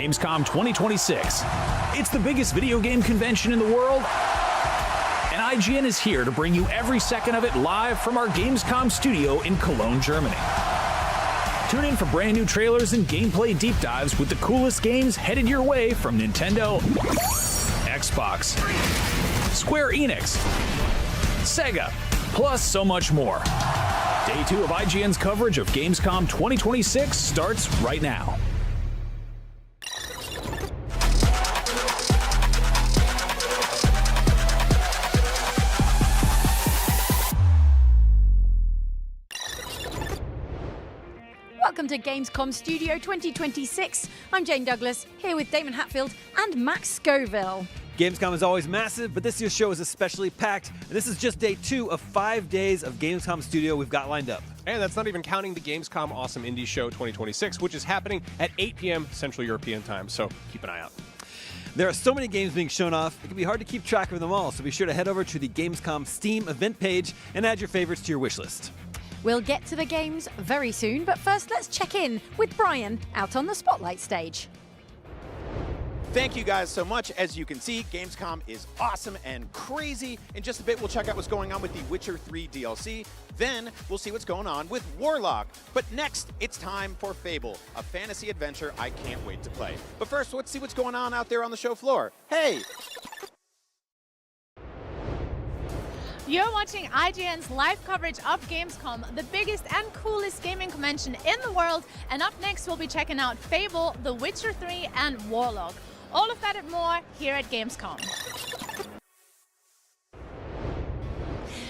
Gamescom 2026. It's the biggest video game convention in the world, and IGN is here to bring you every second of it live from our Gamescom studio in Cologne, Germany. Tune in for brand new trailers and gameplay deep dives with the coolest games headed your way from Nintendo, Xbox, Square Enix, Sega, plus so much more. Day 2 of IGN's coverage of Gamescom 2026 starts right now. Welcome to Gamescom Studio 2026. I'm Jane Douglas, here with Damon Hatfield and Max Scoville. Gamescom is always massive, but this year's show is especially packed. And this is just day 2 of 5 days of Gamescom Studio we've got lined up. And that's not even counting the Gamescom Awesome Indie Show 2026, which is happening at 8 p.m. Central European Time, so keep an eye out. There are so many games being shown off, it can be hard to keep track of them all, so be sure to head over to the Gamescom Steam event page and add your favorites to your wish list. We'll get to the games very soon, but first let's check in with Brian out on the Spotlight stage. Thank you guys so much. As you can see, Gamescom is awesome and crazy. In just a bit, we'll check out what's going on with the Witcher 3 DLC. Then we'll see what's going on with Warlock. But next, it's time for Fable, a fantasy adventure I can't wait to play. But first, let's see what's going on out there on the show floor. Hey! You're watching IGN's live coverage of Gamescom, the biggest and coolest gaming convention in the world. And up next, we'll be checking out Fable, The Witcher 3, and Warlock. All of that and more here at Gamescom.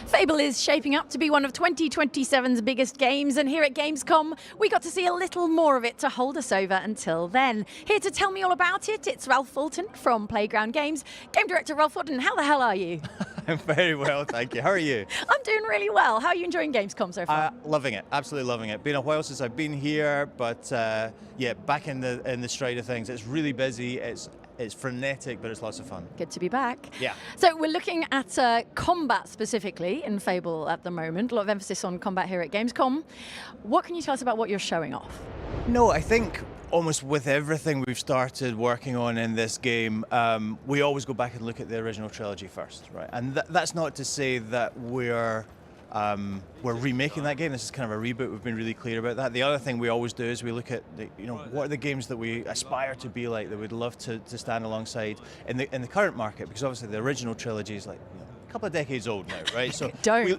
Fable is shaping up to be one of 2027's biggest games, and here at Gamescom, we got to see a little more of it to hold us over until then. Here to tell me all about it, it's Ralph Fulton from Playground Games. Game director Ralph Fulton, how the hell are you? I'm very well, thank you. How are you? I'm doing really well. How are you enjoying Gamescom so far? Loving it, absolutely loving it. Been a while since I've been here, but yeah, back in the stride of things. It's really busy. It's frenetic, but it's lots of fun. Good to be back. Yeah. So we're looking at combat specifically in Fable at the moment. A lot of emphasis on combat here at Gamescom. What can you tell us about what you're showing off? No, I think almost with everything we've started working on in this game, we always go back and look at the original trilogy first, right? And that's not to say that we're remaking that game. This is kind of a reboot. We've been really clear about that. The other thing we always do is we look at what are the games that we aspire to be like, that we'd love to stand alongside in the current market, because obviously the original trilogy is like a couple of decades old now, right? So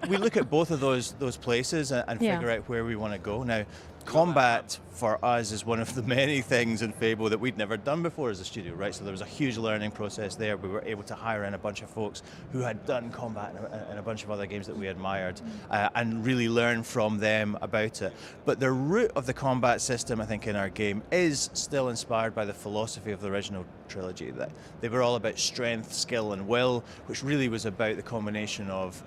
we look at both of those places and figure out where we want to go. Now, combat for us is one of the many things in Fable that we'd never done before as a studio, right? So there was a huge learning process there. We were able to hire in a bunch of folks who had done combat and a bunch of other games that we admired and really learn from them about it. But the root of the combat system, I think, in our game is still inspired by the philosophy of the original trilogy, that they were all about strength, skill, and will, which really was about the combination of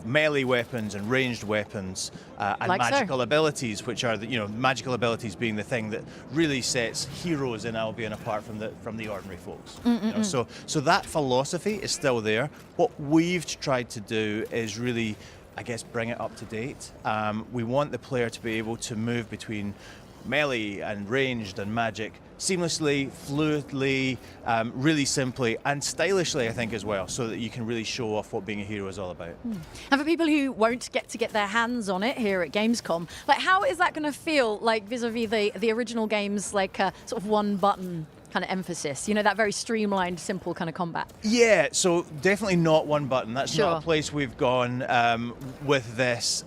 melee weapons and ranged weapons and Like magical abilities, which are magical abilities being the thing that really sets heroes in Albion apart from the ordinary folks. So that philosophy is still there. What we've tried to do is really, I guess, bring it up to date. We want the player to be able to move between melee and ranged and magic seamlessly, fluidly, really simply, and stylishly, I think, as well, so that you can really show off what being a hero is all about. And for people who won't get their hands on it here at Gamescom, like, how is that going to feel like vis-a-vis the original games, like sort of one button kind of emphasis, that very streamlined, simple kind of combat? Yeah, so definitely not one button. That's not a place we've gone with this.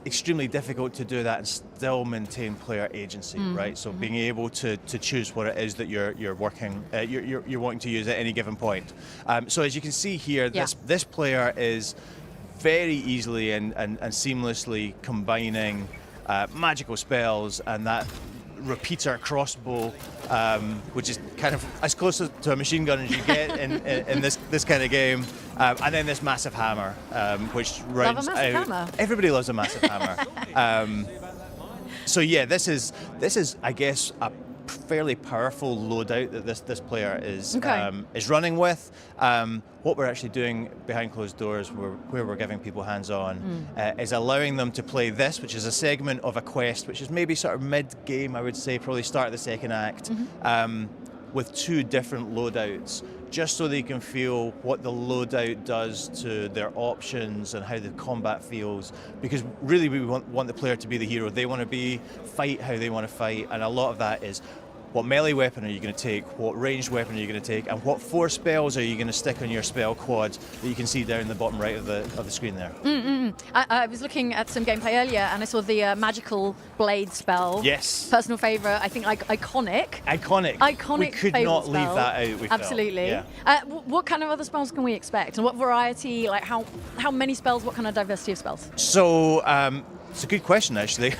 Extremely difficult to do that and still maintain player agency, right? So being able to choose what it is that you're working, you're wanting to use at any given point. So as you can see here, this player is very easily and seamlessly combining magical spells and that repeater crossbow, which is kind of as close to a machine gun as you get in this kind of game, and then this massive hammer, which rounds Love a massive out. Hammer. Everybody loves a massive hammer. So yeah, this is I guess a fairly powerful loadout that this player is running with. What we're actually doing behind closed doors, where we're giving people hands-on, is allowing them to play this, which is a segment of a quest, which is maybe sort of mid-game, I would say, probably start of the second act, with two different loadouts, just so they can feel what the loadout does to their options and how the combat feels. Because really we want the player to be the hero. They want to fight how they want to fight, and a lot of that is what melee weapon are you going to take, what ranged weapon are you going to take, and what 4 spells are you going to stick on your spell quad that you can see down in the bottom right of the screen there. I was looking at some gameplay earlier and I saw the magical blade spell. Yes. Personal favourite, I think, like iconic. Iconic. We could Fable not leave spell. that out. We Absolutely. Felt. Yeah. What kind of other spells can we expect, and what variety? Like how many spells? What kind of diversity of spells? So. It's a good question, actually.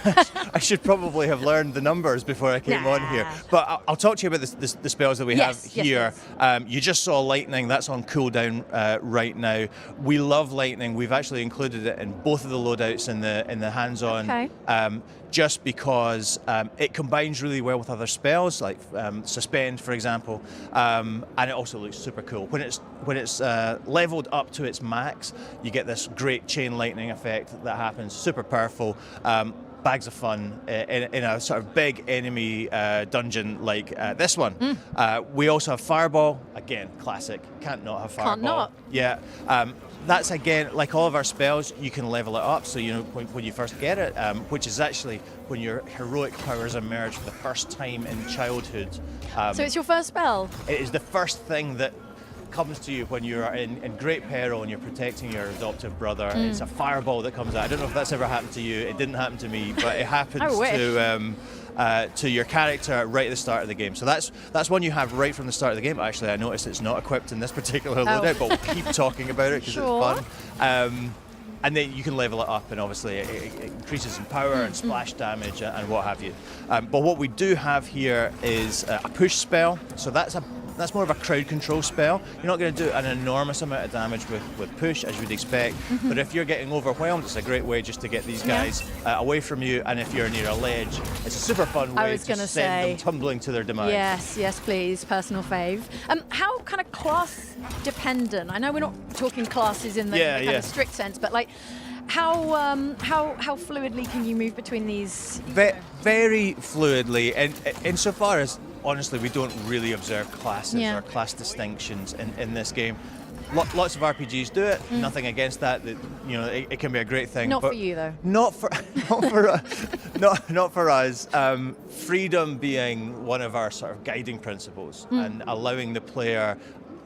I should probably have learned the numbers before I came on here. But I'll talk to you about the spells that we have here. Yes. You just saw lightning. That's on cooldown right now. We love lightning. We've actually included it in both of the loadouts in the hands-on. Just because it combines really well with other spells, like Suspend, for example, and it also looks super cool. When it's leveled up to its max, you get this great chain lightning effect that happens, super powerful. bags of fun in a sort of big enemy dungeon like this one. We also have Fireball, again, classic. Can't not have Fireball. Can't not. Yeah. That's, again, like all of our spells, you can level it up. So, you know, when you first get it, which is actually when your heroic powers emerge for the first time in childhood. So it's your first spell? It is the first thing that comes to you when you're in great peril and you're protecting your adoptive brother. It's a fireball that comes out. I don't know if that's ever happened to you. It didn't happen to me, but it happens to your character right at the start of the game. So that's one you have right from the start of the game. Actually, I noticed it's not equipped in this particular loadout, but we'll keep talking about it because it's fun. And then you can level it up, and obviously it increases in power and splash damage and what have you. But what we do have here is a push spell. So that's more of a crowd control spell. You're not going to do an enormous amount of damage with push, as you would expect, but if you're getting overwhelmed, it's a great way just to get these guys away from you, and if you're near a ledge, it's a super fun way to send them tumbling to their demise. Yes, please, personal fave. How kind of class dependent? I know we're not talking classes in the kind of strict sense, but like, how fluidly can you move between these? Very fluidly, and insofar as, honestly, we don't really observe classes or class distinctions in this game. Lots of RPGs do it. Nothing against that. You know, it can be a great thing. Not for you, though. Not for us. Freedom being one of our sort of guiding principles, and allowing the player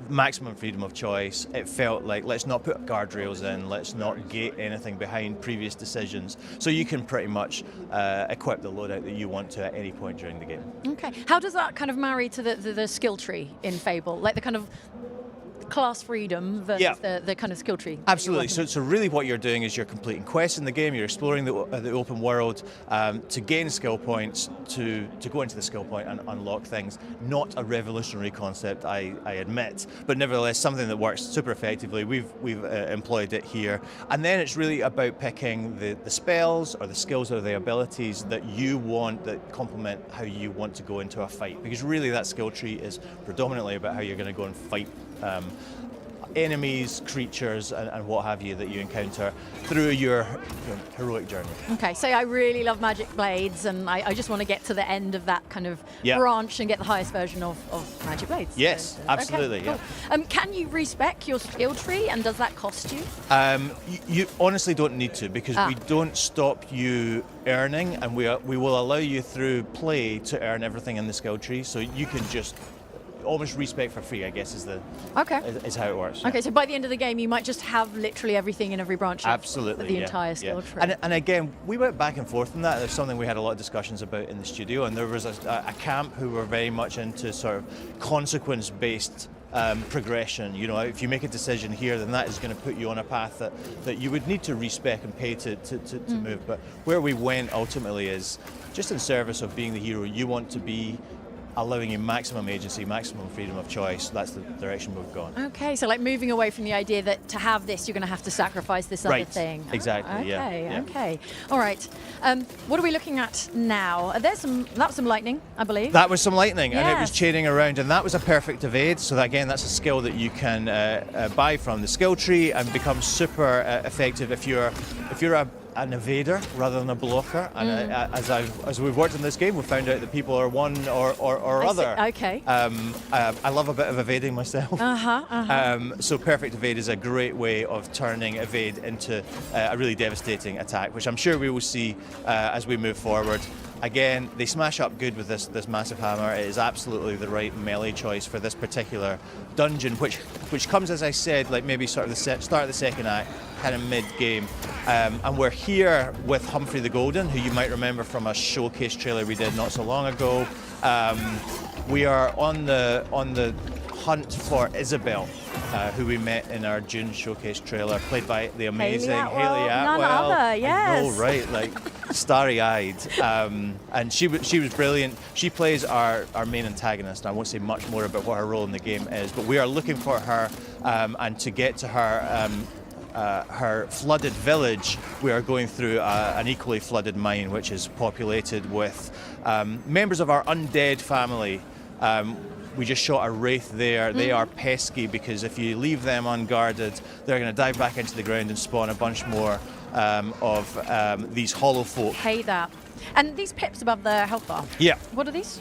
maximum freedom of choice. It felt like, let's not put guardrails in, let's not gate anything behind previous decisions. So you can pretty much equip the loadout that you want to at any point during the game. Okay. How does that kind of marry to the skill tree in Fable? Like the kind of class freedom versus the kind of skill tree? Absolutely. So really what you're doing is you're completing quests in the game, you're exploring the open world to gain skill points, to go into the skill point and unlock things. Not a revolutionary concept, I admit, but nevertheless something that works super effectively. We've employed it here. And then it's really about picking the spells or the skills or the abilities that you want, that complement how you want to go into a fight. Because really that skill tree is predominantly about how you're going to go and fight enemies, creatures, and what have you that you encounter through your heroic journey. Okay, so I really love magic blades, and I just want to get to the end of that kind of branch and get the highest version of magic blades. Yes, absolutely. Okay, cool. Can you respec your skill tree, and does that cost you? You honestly don't need to, because we don't stop you earning, and we will allow you through play to earn everything in the skill tree, so you can just almost respec for free, I guess, is how it works. Okay, so by the end of the game, you might just have literally everything in every branch of the entire skill tree. And again, we went back and forth on that. There's something we had a lot of discussions about in the studio, and there was a camp who were very much into sort of consequence-based progression. You know, if you make a decision here, then that is going to put you on a path that you would need to respec and pay to move. But where we went ultimately is just in service of being the hero you want to be, allowing you maximum agency, maximum freedom of choice. That's the direction we've gone. Okay, so like moving away from the idea that to have this, you're going to have to sacrifice this other thing. Exactly. Okay. All right. What are we looking at now? That was some lightning, I believe. That was some lightning, and it was chaining around, and that was a perfect evade. So that, again, that's a skill that you can buy from the skill tree and become super effective if you're an evader rather than a blocker, and as we've worked in this game, we've found out that people are one or other. Okay. I love a bit of evading myself. So perfect evade is a great way of turning evade into a really devastating attack, which I'm sure we will see as we move forward. Again, they smash up good with this massive hammer. It is absolutely the right melee choice for this particular dungeon, which comes, as I said, like maybe sort of the start of the second act, kind of mid-game. And we're here with Humphrey the Golden, who you might remember from a showcase trailer we did not so long ago. We are on the hunt for Isabel, who we met in our June showcase trailer, played by the amazing Hayley Atwell. None other, yes. Oh, right, like starry-eyed. And she was brilliant. She plays our main antagonist. I won't say much more about what her role in the game is, but we are looking for her, and to get to her flooded village, we are going through an equally flooded mine, which is populated with members of our undead family. we just shot a Wraith there. They are pesky because if you leave them unguarded, they're going to dive back into the ground and spawn a bunch more of these hollow folk. Hate that. And these pips above the health bar. Yeah. What are these?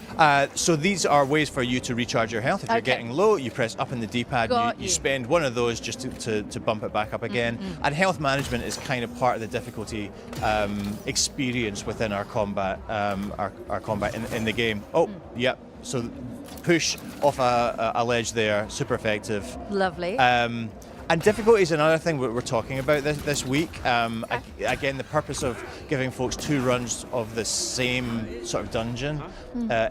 So these are ways for you to recharge your health. If you're Okay. getting low, you press up in the D-pad, Got you you. spend one of those just to bump it back up again. And health management is kind of part of the difficulty experience within our combat, our combat in the game. Oh, yep. So push off a ledge there, super effective. Lovely. And difficulty is another thing we're talking about this week. Again, the purpose of giving folks 2 runs of the same sort of dungeon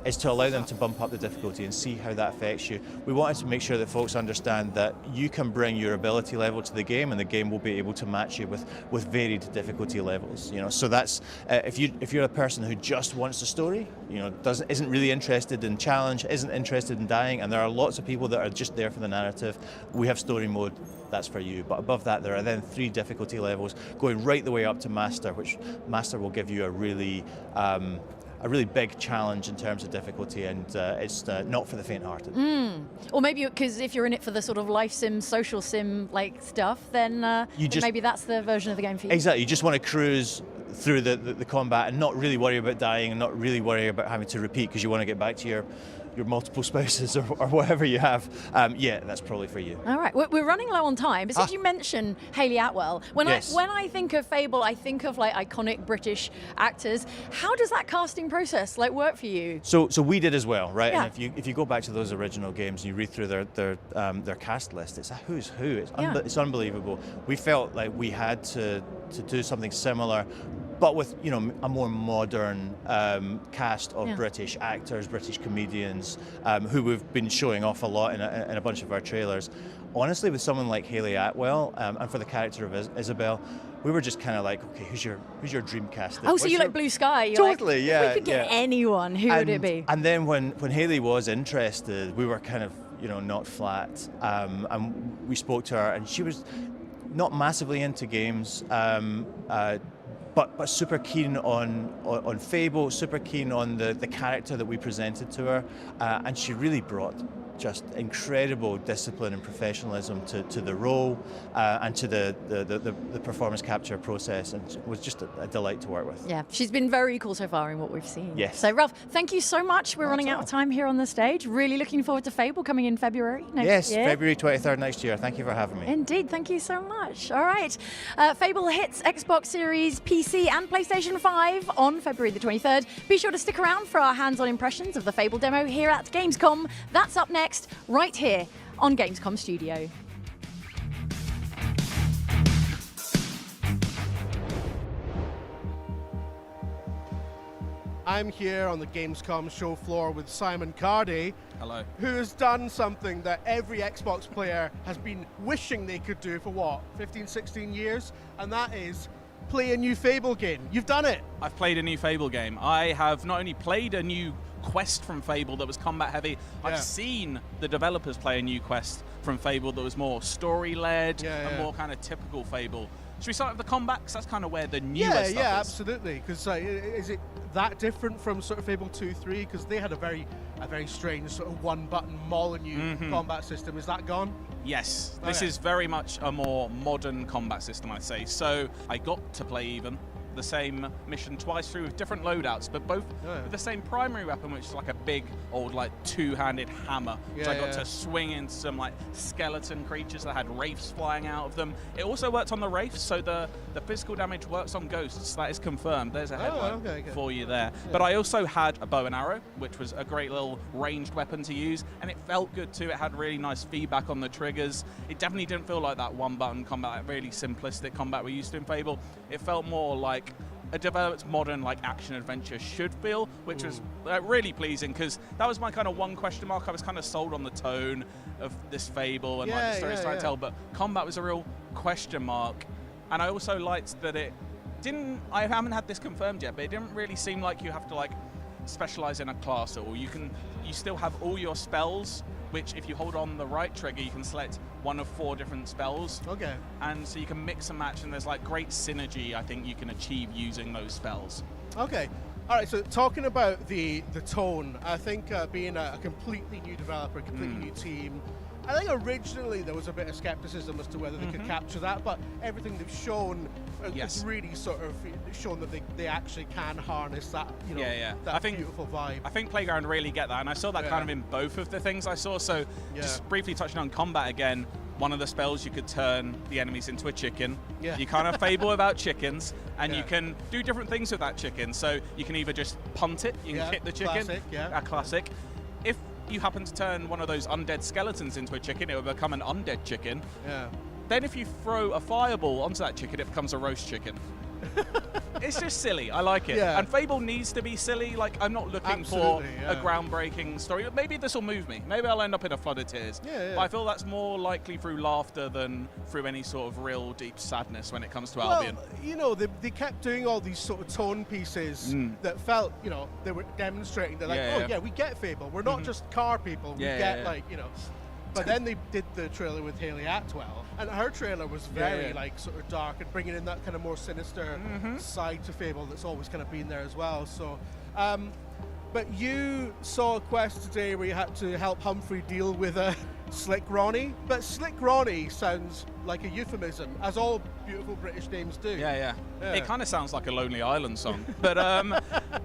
is to allow them to bump up the difficulty and see how that affects you. We wanted to make sure that folks understand that you can bring your ability level to the game, and the game will be able to match you with varied difficulty levels. You know, so that's if you're a person who just wants the story, you know, isn't really interested in challenge, isn't interested in dying, and there are lots of people that are just there for the narrative. We have story mode. That's for you. But above that, there are then 3 difficulty levels going right the way up to Master, which Master will give you a really big challenge in terms of difficulty, and it's not for the faint-hearted. Or maybe because if you're in it for the sort of life sim, social sim like stuff, then maybe that's the version of the game for you. Exactly. You just want to cruise through the combat and not really worry about dying and not really worry about having to repeat because you want to get back to your multiple spouses or whatever you have. Yeah, that's probably for you. All right, we're running low on time. But since you mentioned Hayley Atwell, when Yes. I think of Fable, I think of like iconic British actors. How does that casting process like work for you? So we did as well, right? Yeah. And if you go back to those original games and you read through their cast list, it's a who's who. It's unbelievable. We felt like we had to do something similar, but with a more modern cast of British actors, British comedians, who we've been showing off a lot in a bunch of our trailers. Honestly, with someone like Hayley Atwell, and for the character of Isabel, we were just kind of like, okay, who's your dream cast? Oh, so you like Blue Sky? You're Totally, like, yeah. If we could get anyone, who would it be? And then when Hayley was interested, we were kind of not flat, and we spoke to her, and she was not massively into games, but super keen on Fable, super keen on the character that we presented to her, and she really brought just incredible discipline and professionalism to the role and to the performance capture process, and it was just a delight to work with. Yeah, she's been very cool so far in what we've seen. Yes. So Ralph, thank you so much. We're running out of time here on the stage. Really looking forward to Fable coming in February next year. February 23rd next year. Thank you for having me. Indeed, thank you so much. All right, Fable hits Xbox Series, PC and PlayStation 5 on February the 23rd. Be sure to stick around for our hands-on impressions of the Fable demo here at Gamescom. That's up next, right here on Gamescom Studio. I'm here on the Gamescom show floor with Simon Cardy. Hello. Who has done something that every Xbox player has been wishing they could do for what, 15, 16 years? And that is play a new Fable game. You've done it. I've played a new Fable game. I have not only played a new quest from Fable that was combat heavy, I've seen the developers play a new quest from Fable that was more story-led and more kind of typical Fable. Should we start with the combat? Because that's kind of where the newer stuff is. Yeah, absolutely. Because is it that different from sort of Fable 2, 3? Because they had a very strange sort of one-button mauling you combat system. Is that gone? Yes, this is very much a more modern combat system, I'd say. So I got to play even the same mission twice through with different loadouts, but both with the same primary weapon, which is like a big old like two-handed hammer, which I got to swing into some like skeleton creatures that had wraiths flying out of them. It also worked on the wraiths, so the physical damage works on ghosts. That is confirmed. There's a headline for you there. But I also had a bow and arrow, which was a great little ranged weapon to use, and it felt good too. It had really nice feedback on the triggers. It definitely didn't feel like that one-button combat, really simplistic combat we're used to in Fable. It felt more like a developed modern like action adventure should feel, which was really pleasing, because that was my kind of one question mark. I was kind of sold on the tone of this Fable and like the story it's trying to tell, but combat was a real question mark. And I also liked that it didn't, I haven't had this confirmed yet, but it didn't really seem like you have to like specialize in a class at all. You still have all your spells, which if you hold on the right trigger, you can select one of 4 different spells. Okay. And so you can mix and match, and there's like great synergy I think you can achieve using those spells. Okay. All right, so talking about the tone, I think being a completely new developer, completely new team, I think originally there was a bit of skepticism as to whether they could capture that, but everything they've shown has really sort of shown that they actually can harness that, that beautiful vibe. I think Playground really get that, and I saw that kind of in both of the things I saw. So just briefly touching on combat again, one of the spells you could turn the enemies into a chicken. Yeah. You kind of fable about chickens, and you can do different things with that chicken. So you can either just punt it, you can hit the chicken, classic. If you happen to turn one of those undead skeletons into a chicken, it will become an undead chicken. Yeah. Then if you throw a fireball onto that chicken, it becomes a roast chicken. It's just silly. I like it. Yeah. And Fable needs to be silly. Like, I'm not looking for a groundbreaking story. Maybe this will move me. Maybe I'll end up in a flood of tears. But I feel that's more likely through laughter than through any sort of real deep sadness when it comes to Albion. They kept doing all these sort of tone pieces that felt, they were demonstrating. They're like, we get Fable. We're not just car people. We get, But then they did the trailer with Hayley Atwell, and her trailer was very sort of dark and bringing in that kind of more sinister side to Fable that's always kind of been there as well. So, but you saw a quest today where you had to help Humphrey deal with Slick Ronnie, but Slick Ronnie sounds like a euphemism, as all beautiful British names do. Yeah. It kind of sounds like a Lonely Island song. But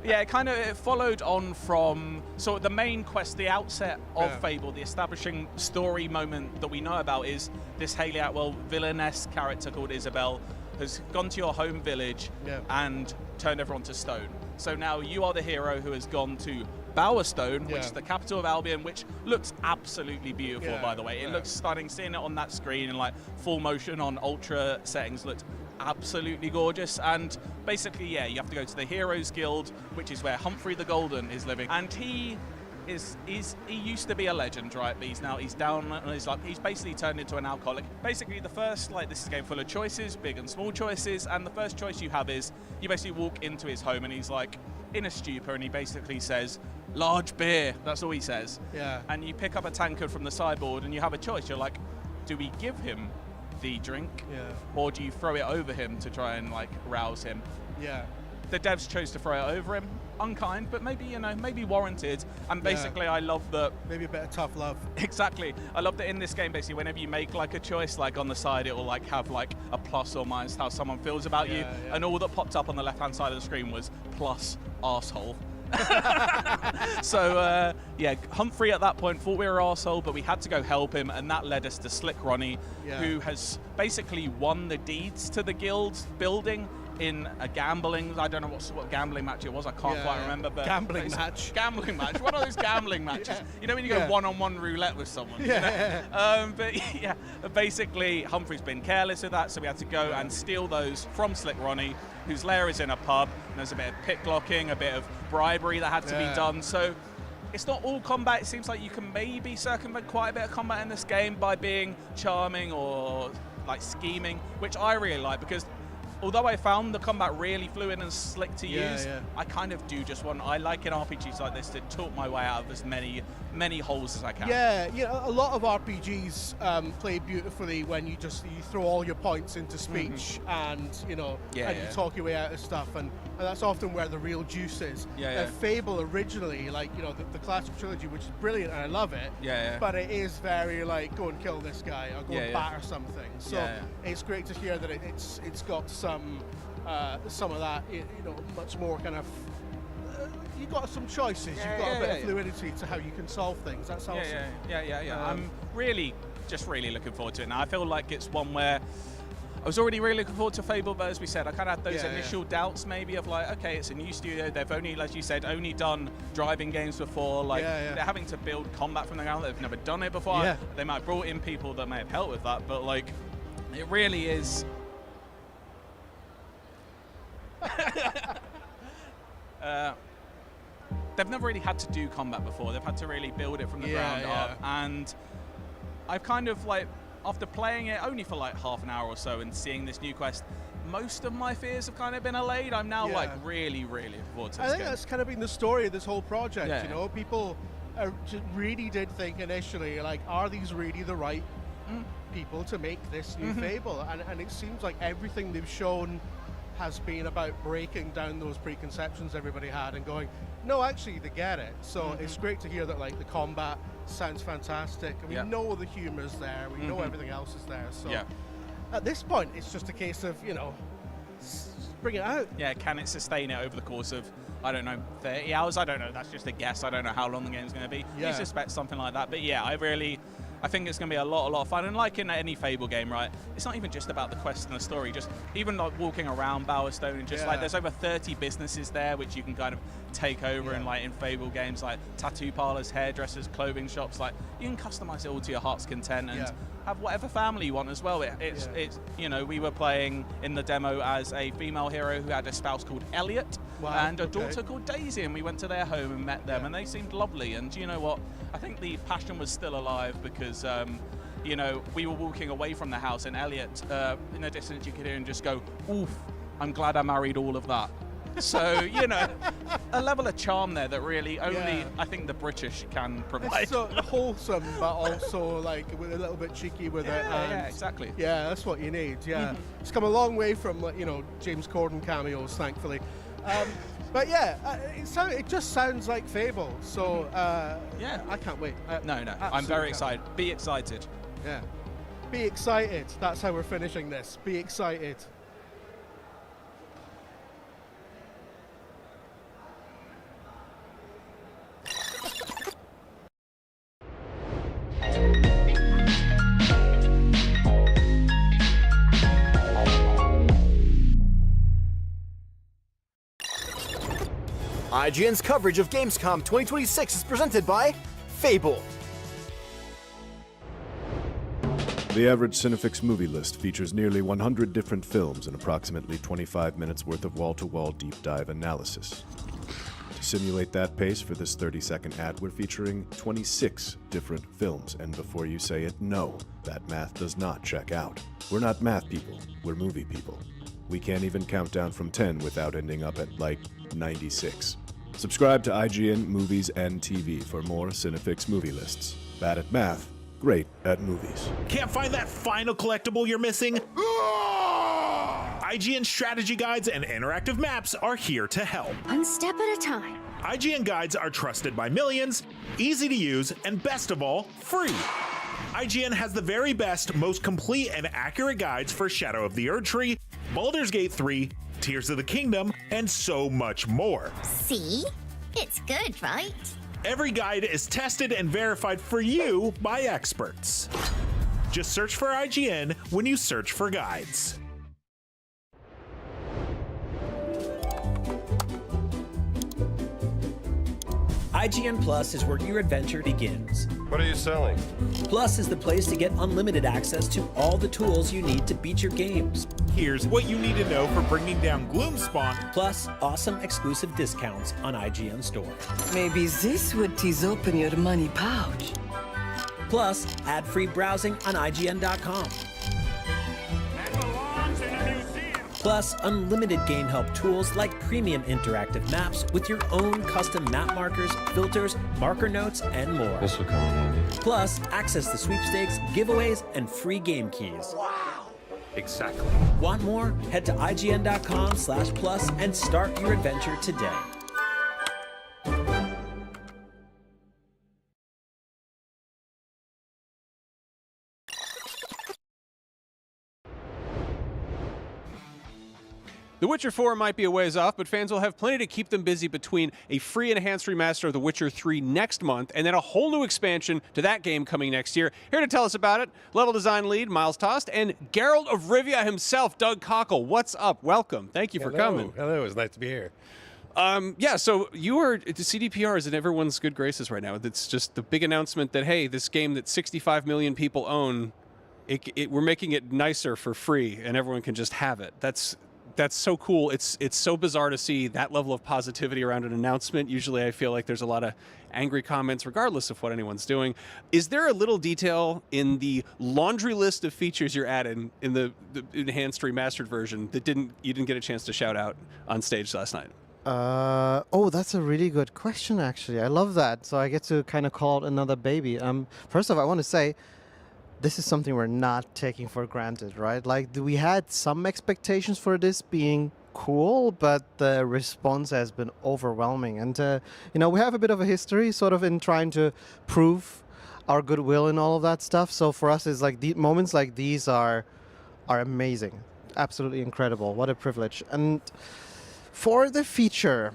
it followed on from sort of the main quest, the outset of Fable, the establishing story moment that we know about is this Hayley Atwell villainess character called Isabel has gone to your home village and turned everyone to stone. So now you are the hero who has gone to Bowerstone, which is the capital of Albion, which looks absolutely beautiful, by the way. It looks stunning. Seeing it on that screen in full motion on ultra settings looked absolutely gorgeous. And basically, you have to go to the Heroes Guild, which is where Humphrey the Golden is living. And he used to be a legend, right? But he's down on his luck. He's basically turned into an alcoholic. Basically, the first, this is a game full of choices, big and small choices, and the first choice you have is you basically walk into his home and he's in a stupor, and he basically says, "Large beer." That's all he says. Yeah. And you pick up a tankard from the sideboard and you have a choice. You're like, do we give him the drink? Or do you throw it over him to try and rouse him? Yeah. The devs chose to throw it over him. Unkind, but maybe warranted. And basically, I love that. Maybe a bit of tough love. Exactly. I love that in this game, basically, whenever you make a choice, on the side, it will have a plus or minus how someone feels about you. And all that popped up on the left-hand side of the screen was plus arsehole. So Humphrey at that point thought we were arsehole, but we had to go help him, and that led us to Slick Ronnie, who has basically won the deeds to the guild building in a gambling, I don't know what gambling match it was, I can't quite remember. But gambling match. Gambling match. One of those gambling matches. You know when you go one-on-one roulette with someone? But basically Humphrey's been careless of that, so we had to go and steal those from Slick Ronnie, whose lair is in a pub, and there's a bit of pick-locking, a bit of bribery that had to be done. So it's not all combat. It seems like you can maybe circumvent quite a bit of combat in this game by being charming or scheming, which I really like, because although I found the combat really fluid and slick to use, I kind of do just want, I like in RPGs like this to talk my way out of as many holes as I can. A lot of RPGs play beautifully when you throw all your points into speech and you talk your way out of stuff, and that's often where the real juice is. Fable originally, the classic trilogy, which is brilliant and I love it, but it is very go and kill this guy or go and batter something. So it's great to hear that it's got some of that, much more kind of. You've got some choices. You've got a bit of fluidity to how you can solve things. That's awesome. I'm really looking forward to it now. I feel like it's one where I was already really looking forward to Fable, but as we said, I kind of had those initial doubts maybe of okay, it's a new studio. They've only, as you said, only done driving games before. They're having to build combat from the ground. They've never done it before. They might have brought in people that may have helped with that, but it really is. They've never really had to do combat before. They've had to really build it from the ground up. And I've kind of after playing it only for half an hour or so and seeing this new quest, most of my fears have kind of been allayed. I'm now really looking forward to this I think that's kind of been the story of this whole project. People really did think initially, are these really the right people to make this new Fable? And it seems like everything they've shown has been about breaking down those preconceptions everybody had and going, no, actually they get it. So it's great to hear that like the combat sounds fantastic, and we know the humor's there, we know everything else is there. So at this point, it's just a case of, you know, bring it out. Yeah, can it sustain it over the course of, I don't know, 30 hours? I don't know. That's just a guess. I don't know how long the game's going to be. You suspect something like that. But yeah, I think it's going to be a lot of fun. And like in any Fable game, right, it's not even just about the quest and the story. Just even like walking around Bowerstone and just like there's over 30 businesses there which you can kind of take over in like in Fable games, like tattoo parlors, hairdressers, clothing shops. Like you can customize it all to your heart's content and have whatever family you want as well. It's you know, we were playing in the demo as a female hero who had a spouse called Elliot and a daughter called Daisy, and we went to their home and met them, and they seemed lovely. And you know what? I think the passion was still alive because you know, we were walking away from the house, and Elliot, in the distance, you could hear him just go, "Oof, I'm glad I married all of that." So, you know, a level of charm there that really only I think the British can provide. It's so wholesome, but also like with a little bit cheeky with it. And yeah, exactly. Yeah, that's what you need. Yeah, it's come a long way from, like, you know, James Corden cameos, thankfully. But yeah, it just sounds like Fable. So yeah, I can't wait. No, I'm very excited. Be excited. Yeah, be excited. That's how we're finishing this. Be excited. IGN's coverage of Gamescom 2026 is presented by Fable. The average Cinefix movie list features nearly 100 different films and approximately 25 minutes worth of wall-to-wall deep dive analysis. To simulate that pace for this 30-second ad, we're featuring 26 different films, and before you say it, no, that math does not check out. We're not math people, we're movie people. We can't even count down from 10 without ending up at, like, 96. Subscribe to IGN Movies and TV for more Cinefix movie lists. Bad at math, great at movies. Can't find that final collectible you're missing? IGN strategy guides and interactive maps are here to help. One step at a time. IGN guides are trusted by millions, easy to use, and best of all, free. IGN has the very best, most complete and accurate guides for Shadow of the Erdtree, Baldur's Gate 3, Tears of the Kingdom, and so much more. See? It's good, right? Every guide is tested and verified for you by experts. Just search for IGN when you search for guides. IGN Plus is where your adventure begins. What are you selling? Plus is the place to get unlimited access to all the tools you need to beat your games. Here's what you need to know for bringing down Gloomspawn. Plus, awesome exclusive discounts on IGN Store. Maybe this would tease open your money pouch. Plus, ad-free browsing on IGN.com. Plus, unlimited game help tools like premium interactive maps with your own custom map markers, filters, marker notes, and more. This will come in handy. Plus, access to sweepstakes, giveaways, and free game keys. Wow! Exactly. Want more? Head to IGN.com/plus and start your adventure today. The Witcher 4 might be a ways off, but fans will have plenty to keep them busy between a free enhanced remaster of The Witcher 3 next month and then a whole new expansion to that game coming next year. Here to tell us about it, level design lead Miles Tost and Geralt of Rivia himself, Doug Cockle. What's up? Welcome. Thank you for coming. Hello, it's nice to be here. Yeah, so you are, the CDPR is in everyone's good graces right now. It's just the big announcement that, hey, this game that 65 million people own, we're making it nicer for free and everyone can just have it. That's so cool. It's so bizarre to see that level of positivity around an announcement. Usually I feel like there's a lot of angry comments regardless of what anyone's doing. Is there a little detail in the laundry list of features you're adding in the enhanced remastered version that you didn't get a chance to shout out on stage last night? Oh, that's a really good question, actually. I love that. So I get to kind of call it another baby. First off, I want to say, this is something we're not taking for granted, right? Like, we had some expectations for this being cool, but the response has been overwhelming. And, we have a bit of a history sort of in trying to prove our goodwill and all of that stuff. So for us, it's like moments like these are amazing. Absolutely incredible. What a privilege. And for the feature,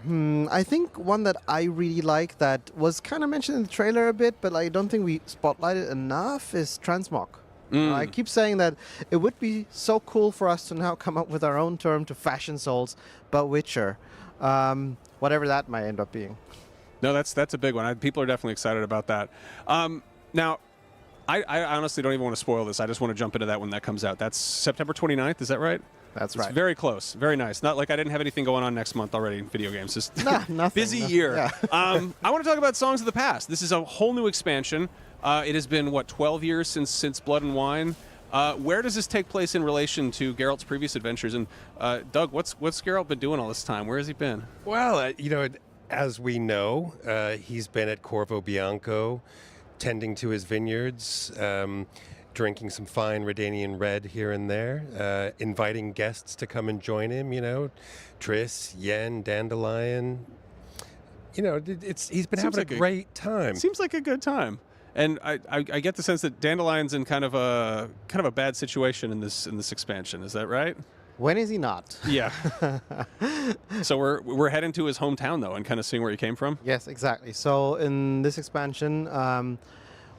I think one that I really like that was kind of mentioned in the trailer a bit, but I don't think we spotlighted enough is transmog. I keep saying that it would be so cool for us to now come up with our own term to fashion Souls, but Witcher. Whatever that might end up being. No, that's a big one. People are definitely excited about that. Now, I honestly don't even want to spoil this. I just want to jump into that when that comes out. That's September 29th, is that right? That's it's right. Very close. Very nice. Not like I didn't have anything going on next month already in video games. Just nothing. Busy year. Yeah. I want to talk about Songs of the Past. This is a whole new expansion. It has been, 12 years since Blood and Wine. Where does this take place in relation to Geralt's previous adventures? And Doug, what's Geralt been doing all this time? Where has he been? Well, as we know, he's been at Corvo Bianco, tending to his vineyards, drinking some fine Redanian red here and there, inviting guests to come and join him, Triss, Yen, Dandelion. He's been having a great time. Seems like a good time. And I get the sense that Dandelion's in kind of a bad situation in this expansion. Is that right? When is he not? Yeah. So we're heading to his hometown though, and kind of seeing where he came from. Yes, exactly. So in this expansion,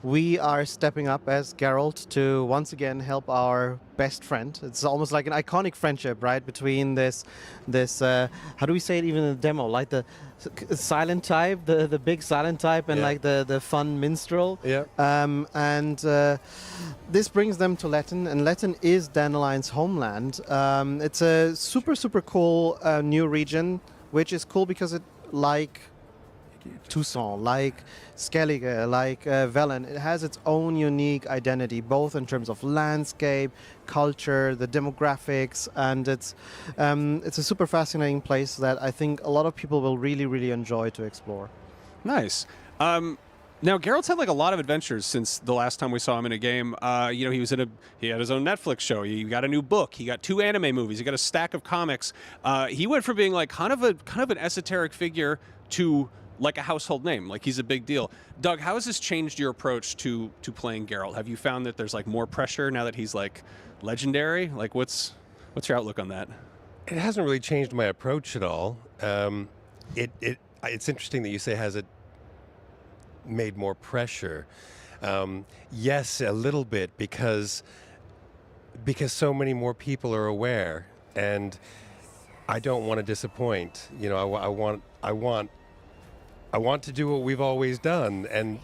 we are stepping up as Geralt to once again help our best friend. It's almost like an iconic friendship, right? Between this how do we say it even in the demo? Like the silent type, the big silent type, and like the fun minstrel. Yeah. And this brings them to Letten, and Letten is Dandelion's homeland. It's a super cool new region, which is cool because it Toussaint, like Skellige, like Velen. It has its own unique identity, both in terms of landscape, culture, the demographics, and it's a super fascinating place that I think a lot of people will really enjoy to explore. Nice. Now, Geralt's had a lot of adventures since the last time we saw him in a game. He had his own Netflix show. He got a new book. He got 2 anime movies. He got a stack of comics. He went from being kind of an esoteric figure to like a household name. Like he's a big deal. Doug, how has this changed your approach to playing Geralt? Have you found that there's more pressure now that he's legendary? What's your outlook on that? It hasn't really changed my approach at all. It's interesting that you say has it made more pressure. Yes, a little bit because so many more people are aware, and I don't want to disappoint. I want to do what we've always done and,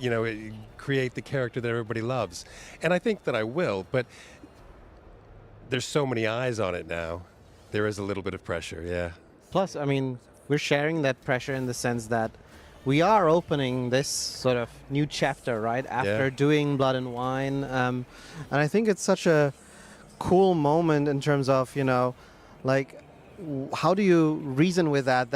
create the character that everybody loves. And I think that I will, but there's so many eyes on it now. There is a little bit of pressure, yeah. Plus, we're sharing that pressure in the sense that we are opening this sort of new chapter, right? After doing Blood and Wine. And I think it's such a cool moment in terms of, how do you reason with that?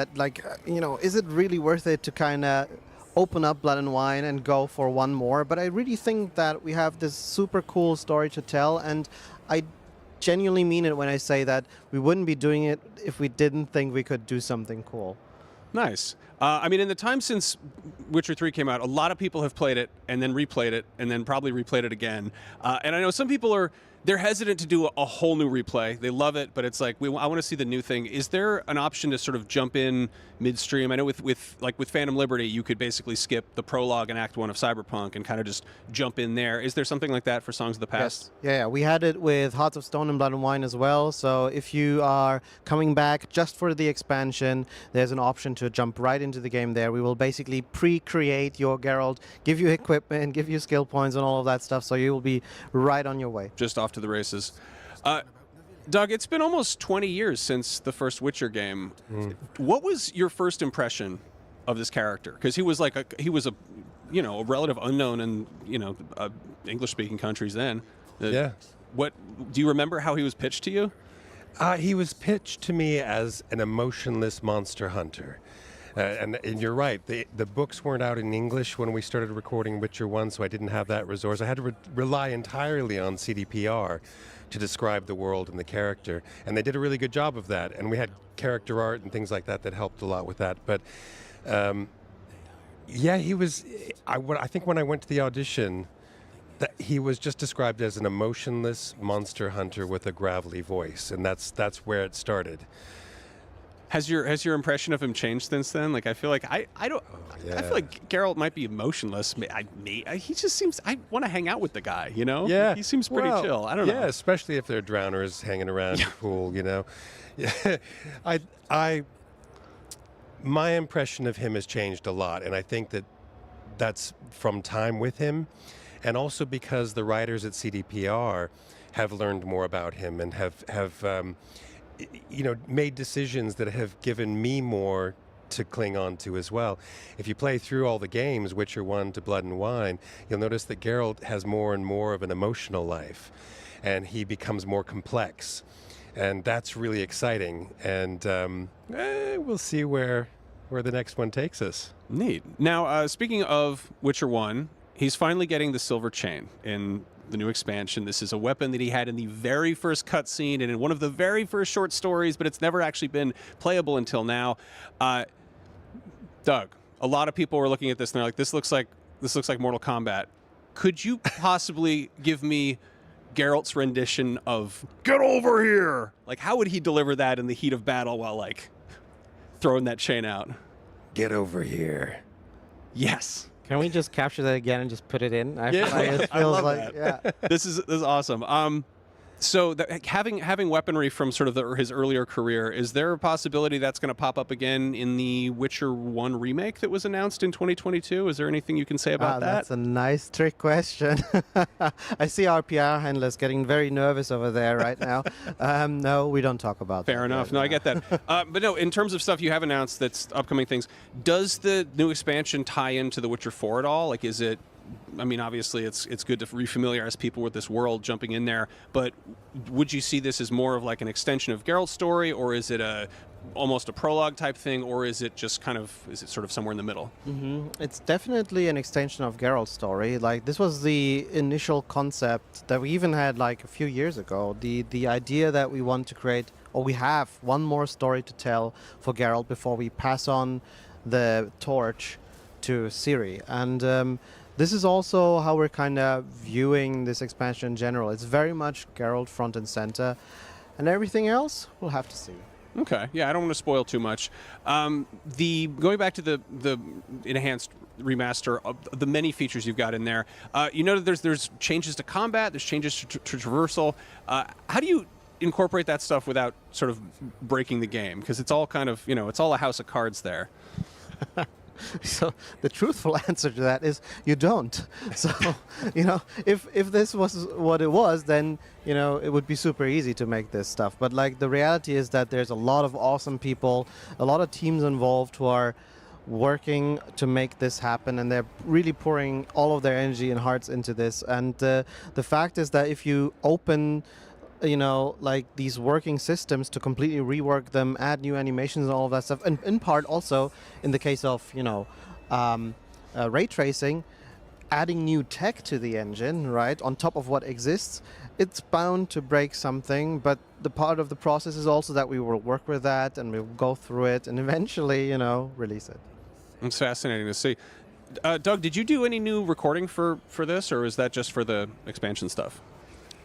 Is it really worth it to kind of open up Blood and Wine and go for one more? But I really think that we have this super cool story to tell, and I genuinely mean it when I say that we wouldn't be doing it if we didn't think we could do something cool. Nice. In the time since Witcher 3 came out, a lot of people have played it and then replayed it and then probably replayed it again. And I know some people they're hesitant to do a whole new replay. They love it, but it's I want to see the new thing. Is there an option to sort of jump in midstream? I know with Phantom Liberty, you could basically skip the prologue and Act 1 of Cyberpunk and kind of just jump in there. Is there something like that for Songs of the Past? Yes. Yeah, we had it with Hearts of Stone and Blood and Wine as well. So if you are coming back just for the expansion, there's an option to jump right into the game there. We will basically pre-create your Geralt, give you equipment, give you skill points and all of that stuff, so you will be right on your way. Just off to the races. Doug, it's been almost 20 years since the first Witcher game. What was your first impression of this character? Because he was a relative unknown in English-speaking countries then. What do you remember how he was pitched to you? He was pitched to me as an emotionless monster hunter. And you're right, the books weren't out in English when we started recording Witcher 1, so I didn't have that resource. I had to rely entirely on CDPR. to describe the world and the character. And they did a really good job of that. And we had character art and things like that that helped a lot with that. But yeah, he was, I think when I went to the audition, that he was just described as an emotionless monster hunter with a gravelly voice, and that's where it started. Has your impression of him changed since then? Like, I feel like I don't. Yeah. I feel like Geralt might be emotionless. He just seems. I want to hang out with the guy. You know. Yeah. He seems pretty chill. I don't know. Yeah, especially if they're drowners hanging around the pool. You know. Yeah. My impression of him has changed a lot, and I think that's from time with him. And also because the writers at CDPR have learned more about him and have made decisions that have given me more to cling on to as well. If you play through all the games, Witcher 1 to Blood and Wine, you'll notice that Geralt has more and more of an emotional life, and he becomes more complex. And that's really exciting. And we'll see where the next one takes us. Neat. Now, speaking of Witcher 1, he's finally getting the silver chain in the new expansion. This is a weapon that he had in the very first cutscene and in one of the very first short stories, but it's never actually been playable until now. Doug, a lot of people were looking at this and they're like, this looks like Mortal Kombat. Could you possibly give me Geralt's rendition of "Get over here"? Like, how would he deliver that in the heat of battle while like throwing that chain out? Get over here. Yes. Can we just capture that again and just put it in? Yeah, it I feels love like, that. yeah. This is awesome. So having weaponry from sort of his earlier career, is there a possibility that's going to pop up again in the Witcher 1 remake that was announced in 2022? Is there anything you can say about that? That's a nice trick question. I see our PR handlers getting very nervous over there right now. No, we don't talk about that. Fair enough. No, I get that. But no, in terms of stuff you have announced that's upcoming things, does the new expansion tie into The Witcher 4 at all? Like, is it... I mean, obviously, it's good to refamiliarize people with this world jumping in there, but would you see this as more of like an extension of Geralt's story, or is it almost a prologue type thing, or is it just is it sort of somewhere in the middle? Mm-hmm. It's definitely an extension of Geralt's story. Like, this was the initial concept that we even had like a few years ago. The idea that we want to create, or we have one more story to tell for Geralt before we pass on the torch to Ciri. And this is also how we're kind of viewing this expansion in general. It's very much Geralt front and center, and everything else we'll have to see. Okay, yeah, I don't want to spoil too much. Going back to the enhanced remaster, of the many features you've got in there, you know that there's changes to combat, there's changes to traversal. How do you incorporate that stuff without sort of breaking the game? Because it's all kind of, it's all a house of cards there. So the truthful answer to that is you don't. So, if this was what it was, then, it would be super easy to make this stuff. But like, the reality is that there's a lot of awesome people, a lot of teams involved who are working to make this happen, and they're really pouring all of their energy and hearts into this. And the fact is that if you open like these working systems to completely rework them, add new animations and all of that stuff, and in part also in the case of ray tracing, adding new tech to the engine, right, on top of what exists, it's bound to break something. But the part of the process is also that we will work with that and we'll go through it and eventually release it. It's fascinating to see. Doug, did you do any new recording for this, or is that just for the expansion stuff?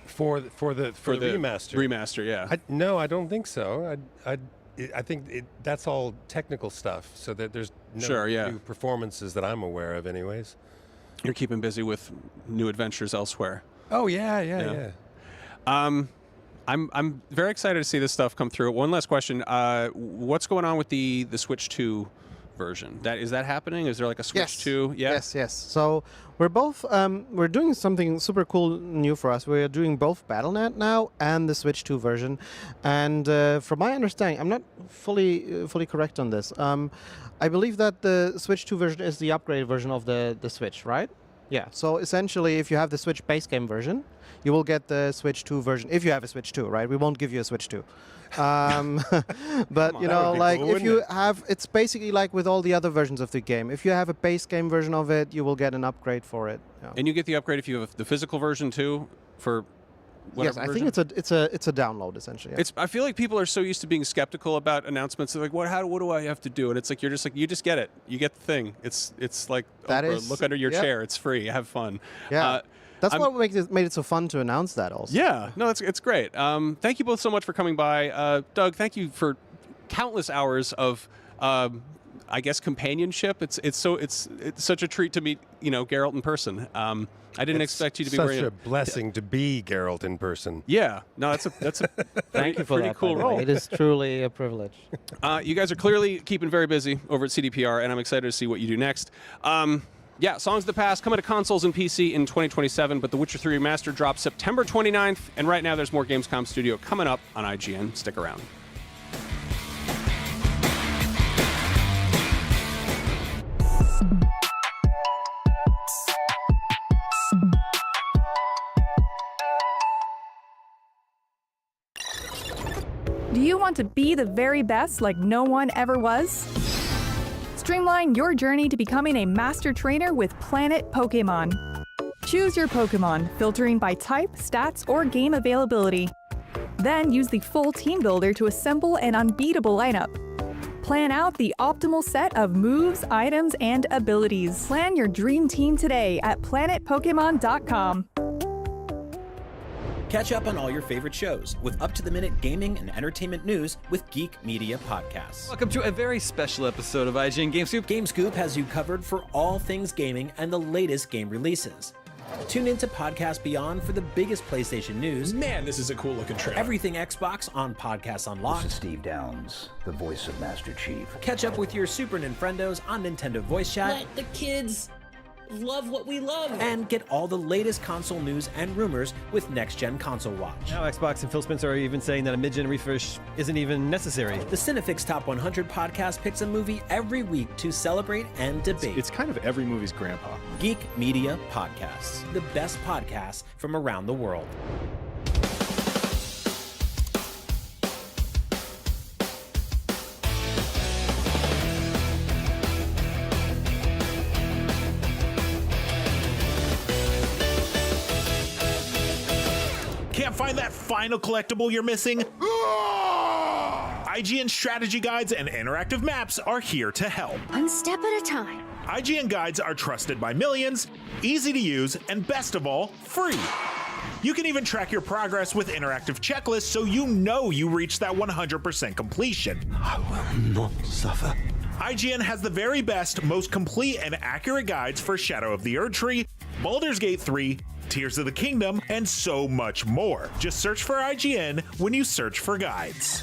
For the remaster. Remaster, yeah. No, I don't think so. I think that's all technical stuff, so that there's no new performances that I'm aware of anyways. You're keeping busy with new adventures elsewhere. Oh, yeah. I'm very excited to see this stuff come through. One last question. What's going on with the Switch 2 version? Is that happening? Is there like a Switch 2? Yeah? Yes. So we're both we're doing something super cool new for us. We're doing both BattleNet now and the Switch 2 version. And from my understanding, I'm not fully correct on this. I believe that the Switch 2 version is the upgraded version of the Switch, right? Yeah. So essentially, if you have the Switch base game version, you will get the Switch 2 version. If you have a Switch 2, right? We won't give you a Switch 2. But if you have, it's basically like with all the other versions of the game. If you have a base game version of it, you will get an upgrade for it. Yeah. And you get the upgrade if you have the physical version too, for Yes, I think it's a download essentially. Yeah. I feel like people are so used to being skeptical about announcements. They're like, what do I have to do? And it's like you just get it. You get the thing. It's like look under your chair. It's free. Have fun. Yeah. That's what made it so fun to announce that also. Yeah, no, it's great. Thank you both so much for coming by. Doug, thank you for countless hours of, I guess, companionship. It's such a treat to meet Geralt in person. I didn't expect you to be such a blessing to be Geralt in person. Yeah, no, that's a thank you for pretty that, cool role. It is truly a privilege. You guys are clearly keeping very busy over at CDPR, and I'm excited to see what you do next. Yeah, Songs of the Past coming to consoles and PC in 2027, but The Witcher 3 Remastered drops September 29th, and right now there's more Gamescom Studio coming up on IGN. Stick around. Do you want to be the very best like no one ever was? Streamline your journey to becoming a master trainer with Planet Pokemon. Choose your Pokemon, filtering by type, stats, or game availability. Then use the full team builder to assemble an unbeatable lineup. Plan out the optimal set of moves, items, and abilities. Plan your dream team today at planetpokemon.com. Catch up on all your favorite shows with up-to-the-minute gaming and entertainment news with Geek Media Podcasts. Welcome to a very special episode of IGN GameScoop. GameScoop has you covered for all things gaming and the latest game releases. Tune into Podcast Beyond for the biggest PlayStation news. Man, this is a cool-looking trailer. Everything Xbox on Podcasts Unlocked. This is Steve Downs, the voice of Master Chief. Catch up with your Super Nintendos on Nintendo Voice Chat. Let the kids love what we love. And get all the latest console news and rumors with Next Gen Console Watch. Now Xbox and Phil Spencer are even saying that a mid-gen refresh isn't even necessary. The Cinefix Top 100 podcast picks a movie every week to celebrate and debate. It's kind of every movie's grandpa. Geek Media Podcasts, the best podcasts from around the world. Can't find that final collectible you're missing? IGN strategy guides and interactive maps are here to help. One step at a time. IGN guides are trusted by millions, easy to use, and best of all, free. You can even track your progress with interactive checklists so you know you reached that 100% completion. I will not suffer. IGN has the very best, most complete and accurate guides for Shadow of the Erdtree, Baldur's Gate 3, Tears of the Kingdom, and so much more. Just search for IGN when you search for guides.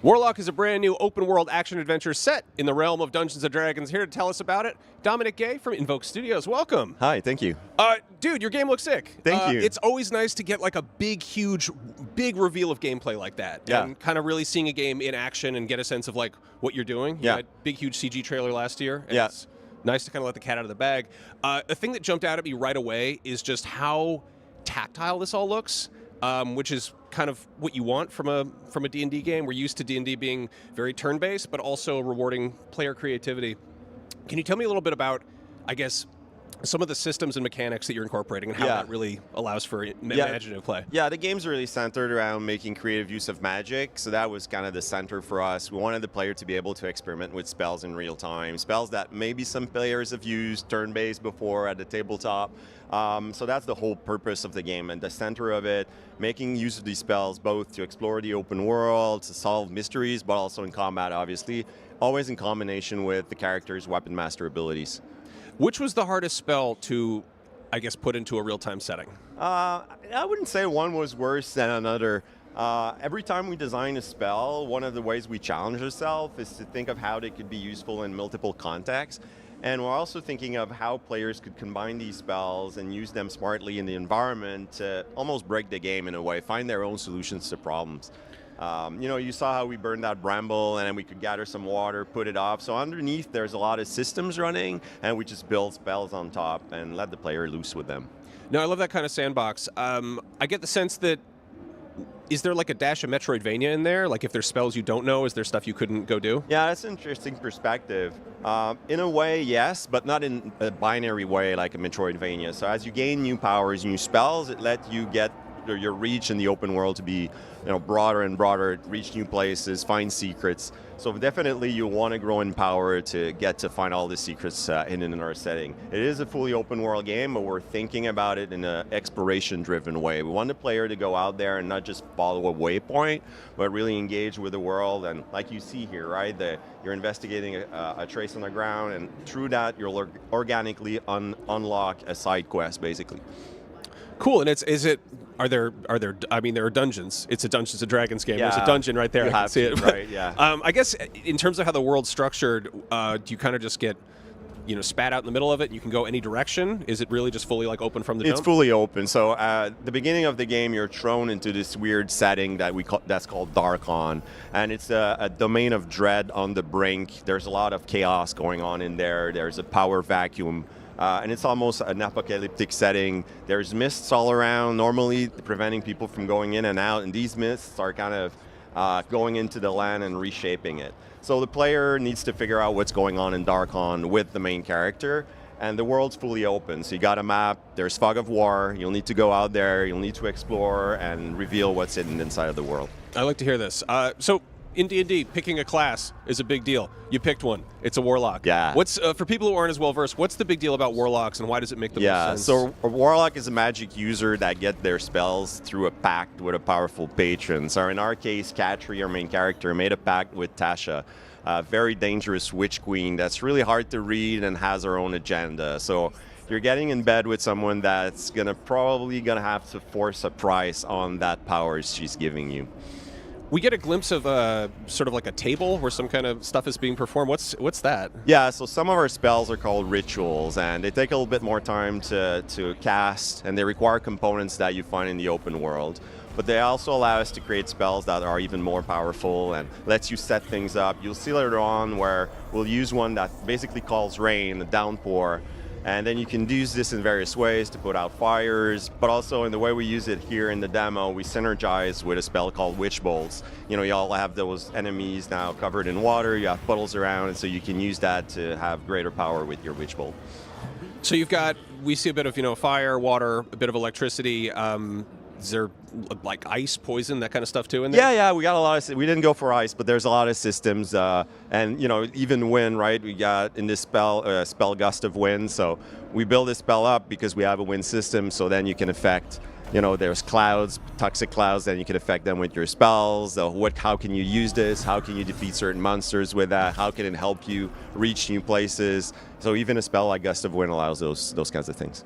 Warlock is a brand new open-world action-adventure set in the realm of Dungeons & Dragons. Here to tell us about it, Dominic Gay from Invoke Studios. Welcome. Hi, thank you. Dude, your game looks sick. Thank you. It's always nice to get like a big reveal of gameplay like that. Yeah. And kind of really seeing a game in action and get a sense of like what you're doing. Yeah. You had big, huge CG trailer last year. And Yeah. It's nice to kind of let the cat out of the bag. A thing that jumped out at me right away is just how tactile this all looks. Which is kind of what you want from a D&D game. We're used to D&D being very turn-based, but also rewarding player creativity. Can you tell me a little bit about, I guess, some of the systems and mechanics that you're incorporating and how that really allows for imaginative play? Yeah, the game's really centered around making creative use of magic, so that was kind of the center for us. We wanted the player to be able to experiment with spells in real time, spells that maybe some players have used turn-based before at the tabletop. So that's the whole purpose of the game, and the center of it, making use of these spells both to explore the open world, to solve mysteries, but also in combat, obviously, always in combination with the character's weapon master abilities. Which was the hardest spell to, I guess, put into a real-time setting? I wouldn't say one was worse than another. Every time we design a spell, one of the ways we challenge ourselves is to think of how they could be useful in multiple contexts. And we're also thinking of how players could combine these spells and use them smartly in the environment to almost break the game in a way, find their own solutions to problems. You saw how we burned that bramble and then we could gather some water, put it off. So underneath there's a lot of systems running and we just build spells on top and let the player loose with them. No, I love that kind of sandbox. I get the sense that Is there like a dash of Metroidvania in there? Like if there's spells you don't know, is there stuff you couldn't go do? Yeah, that's an interesting perspective. In a way, yes, but not in a binary way like a Metroidvania. So as you gain new powers, new spells, it lets you get your reach in the open world to be broader and broader, reach new places, find secrets. So definitely you want to grow in power to get to find all the secrets in our setting. It is a fully open world game, but we're thinking about it in an exploration driven way. We want the player to go out there and not just follow a waypoint, but really engage with the world. And like you see here, right, you're investigating a trace on the ground, and through that you'll organically unlock a side quest basically. Cool. And are there I mean, there are dungeons. It's a Dungeons and Dragons game. Yeah, there's a dungeon right there. You I can have see to, it. right, yeah. I guess in terms of how the world's structured, do you kind of just get spat out in the middle of it and you can go any direction? Is it really just fully like open from the jump? It's fully open. So at the beginning of the game, you're thrown into this weird setting that's called Darkon, and it's a domain of dread on the brink. There's a lot of chaos going on in there. There's a power vacuum. And it's almost an apocalyptic setting. There's mists all around, normally preventing people from going in and out, and these mists are kind of going into the land and reshaping it. So the player needs to figure out what's going on in Darkon with the main character, and the world's fully open. So you got a map, there's fog of war, you'll need to go out there, you'll need to explore and reveal what's hidden inside of the world. I like to hear this. So in D&D, picking a class is a big deal. You picked one. It's a warlock. Yeah. What's for people who aren't as well versed? What's the big deal about warlocks, and why does it make the most sense? So a warlock is a magic user that get their spells through a pact with a powerful patron. So in our case, Katri, our main character, made a pact with Tasha, a very dangerous witch queen that's really hard to read and has her own agenda. So you're getting in bed with someone that's probably gonna have to force a price on that power she's giving you. We get a glimpse of sort of like a table where some kind of stuff is being performed. What's that? Yeah, so some of our spells are called rituals, and they take a little bit more time to cast, and they require components that you find in the open world. But they also allow us to create spells that are even more powerful and lets you set things up. You'll see later on where we'll use one that basically calls rain, a downpour. And then you can use this in various ways to put out fires, but also in the way we use it here in the demo, we synergize with a spell called Witch Bolts. You all have those enemies now covered in water, you have puddles around, and so you can use that to have greater power with your Witch Bolt. So we see a bit of, fire, water, a bit of electricity. Is there like ice, poison, that kind of stuff too in there? Yeah, we got a lot of. We didn't go for ice, but there's a lot of systems, and even wind. Right, we got in this spell gust of wind. So we build this spell up because we have a wind system. So then you can affect. There's clouds, toxic clouds, then you can affect them with your spells. How can you use this? How can you defeat certain monsters with that? How can it help you reach new places? So even a spell like Gust of Wind allows those kinds of things.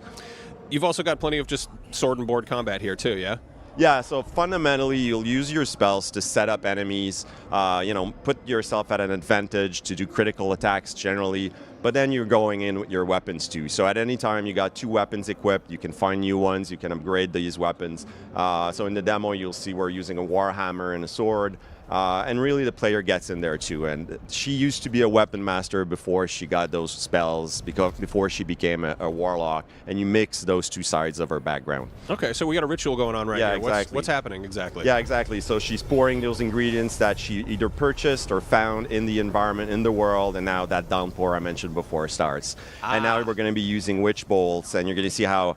You've also got plenty of just sword and board combat here too, yeah? Yeah, so fundamentally you'll use your spells to set up enemies, put yourself at an advantage to do critical attacks generally, but then you're going in with your weapons too. So at any time you got 2 weapons equipped, you can find new ones, you can upgrade these weapons. So in the demo you'll see we're using a warhammer and a sword. And really the player gets in there too. And she used to be a weapon master before she got those spells, before she became a warlock. And you mix those two sides of her background. Okay, so we got a ritual going on right here. Exactly. What's happening exactly? Yeah, exactly. So she's pouring those ingredients that she either purchased or found in the environment, in the world, and now that downpour I mentioned before starts. And now we're going to be using witch bolts, and you're going to see how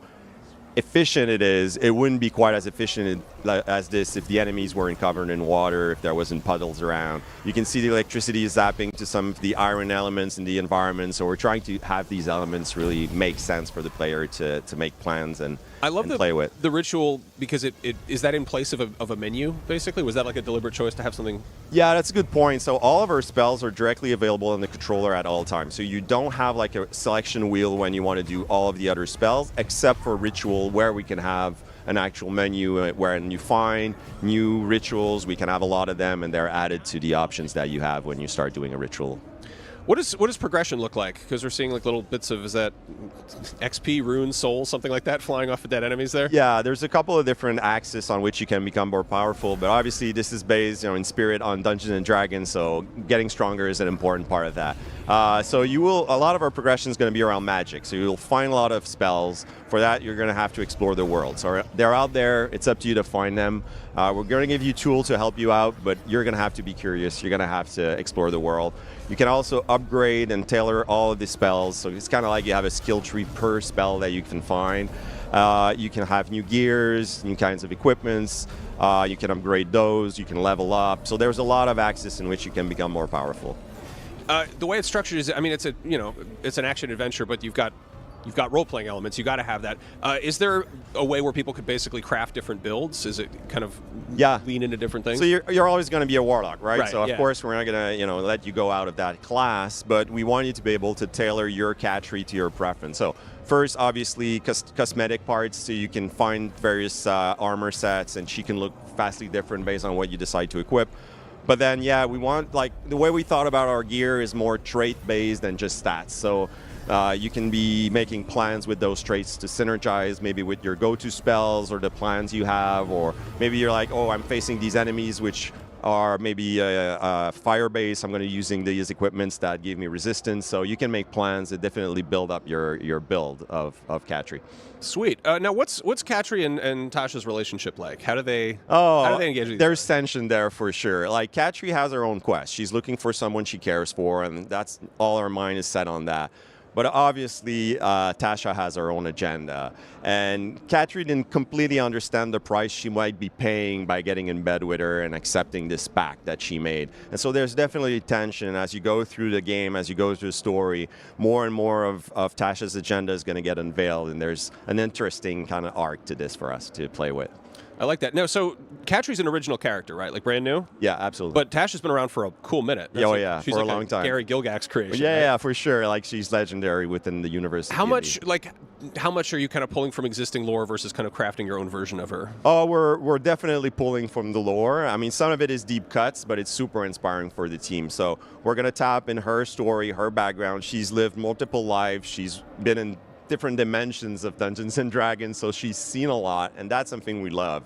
efficient it is. It wouldn't be quite as efficient as this if the enemies weren't covered in water, if there wasn't puddles around. You can see the electricity is zapping to some of the iron elements in the environment, so we're trying to have these elements really make sense for the player to make plans and play with. The ritual, because it is that in place of a menu, basically? Was that like a deliberate choice to have something? Yeah, that's a good point. So all of our spells are directly available in the controller at all times. So you don't have like a selection wheel when you want to do all of the other spells, except for ritual, where we can have an actual menu where you find new rituals. We can have a lot of them, and they're added to the options that you have when you start doing a ritual. What does progression look like? Because we're seeing like little bits of, is that XP, runes, souls, something like that flying off of dead enemies there? Yeah, there's a couple of different axes on which you can become more powerful, but obviously this is based in spirit on Dungeons and Dragons, so getting stronger is an important part of that. So a lot of our progression is going to be around magic. So you'll find a lot of spells For that, you're going to have to explore the world. So they're out there. It's up to you to find them. We're going to give you tools to help you out, but you're going to have to be curious. You're going to have to explore the world. You can also upgrade and tailor all of the spells. So it's kind of like you have a skill tree per spell that you can find. You can have new gears, new kinds of equipments. You can upgrade those. You can level up. So there's a lot of axes in which you can become more powerful. The way it's structured is, I mean, it's an action adventure, but you've got role-playing elements. You got to have that. Is there a way where people could basically craft different builds? Is it kind of lean into different things? So you're always going to be a warlock, right? So of yeah. course we're not going to let you go out of that class, but we want you to be able to tailor your cat tree to your preference. So first, obviously, cosmetic parts, so you can find various armor sets, and she can look vastly different based on what you decide to equip. But then, yeah, we want, like, the way we thought about our gear is more trait-based than just stats. So you can be making plans with those traits to synergize maybe with your go-to spells or the plans you have, or maybe you're like, oh, I'm facing these enemies which are maybe fire-based. I'm going to be using these equipments that give me resistance. So you can make plans that definitely build up your build of Katri. Sweet. Now, what's Katri and Tasha's relationship like? How do they engage with each There's tension there for sure. Like, Katri has her own quest. She's looking for someone she cares for, and that's all her mind is set on that. But obviously, Tasha has her own agenda. And Katri didn't completely understand the price she might be paying by getting in bed with her and accepting this pact that she made. And so there's definitely tension as you go through the game, as you go through the story. More and more of Tasha's agenda is going to get unveiled. And there's an interesting kind of arc to this for us to play with. I like that. No, so Katri's an original character, right? Like brand new? Yeah, absolutely. But Tasha's been around for a cool minute. She's for like a long time. Gary Gygax creation. Yeah, right? yeah, for sure. Like, she's legendary within the universe. How much are you kind of pulling from existing lore versus kind of crafting your own version of her? Oh, we're definitely pulling from the lore. I mean, some of it is deep cuts, but it's super inspiring for the team. So we're going to tap in her story, her background. She's lived multiple lives. She's been in different dimensions of Dungeons and Dragons, so she's seen a lot, and that's something we love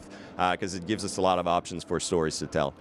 because it gives us a lot of options for stories to tell.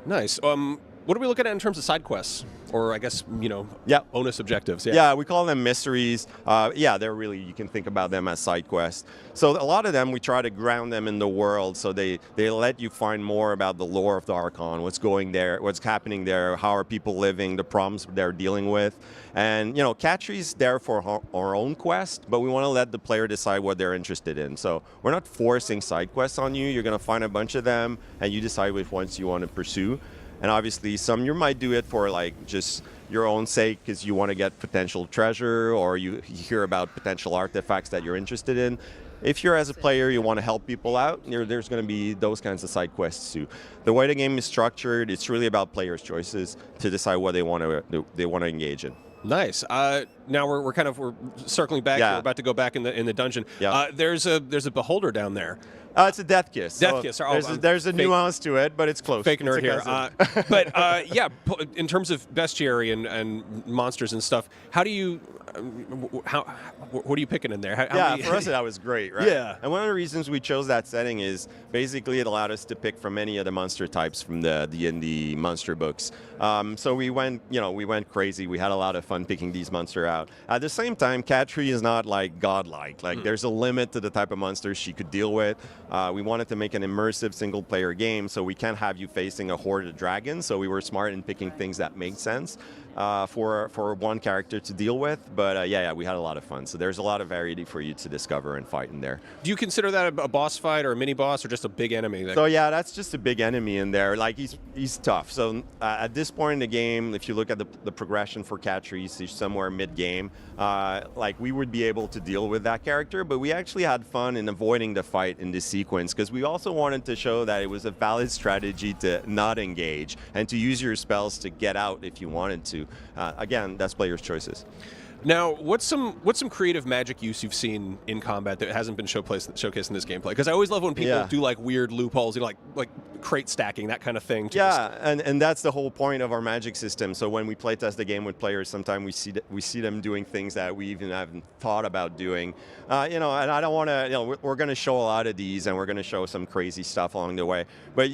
Nice. What are we looking at in terms of side quests? Or I guess, bonus objectives. Yeah, we call them mysteries. They're really, you can think about them as side quests. So a lot of them, we try to ground them in the world, so they let you find more about the lore of the Archon, what's going there, what's happening there, how are people living, the problems they're dealing with. And, Katri's there for our own quest, but we want to let the player decide what they're interested in. So we're not forcing side quests on you. You're going to find a bunch of them, and you decide which ones you want to pursue. And obviously, some you might do it for just your own sake because you want to get potential treasure, or you hear about potential artifacts that you're interested in. If you're, as a player, you want to help people out, there's going to be those kinds of side quests too. The way the game is structured, it's really about players' choices to decide what they want to engage in. Nice. Now we're circling back. Yeah. We're about to go back in the dungeon. Yeah. There's a beholder down there. It's a Death Kiss. Death Kiss. There's a nuance to it, but it's close. Fake nerd here. But in terms of bestiary and monsters and stuff, how do you, what are you picking in there? For us that was great, right? Yeah. And one of the reasons we chose that setting is basically it allowed us to pick from any of the monster types from the D&D monster books. So we went crazy. We had a lot of fun picking these monsters out. At the same time, Katri is not godlike. There's a limit to the type of monsters she could deal with. We wanted to make an immersive single-player game, so we can't have you facing a horde of dragons. So we were smart in picking things that make sense for one character to deal with. But we had a lot of fun. So there's a lot of variety for you to discover and fight in there. Do you consider that a boss fight or a mini boss or just a big enemy? So that's just a big enemy in there. He's tough. So at this point in the game, if you look at the progression for Katri, she's somewhere mid-game. We would be able to deal with that character, but we actually had fun in avoiding the fight in this sequence because we also wanted to show that it was a valid strategy to not engage and to use your spells to get out if you wanted to. Again, that's players' choices. Now, what's some creative magic use you've seen in combat that hasn't been showcased in this gameplay? Because I always love when people do weird loopholes, like crate stacking, that kind of thing. And that's the whole point of our magic system. So when we play test the game with players, sometimes we see them doing things that we even haven't thought about doing. And I don't want to. We're going to show a lot of these, and we're going to show some crazy stuff along the way. But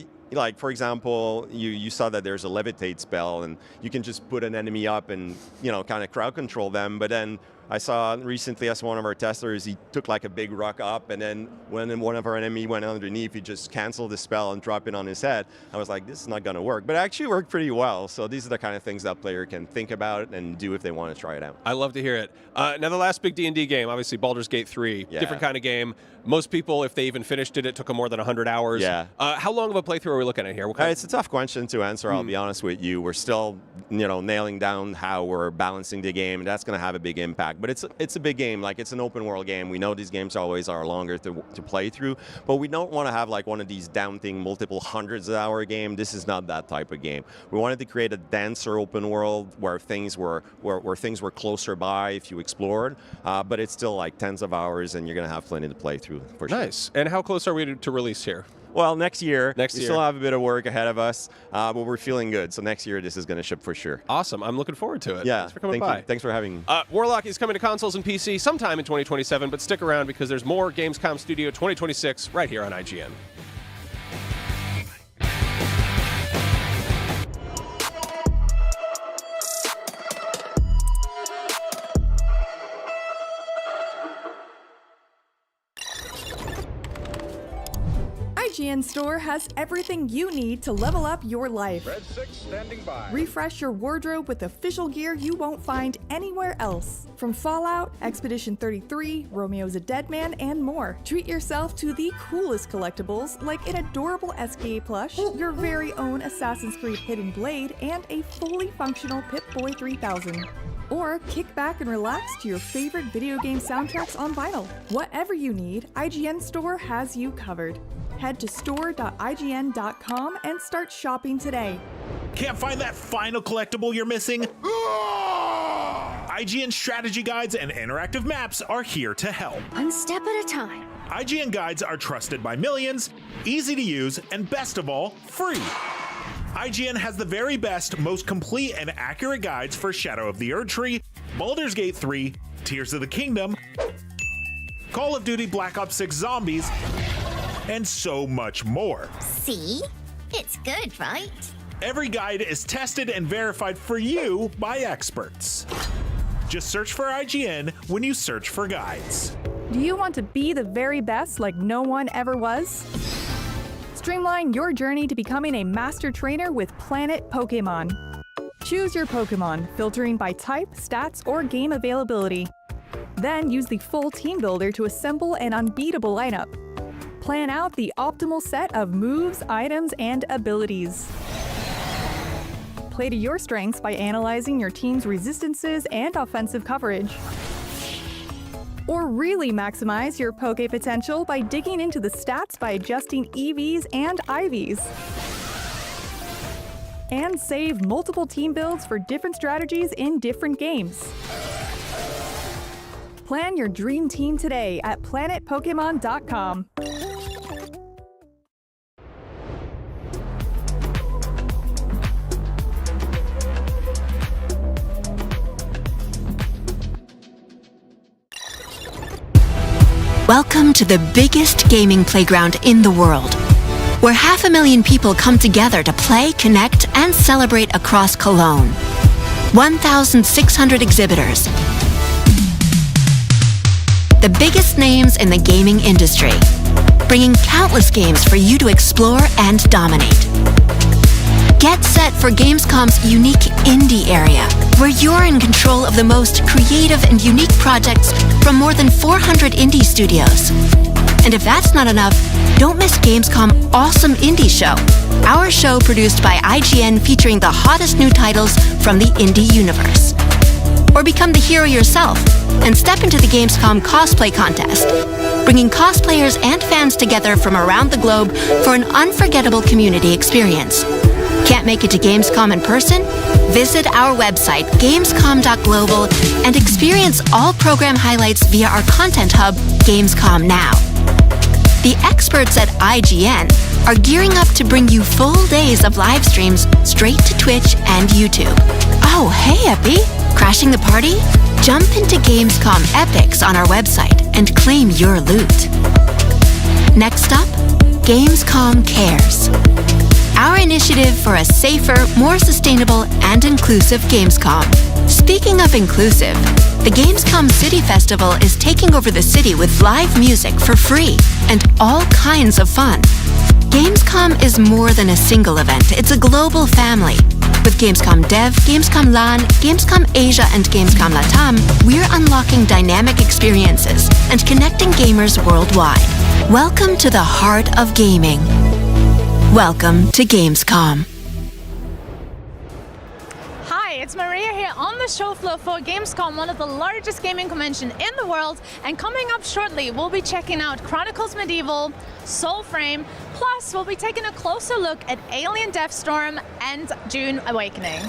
for example, you saw that there's a levitate spell, and you can just put an enemy up and kind of crowd control them. But then I saw recently as one of our testers, he took like a big rock up, and then when one of our enemy went underneath, he just canceled the spell and dropped it on his head. I was like, this is not going to work. But it actually worked pretty well. So these are the kind of things that player can think about and do if they want to try it out. I love to hear it. Now, the last big D&D game, obviously Baldur's Gate 3, Yeah. different kind of game. Most people, if they even finished it, it took them more than 100 hours. Yeah. How long of a playthrough are we looking at here? What kind It's a tough question to answer, I'll be honest with you. We're still, nailing down how we're balancing the game. That's going to have a big impact. But it's a big game. Like, it's an open world game. We know these games always are longer to play through, but we don't want to have like one of these daunting multiple hundreds of hour game. This is not that type of game. We wanted to create a denser open world where things were closer by if you explored, but it's still like tens of hours, and you're going to have plenty to play through for sure. Nice. And how close are we to release here? Well, next year. We still have a bit of work ahead of us, but we're feeling good. So next year, this is going to ship for sure. Awesome. I'm looking forward to it. Yeah. Thanks for coming Thank by. you. Thanks for having me. Warlock is coming to consoles and PC sometime in 2027, but stick around because there's more Gamescom Studio 2026 right here on IGN. IGN Store has everything you need to level up your life. Red 6 standing by. Refresh your wardrobe with official gear you won't find anywhere else. From Fallout, Expedition 33, Romeo's a Dead Man, and more. Treat yourself to the coolest collectibles like an adorable SKA plush, your very own Assassin's Creed Hidden Blade, and a fully functional Pip-Boy 3000. Or kick back and relax to your favorite video game soundtracks on vinyl. Whatever you need, IGN Store has you covered. Head to store.ign.com and start shopping today. Can't find that final collectible you're missing? IGN strategy guides and interactive maps are here to help. One step at a time. IGN guides are trusted by millions, easy to use, and best of all, free. IGN has the very best, most complete and accurate guides for Shadow of the Erdtree, Baldur's Gate 3, Tears of the Kingdom, Call of Duty Black Ops 6 Zombies, and so much more. See? It's good, right? Every guide is tested and verified for you by experts. Just search for IGN when you search for guides. Do you want to be the very best like no one ever was? Streamline your journey to becoming a master trainer with Planet Pokemon. Choose your Pokemon, filtering by type, stats, or game availability. Then use the full team builder to assemble an unbeatable lineup. Plan out the optimal set of moves, items, and abilities. Play to your strengths by analyzing your team's resistances and offensive coverage. Or really maximize your Poke potential by digging into the stats by adjusting EVs and IVs. And save multiple team builds for different strategies in different games. Plan your dream team today at planetpokemon.com. Welcome to the biggest gaming playground in the world, where 500,000 people come together to play, connect, and celebrate across Cologne. 1,600 exhibitors. The biggest names in the gaming industry, bringing countless games for you to explore and dominate. Get set for Gamescom's unique indie area, where you're in control of the most creative and unique projects from more than 400 indie studios. And if that's not enough, don't miss Gamescom Awesome Indie Show, our show produced by IGN featuring the hottest new titles from the indie universe. Or become the hero yourself and step into the Gamescom cosplay contest, bringing cosplayers and fans together from around the globe for an unforgettable community experience. Can't make it to Gamescom in person? Visit our website, gamescom.global, and experience all program highlights via our content hub, Gamescom Now. The experts at IGN are gearing up to bring you full days of live streams straight to Twitch and YouTube. Oh, hey, Epi! Crashing the party? Jump into Gamescom Epics on our website and claim your loot. Next up, Gamescom Cares, our initiative for a safer, more sustainable, and inclusive Gamescom. Speaking of inclusive, the Gamescom City Festival is taking over the city with live music for free and all kinds of fun. Gamescom is more than a single event, it's a global family. With Gamescom Dev, Gamescom LAN, Gamescom Asia, and Gamescom Latam, we're unlocking dynamic experiences and connecting gamers worldwide. Welcome to the heart of gaming. Welcome to Gamescom. Hi, it's Maria here on the show floor for Gamescom, one of the largest gaming conventions in the world. And coming up shortly, we'll be checking out Chronicles Medieval, Soulframe, plus we'll be taking a closer look at Alien Deathstorm and Dune Awakening.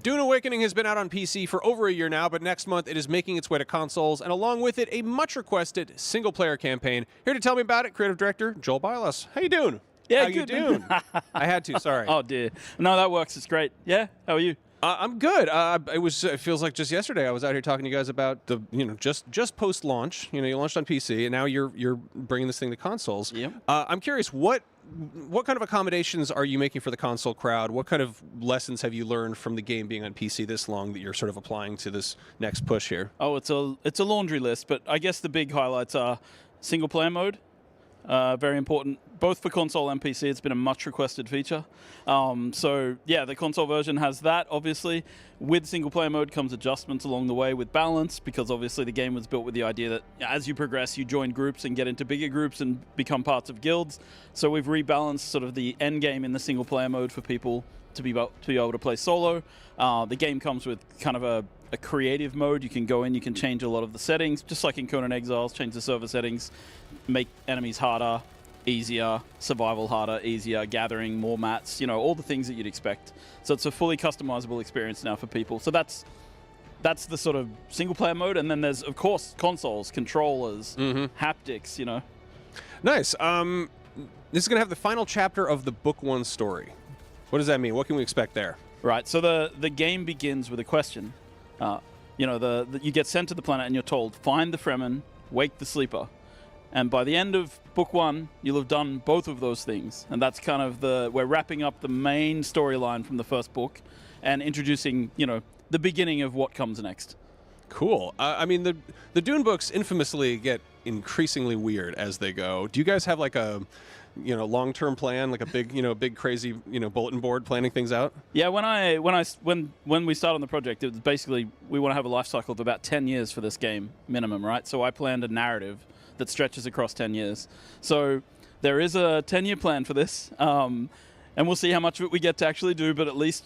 Dune Awakening has been out on PC for over a year now, but next month it is making its way to consoles, and along with it, a much-requested single-player campaign. Here to tell me about it, creative director Joel Bilas. How you doing? Yeah, How good. you doing? I had to, sorry. Oh, dear. No, that works. It's great. Yeah, how are you? I'm good. It feels like just yesterday I was out here talking to you guys about the, just post-launch. You launched on PC, and now you're bringing this thing to consoles. Yep. I'm curious, what kind of accommodations are you making for the console crowd? What kind of lessons have you learned from the game being on PC this long that you're sort of applying to this next push here? Oh, it's a laundry list, but I guess the big highlights are single-player mode. Very important, both for console and PC. It's been a much requested feature. So yeah, the console version has that, obviously. With single player mode comes adjustments along the way with balance, because obviously the game was built with the idea that as you progress, you join groups and get into bigger groups and become parts of guilds. So we've rebalanced sort of the end game in the single player mode for people to be able to play solo. The game comes with kind of a creative mode. You can go in, you can change a lot of the settings, just like in Conan Exiles, change the server settings, make enemies harder, easier, survival harder, easier, gathering more mats, all the things that you'd expect. So it's a fully customizable experience now for people. So that's that's the sort of single-player mode, and then there's, of course, consoles, controllers, haptics, you know. Nice. This is going to have the final chapter of the Book 1 story. What does that mean? What can we expect there? Right, so the game begins with a question. You know, you get sent to the planet and you're told, find the Fremen, wake the sleeper. And by the end of Book 1, you'll have done both of those things. And that's kind of we're wrapping up the main storyline from the first book and introducing, you know, the beginning of what comes next. Cool. I mean, the Dune books infamously get increasingly weird as they go. Do you guys have like a, you know, long-term plan, like a big, you know, big crazy, you know, bulletin board planning things out? Yeah, when we started on the project, it was basically we want to have a life cycle of about 10 years for this game minimum, right? So I planned a narrative that stretches across 10 years. So there is a 10-year plan for this. And we'll see how much of it we get to actually do, but at least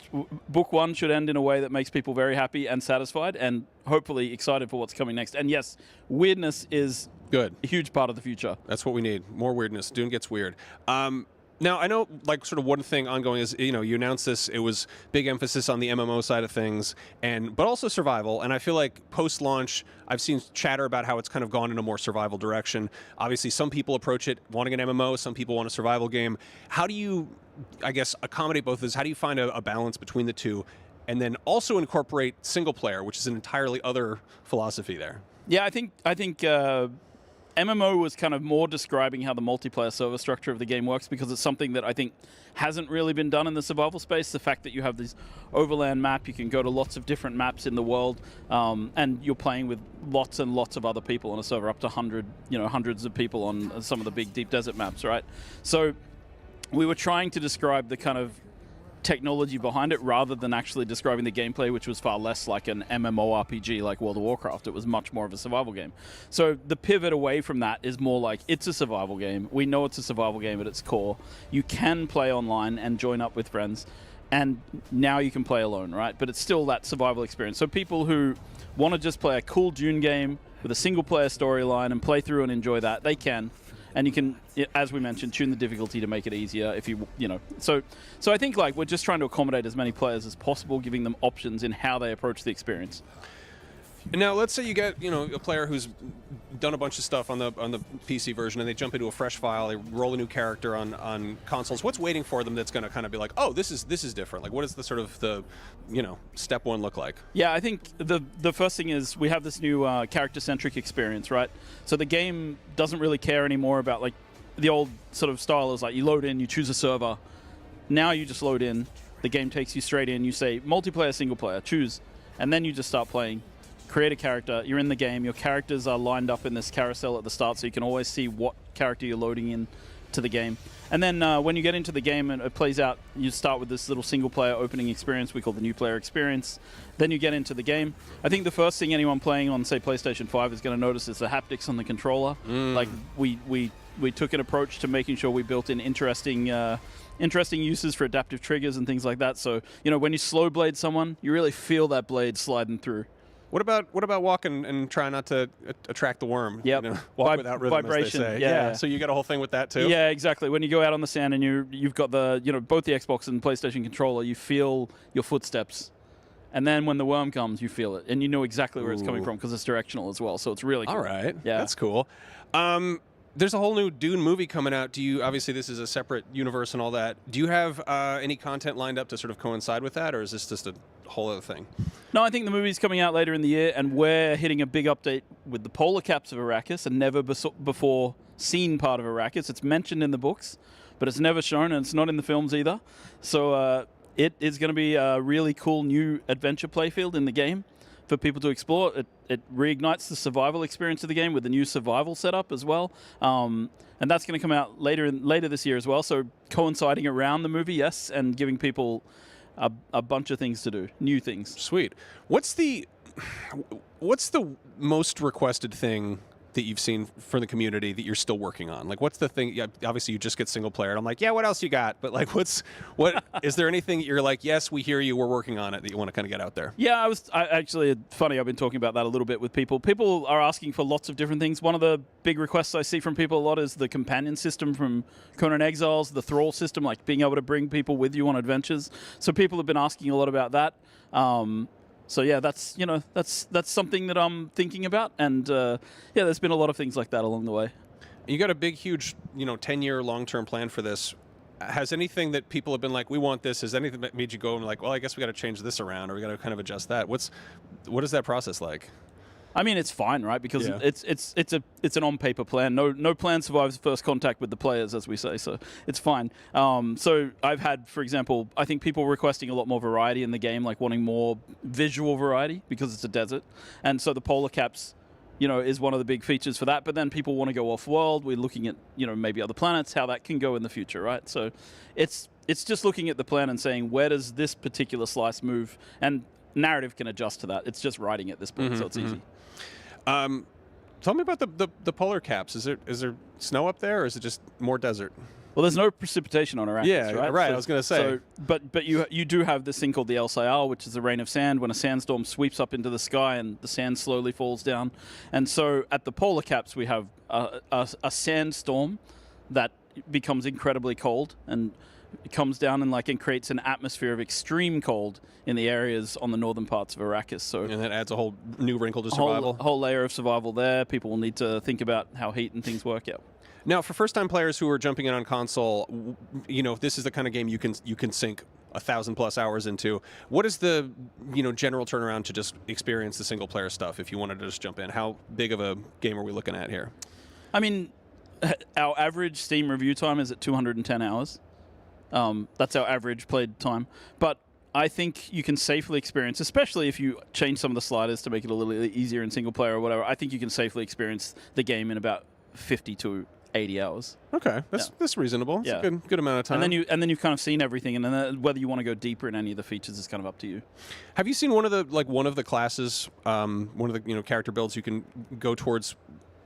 Book 1 should end in a way that makes people very happy and satisfied and hopefully excited for what's coming next. And yes, weirdness is good, a huge part of the future. That's what we need. More weirdness. Dune gets weird. Now, I know, like, sort of one thing ongoing is, you know, you announced this, it was big emphasis on the MMO side of things, but also survival. And I feel like post-launch, I've seen chatter about how it's kind of gone in a more survival direction. Obviously, some people approach it wanting an MMO, some people want a survival game. How do you, I guess, accommodate both of those? How do you find a balance between the two? And then also incorporate single player, which is an entirely other philosophy there. Yeah, I think MMO was kind of more describing how the multiplayer server structure of the game works, because it's something that I think hasn't really been done in the survival space. The fact that you have this overland map, you can go to lots of different maps in the world, and you're playing with lots and lots of other people on a server, up to hundreds of people on some of the big deep desert maps, right? So we were trying to describe the kind of technology behind it rather than actually describing the gameplay, which was far less like an MMORPG like World of Warcraft. It was much more of a survival game. So the pivot away from that is more like, it's a survival game. We know it's a survival game at its core. You can play online and join up with friends, and now you can play alone, right? But it's still that survival experience. So people who want to just play a cool Dune game with a single player storyline and play through and enjoy that, they can. And you can, as we mentioned, tune the difficulty to make it easier if you know. So I think, like, we're just trying to accommodate as many players as possible, giving them options in how they approach the experience. Now, let's say you get, you know, a player who's done a bunch of stuff on the PC version, and they jump into a fresh file, they roll a new character on consoles. What's waiting for them that's going to kind of be like, oh, this is different? Like, what is the sort of the, you know, step one look like? Yeah, I think the first thing is we have this new character-centric experience, right? So the game doesn't really care anymore about, like, the old sort of style is like you load in, you choose a server. Now you just load in, the game takes you straight in, you say multiplayer, single player, choose, and then you just start playing. Create a character, you're in the game, your characters are lined up in this carousel at the start, so you can always see what character you're loading in to the game. And then when you get into the game and it plays out, you start with this little single player opening experience we call the new player experience. Then you get into the game. I think the first thing anyone playing on, say, PlayStation 5 is going to notice is the haptics on the controller. Like, we took an approach to making sure we built in interesting uses for adaptive triggers and things like that. So, you know, when you slow blade someone, you really feel that blade sliding through. What about walking and trying not to attract the worm? Yep. You know, walk without rhythm, vibration, as they say. yeah. So you got a whole thing with that too? Yeah, exactly. When you go out on the sand and you've got both the Xbox and PlayStation controller, you feel your footsteps. And then when the worm comes, you feel it. And you know exactly where it's coming from because it's directional as well. So it's really cool. All right. Yeah. That's cool. There's a whole new Dune movie coming out. Obviously this is a separate universe and all that. Do you have any content lined up to sort of coincide with that, or is this just a whole other thing? No, I think the movie's coming out later in the year, and we're hitting a big update with the polar caps of Arrakis, a never before seen part of Arrakis. It's mentioned in the books, but it's never shown, and it's not in the films either. So it is going to be a really cool new adventure playfield in the game for people to explore. It reignites the survival experience of the game with the new survival setup as well. And that's going to come out later this year as well. So coinciding around the movie, yes, and giving people a bunch of things to do, new things. Sweet. What's the most requested thing that you've seen from the community that you're still working on? Like, what's the thing? Yeah, obviously, you just get single player, and I'm like, yeah, what else you got? But like, what is there anything that you're like, yes, we hear you, we're working on it, that you want to kind of get out there? Yeah, actually, funny, I've been talking about that a little bit with people. People are asking for lots of different things. One of the big requests I see from people a lot is the companion system from Conan Exiles, the thrall system, like being able to bring people with you on adventures. So people have been asking a lot about that. So yeah, that's something that I'm thinking about, and there's been a lot of things like that along the way. You got a big, huge, 10-year long-term plan for this. Has anything that people have been like, we want this, has anything that made you go and like, well, I guess we got to change this around, or we got to kind of adjust that? What is that process like? I mean, it's fine, right? Because it's an on-paper plan. No plan survives first contact with the players, as we say. So it's fine. So I've had, for example, I think people requesting a lot more variety in the game, like wanting more visual variety because it's a desert, and so the polar caps, is one of the big features for that. But then people want to go off-world. We're looking at, maybe other planets, how that can go in the future, right? So it's just looking at the plan and saying, where does this particular slice move? And narrative can adjust to that. It's just writing at this point, so it's easy. Tell me about the polar caps. Is there snow up there, or is it just more desert? Well, there's no precipitation on Arrakis, yeah, right? So, I was going to say. So, but you do have this thing called the El Sayal, which is the rain of sand, when a sandstorm sweeps up into the sky and the sand slowly falls down. And so at the polar caps, we have a sandstorm that becomes incredibly cold and it comes down and creates an atmosphere of extreme cold in the areas on the northern parts of Arrakis. So and that adds a whole new wrinkle to survival. Whole layer of survival there. People will need to think about how heat and things work out. Now, for first-time players who are jumping in on console, this is the kind of game you can sink 1,000+ hours into. What is the general turnaround to just experience the single-player stuff if you wanted to just jump in? How big of a game are we looking at here? I mean, our average Steam review time is at 210 hours. That's our average played time. But I think you can safely experience, especially if you change some of the sliders to make it a little easier in single player or whatever, I think you can safely experience the game in about 50 to 80 hours. Okay, that's reasonable. It's a good amount of time. And then you've kind of seen everything, and then whether you want to go deeper in any of the features is kind of up to you. Have you seen one of the classes, one of the character builds you can go towards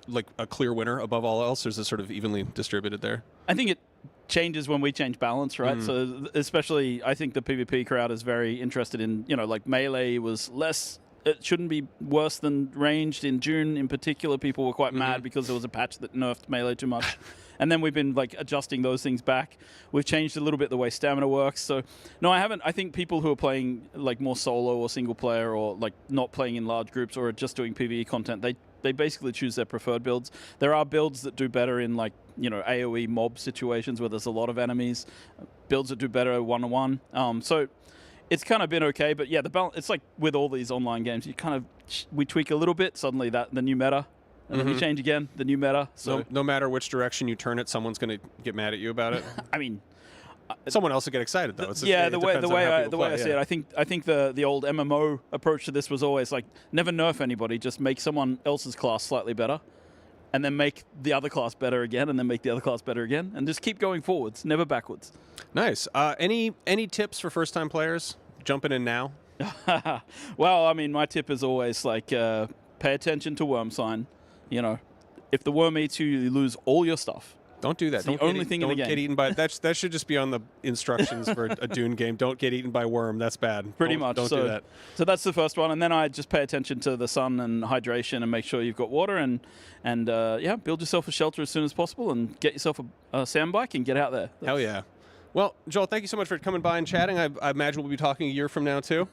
like a clear winner above all else, or is it sort of evenly distributed there? I think it changes when we change balance, right? So especially, I think the PvP crowd is very interested in, melee was less. It shouldn't be worse than ranged. In June, in particular, people were quite mad because there was a patch that nerfed melee too much. And then we've been adjusting those things back. We've changed a little bit the way stamina works. So no, I haven't. I think people who are playing more solo or single player or not playing in large groups or are just doing PvE content, they basically choose their preferred builds. There are builds that do better in AoE mob situations where there's a lot of enemies. Builds that do better one-on-one. So it's kind of been okay, but yeah, the balance. It's like with all these online games, we tweak a little bit. Suddenly the new meta, and then we change again, the new meta. So no matter which direction you turn it, someone's going to get mad at you about it. I mean, someone else will get excited though. The way I see it, I think the old MMO approach to this was always never nerf anybody, just make someone else's class slightly better, and then make the other class better again, and then make the other class better again, and just keep going forwards, never backwards. Nice. Any tips for first-time players jumping in now? Well, I mean, my tip is always pay attention to worm sign. If the worm eats you, you lose all your stuff. Don't do that. It's the only thing in the game. Don't get eaten by that should just be on the instructions for a Dune game. Don't get eaten by worm. That's bad. Pretty much. Don't do that. So that's the first one, and then I just pay attention to the sun and hydration, and make sure you've got water, and build yourself a shelter as soon as possible, and get yourself a sand bike and get out there. Hell yeah. Well, Joel, thank you so much for coming by and chatting. I imagine we'll be talking a year from now, too.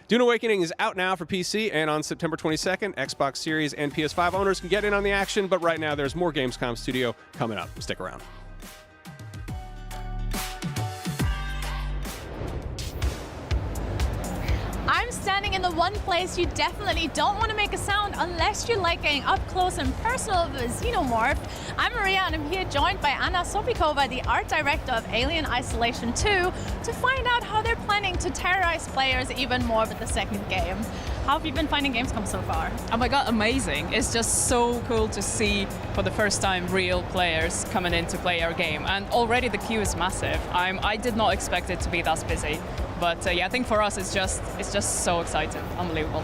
Dune Awakening is out now for PC, and on September 22nd, Xbox Series and PS5 owners can get in on the action, but right now there's more Gamescom Studio coming up. Stick around. I'm standing in the one place you definitely don't want to make a sound unless you like getting up close and personal with a Xenomorph. I'm Maria, and I'm here joined by Anna Sopikova, the art director of Alien Isolation 2, to find out how they're planning to terrorize players even more with the second game. How have you been finding Gamescom so far? Oh my god, amazing. It's just so cool to see for the first time real players coming in to play our game. And already the queue is massive. I did not expect it to be that busy. But I think for us it's just so exciting, unbelievable.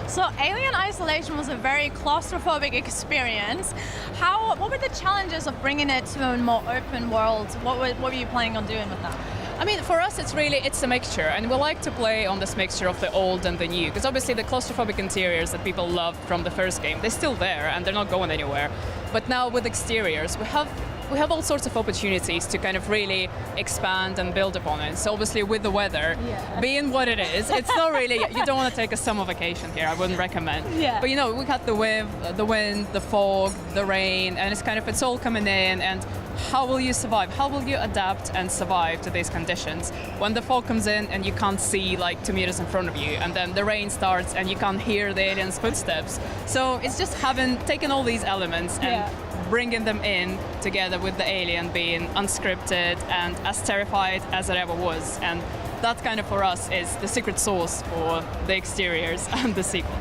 So Alien Isolation was a very claustrophobic experience. What were the challenges of bringing it to a more open world? What were you planning on doing with that? I mean, for us it's a mixture, and we like to play on this mixture of the old and the new, because obviously the claustrophobic interiors that people loved from the first game, they're still there and they're not going anywhere. But now with exteriors, we have we have all sorts of opportunities to kind of really expand and build upon it. So obviously with the weather being what it is, it's not really, you don't want to take a summer vacation here, I wouldn't recommend. Yeah. But we got the wind, the fog, the rain, and it's all coming in, and how will you survive? How will you adapt and survive to these conditions? When the fog comes in and you can't see like 2 meters in front of you, and then the rain starts and you can't hear the aliens' footsteps. So it's just taken all these elements and bringing them in together with the alien being unscripted and as terrified as it ever was. And that kind of for us is the secret sauce for the exteriors and the sequel.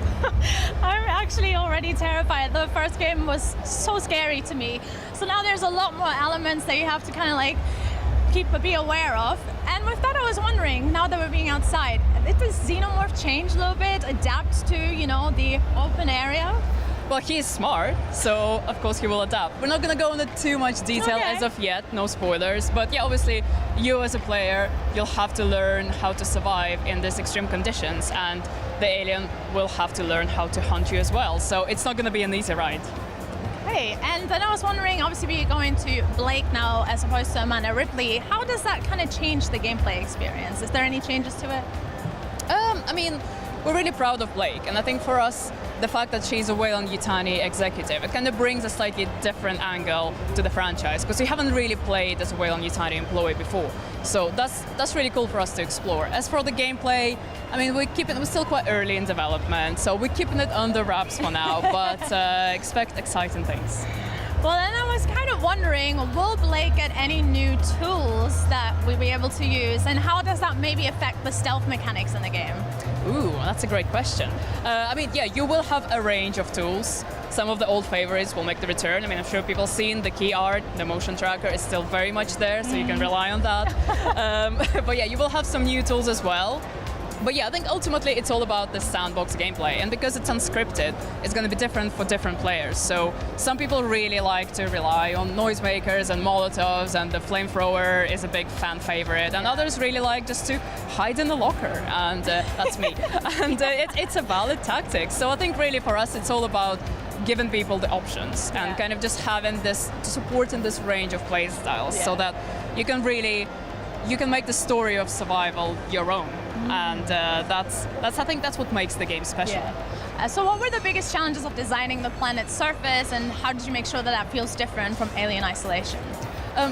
I'm actually already terrified. The first game was so scary to me. So now there's a lot more elements that you have to kind of like be aware of. And with that, I was wondering, now that we're being outside, did the xenomorph change a little bit, adapt to, the open area? Well, he is smart, so of course he will adapt. We're not going to go into too much detail as of yet, no spoilers. But yeah, obviously, you as a player, you'll have to learn how to survive in these extreme conditions, and the alien will have to learn how to hunt you as well. So it's not going to be an easy ride. Okay, and then I was wondering, obviously we're going to Blake now as opposed to Amanda Ripley. How does that kind of change the gameplay experience? Is there any changes to it? We're really proud of Blake, and I think for us, the fact that she's a Weyland-Yutani executive, it kind of brings a slightly different angle to the franchise, because we haven't really played as a Weyland-Yutani employee before. So that's really cool for us to explore. As for the gameplay, we're still quite early in development, so we're keeping it under wraps for now, but expect exciting things. Well, then I was kind of wondering, will Blake get any new tools that we'll be able to use, and how does that maybe affect the stealth mechanics in the game? Ooh, that's a great question. You will have a range of tools. Some of the old favorites will make the return. I'm sure people have seen the key art, the motion tracker is still very much there, so you can rely on that. But yeah, you will have some new tools as well. But yeah, I think ultimately it's all about the sandbox gameplay, and because it's unscripted, it's going to be different for different players. So some people really like to rely on noisemakers and molotovs, and the flamethrower is a big fan favorite, and others really like just to hide in the locker, and that's me. And it's a valid tactic. So I think really for us it's all about giving people the options and kind of just having this, supporting this range of play styles so that you can make the story of survival your own. And I think that's what makes the game special. So what were the biggest challenges of designing the planet's surface, and how did you make sure that feels different from Alien Isolation?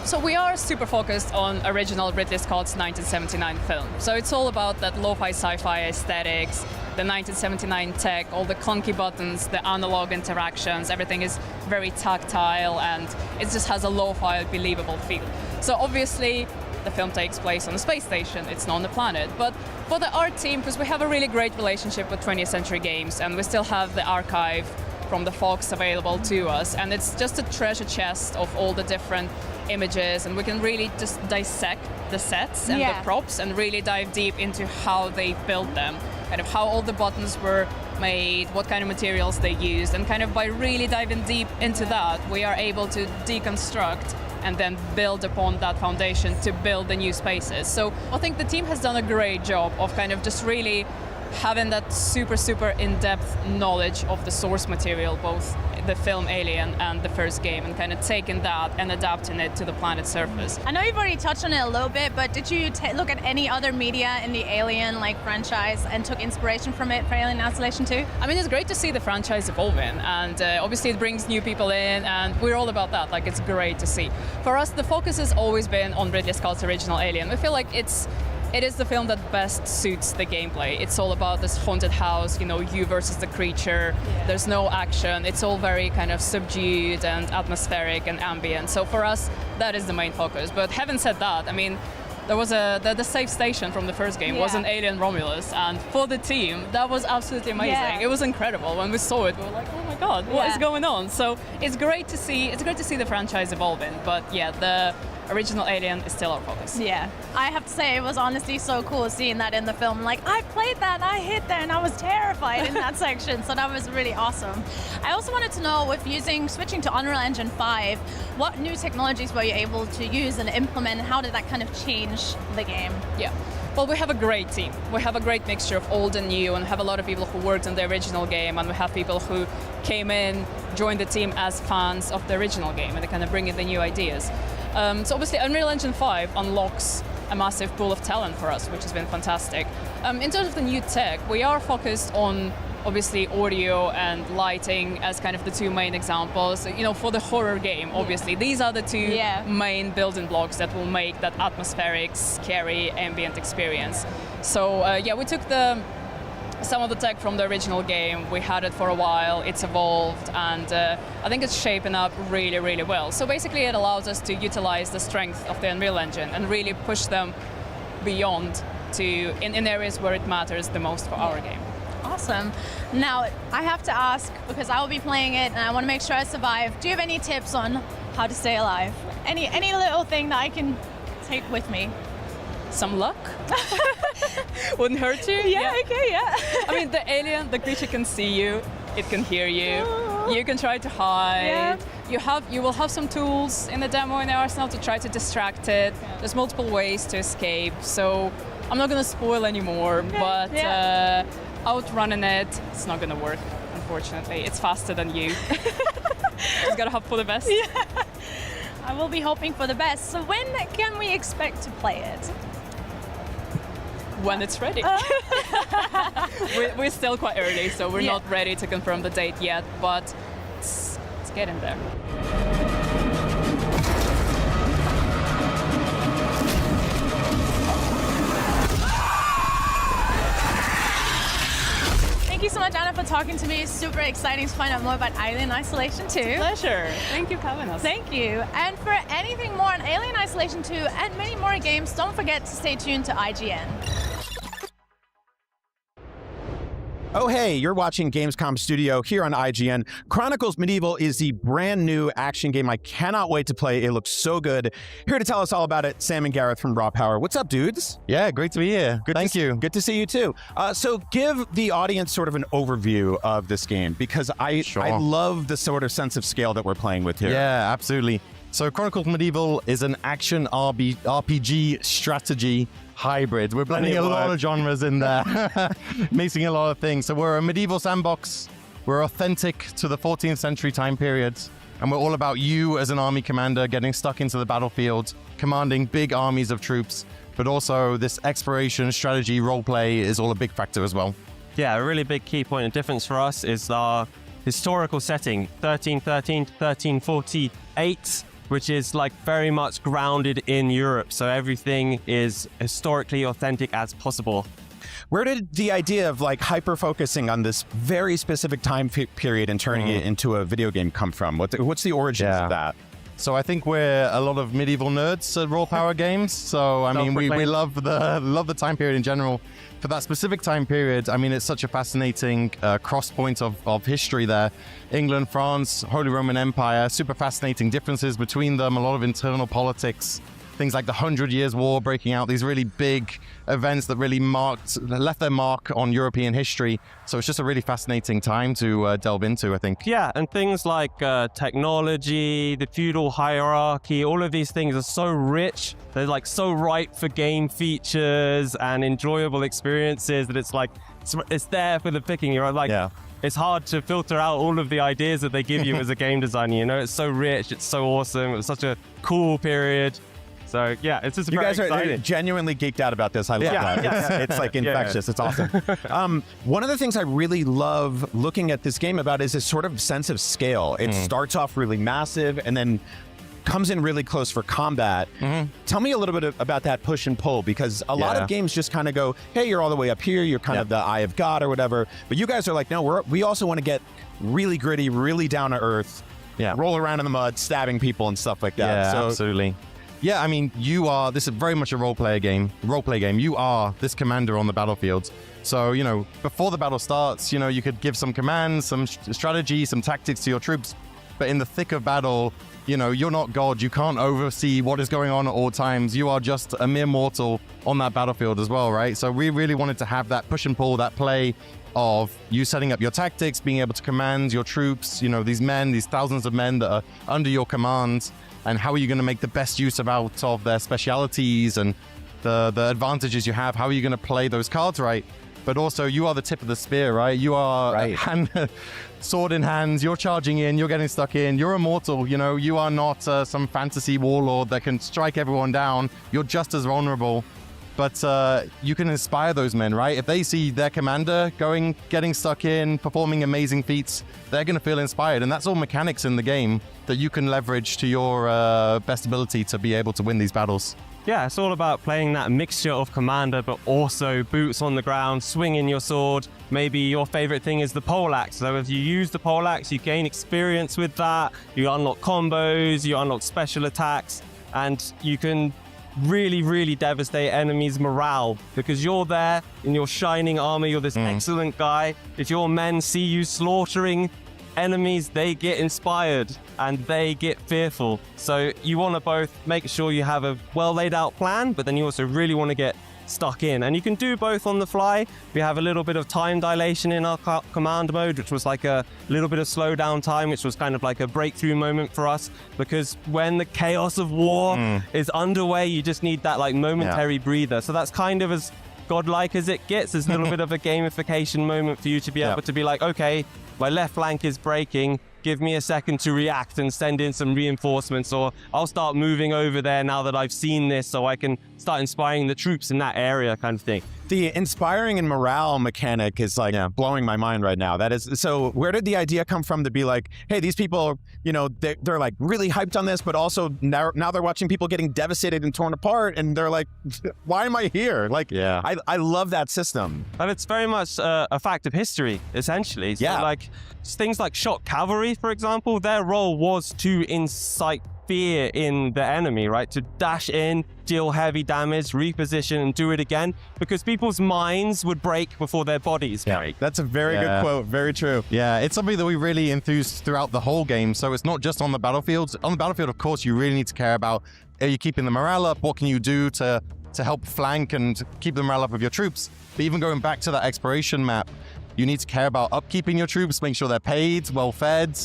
So we are super focused on original Ridley Scott's 1979 film. So it's all about that lo-fi sci-fi aesthetics, the 1979 tech, all the clunky buttons, the analog interactions, everything is very tactile, and it just has a lo-fi, believable feel. So obviously, the film takes place on a space station, it's not on the planet. But for the art team, because we have a really great relationship with 20th Century Games, and we still have the archive from the Fox available to us, and it's just a treasure chest of all the different images, and we can really just dissect the sets and the props and really dive deep into how they built them, kind of how all the buttons were made, what kind of materials they used, and kind of by really diving deep into that, we are able to deconstruct and then build upon that foundation to build the new spaces. So I think the team has done a great job of kind of just really having that super, super in-depth knowledge of the source material, both the film Alien and the first game, and kind of taking that and adapting it to the planet's surface. I know you've already touched on it a little bit, but did you look at any other media in the Alien franchise and took inspiration from it for Alien Isolation 2? It's great to see the franchise evolving, and obviously it brings new people in, and we're all about that. It's great to see. For us, the focus has always been on Ridley Scott's original Alien. We feel like it is the film that best suits the gameplay. It's all about this haunted house, you versus the creature. There's no action. It's all very kind of subdued and atmospheric and ambient. So for us, that is the main focus. But having said that, there was the safe station from the first game was an Alien Romulus, and for the team, that was absolutely amazing. It was incredible. When we saw it, we were like, oh my god, what is going on? So it's great to see the franchise evolving, but the original Alien is still our focus. Yeah, I have to say it was honestly so cool seeing that in the film. I played that and I hit there and I was terrified in that section, so that was really awesome. I also wanted to know, with switching to Unreal Engine 5, what new technologies were you able to use and implement, and how did that kind of change the game? Yeah. Well, we have a great team. We have a great mixture of old and new, and have a lot of people who worked on the original game, and we have people who came in, joined the team as fans of the original game, and they kind of bring in the new ideas. So obviously Unreal Engine 5 unlocks a massive pool of talent for us, which has been fantastic. In terms of the new tech, we are focused on obviously audio and lighting as kind of the two main examples. You know, for the horror game, obviously, these are the two main building blocks that will make that atmospheric, scary, ambient experience. So yeah, we took some of the tech from the original game, we had it for a while, it's evolved, and I think it's shaping up really, really well. So basically it allows us to utilize the strength of the Unreal Engine and really push them beyond in areas where it matters the most for our game. Awesome. Now, I have to ask, because I will be playing it and I want to make sure I survive, do you have any tips on how to stay alive? Any little thing that I can take with me? Some luck? Wouldn't hurt you? Yeah, okay, yeah. I mean, the alien, the creature can see you, it can hear you, you can try to hide. Yeah. You will have some tools in the demo in the arsenal to try to distract it. There's multiple ways to escape, so I'm not going to spoil anymore, but outrunning it's not going to work, unfortunately. It's faster than you. Just got to hope for the best. Yeah. I will be hoping for the best. So when can we expect to play it? When it's ready. We're still quite early, so we're not ready to confirm the date yet, but it's getting there. Thank you so much, Anna, for talking to me. Super exciting to find out more about Alien Isolation 2. It's a pleasure. Thank you for having us. Thank you. And for anything more on Alien Isolation 2 and many more games, don't forget to stay tuned to IGN. Oh, hey, you're watching Gamescom Studio here on IGN. Chronicles Medieval is the brand new action game I cannot wait to play. It looks so good. Here to tell us all about it, Sam and Gareth from Raw Power. What's up, dudes? Yeah, great to be here. Thank you. Good to see you too. So give the audience sort of an overview of this game, because I love the sort of sense of scale that we're playing with here. Yeah, absolutely. So Chronicles Medieval is an action RPG strategy hybrid. We're blending a lot of genres in there, mixing a lot of things. So we're a medieval sandbox. We're authentic to the 14th century time period. And we're all about you as an army commander getting stuck into the battlefield, commanding big armies of troops. But also this exploration, strategy, roleplay is all a big factor as well. Yeah, a really big key point of difference for us is our historical setting, 1313 to 1348. Which is like very much grounded in Europe. So everything is historically authentic as possible. Where did the idea of like hyper-focusing on this very specific time period and turning it into a video game come from? What's the origins of that? So I think we're a lot of medieval nerds at Raw Power Games. So I mean, we love the time period in general. For that specific time period, I mean, it's such a fascinating cross point of history there. England, France, Holy Roman Empire, super fascinating differences between them, a lot of internal politics, things like the 100 Years' War breaking out, these really big events that really left their mark on European history. So it's just a really fascinating time to delve into, I think. Yeah, and things like technology, the feudal hierarchy, all of these things are so rich. They're like so ripe for game features and enjoyable experiences that it's like, it's there for the picking. You're like, it's hard to filter out all of the ideas that they give you as a game designer. You know, it's so rich, it's so awesome. It was such a cool period. So yeah, it's just very exciting. You guys are genuinely geeked out about this. I love that. It's like infectious. It's awesome. One of the things I really love looking at this game about is this sort of sense of scale. It starts off really massive and then comes in really close for combat. Tell me a little bit about that push and pull, because a lot of games just kind of go, hey, you're all the way up here, you're kind of the eye of God or whatever. But you guys are like, no, we also want to get really gritty, really down to earth, roll around in the mud, stabbing people and stuff like that. Yeah, so, absolutely. Yeah, I mean, this is very much a role-play game. You are this commander on the battlefield. So, you know, before the battle starts, you know, you could give some commands, some strategy, some tactics to your troops. But in the thick of battle, you know, you're not God. You can't oversee what is going on at all times. You are just a mere mortal on that battlefield as well, right? So we really wanted to have that push and pull, that play of you setting up your tactics, being able to command your troops, you know, these thousands of men that are under your command, and how are you going to make the best use of their specialities and the advantages you have, how are you going to play those cards right, but also you are the tip of the spear, right? You are sword in hands, you're charging in, you're getting stuck in, you're immortal, you know, you are not some fantasy warlord that can strike everyone down, you're just as vulnerable. But you can inspire those men, right? If they see their commander getting stuck in, performing amazing feats, they're going to feel inspired. And that's all mechanics in the game that you can leverage to your best ability to be able to win these battles. Yeah, it's all about playing that mixture of commander, but also boots on the ground, swinging your sword. Maybe your favorite thing is the poleaxe. So if you use the poleaxe, you gain experience with that. You unlock combos, you unlock special attacks, and you can really devastate enemies' morale because you're there in your shining armor, you're this excellent guy. If your men see you slaughtering enemies, they get inspired and they get fearful. So you want to both make sure you have a well laid out plan, but then you also really want to get stuck in, and you can do both on the fly. We have a little bit of time dilation in our command mode, which was like a little bit of slow down time, which was kind of like a breakthrough moment for us, because when the chaos of war is underway, you just need that like momentary breather. So that's kind of as godlike as it gets. There's a little bit of a gamification moment for you to be able to be like, okay, my left flank is breaking, give me a second to react and send in some reinforcements, or I'll start moving over there now that I've seen this so I can start inspiring the troops in that area, kind of thing. The inspiring and morale mechanic is like blowing my mind right now. That is, so where did the idea come from to be like, hey, these people, you know, they're like really hyped on this, but also now they're watching people getting devastated and torn apart, and they're like, why am I here? Like, I love that system. And it's very much a fact of history, essentially. So like things like shock cavalry, for example, their role was to incite fear in the enemy, right? To dash in, deal heavy damage, reposition, and do it again, because people's minds would break before their bodies break. That's a very good quote. Very true. Yeah, it's something that we really enthused throughout the whole game. So it's not just on the battlefield. On the battlefield, of course, you really need to care about, are you keeping the morale up? What can you do to help flank and keep the morale up of your troops? But even going back to that exploration map, you need to care about upkeeping your troops, make sure they're paid, well fed.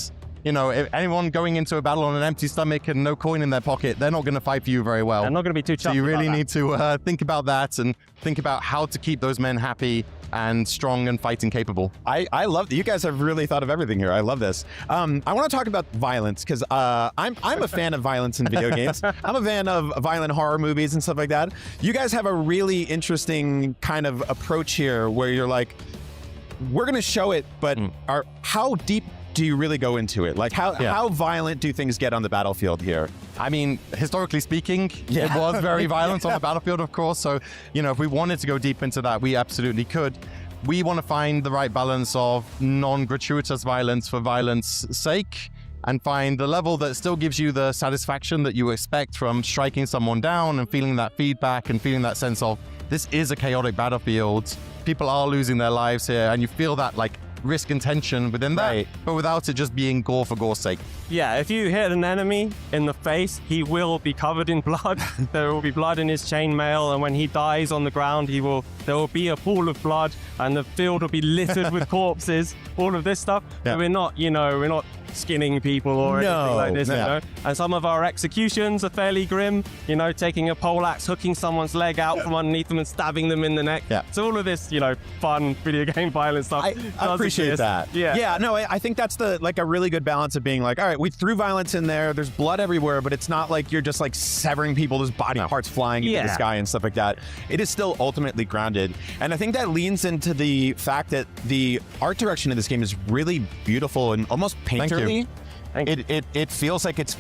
You know, if anyone going into a battle on an empty stomach and no coin in their pocket, they're not going to fight for you very well. They're not going to be too chuffed. So you really need to think about that and think about how to keep those men happy and strong and fighting capable. I love that. You guys have really thought of everything here. I love this. I want to talk about violence, because I'm a fan of violence in video games. I'm a fan of violent horror movies and stuff like that. You guys have a really interesting kind of approach here where you're like, we're going to show it, but how deep do you really go into it? Like, how violent do things get on the battlefield here? I mean, historically speaking, it was very violent on the battlefield, of course. So, you know, if we wanted to go deep into that, we absolutely could. We want to find the right balance of non-gratuitous violence for violence sake, and find the level that still gives you the satisfaction that you expect from striking someone down and feeling that feedback and feeling that sense of, this is a chaotic battlefield. People are losing their lives here, and you feel that like risk and tension within that, but without it just being gore for gore's sake. Yeah, if you hit an enemy in the face, he will be covered in blood. There will be blood in his chainmail, and when he dies on the ground, there will be a pool of blood, and the field will be littered with corpses. All of this stuff. But we're not skinning people or anything like this, you know. And some of our executions are fairly grim, you know, taking a poleaxe, hooking someone's leg out from underneath them and stabbing them in the neck. So all of this, you know, fun video game violence stuff. I appreciate that. No, I think that's a really good balance of being like, all right, we threw violence in there, there's blood everywhere, but it's not like you're just like severing people, there's body parts flying into the sky and stuff like that. It is still ultimately grounded. And I think that leans into the fact that the art direction of this game is really beautiful and almost painterly. It feels like it's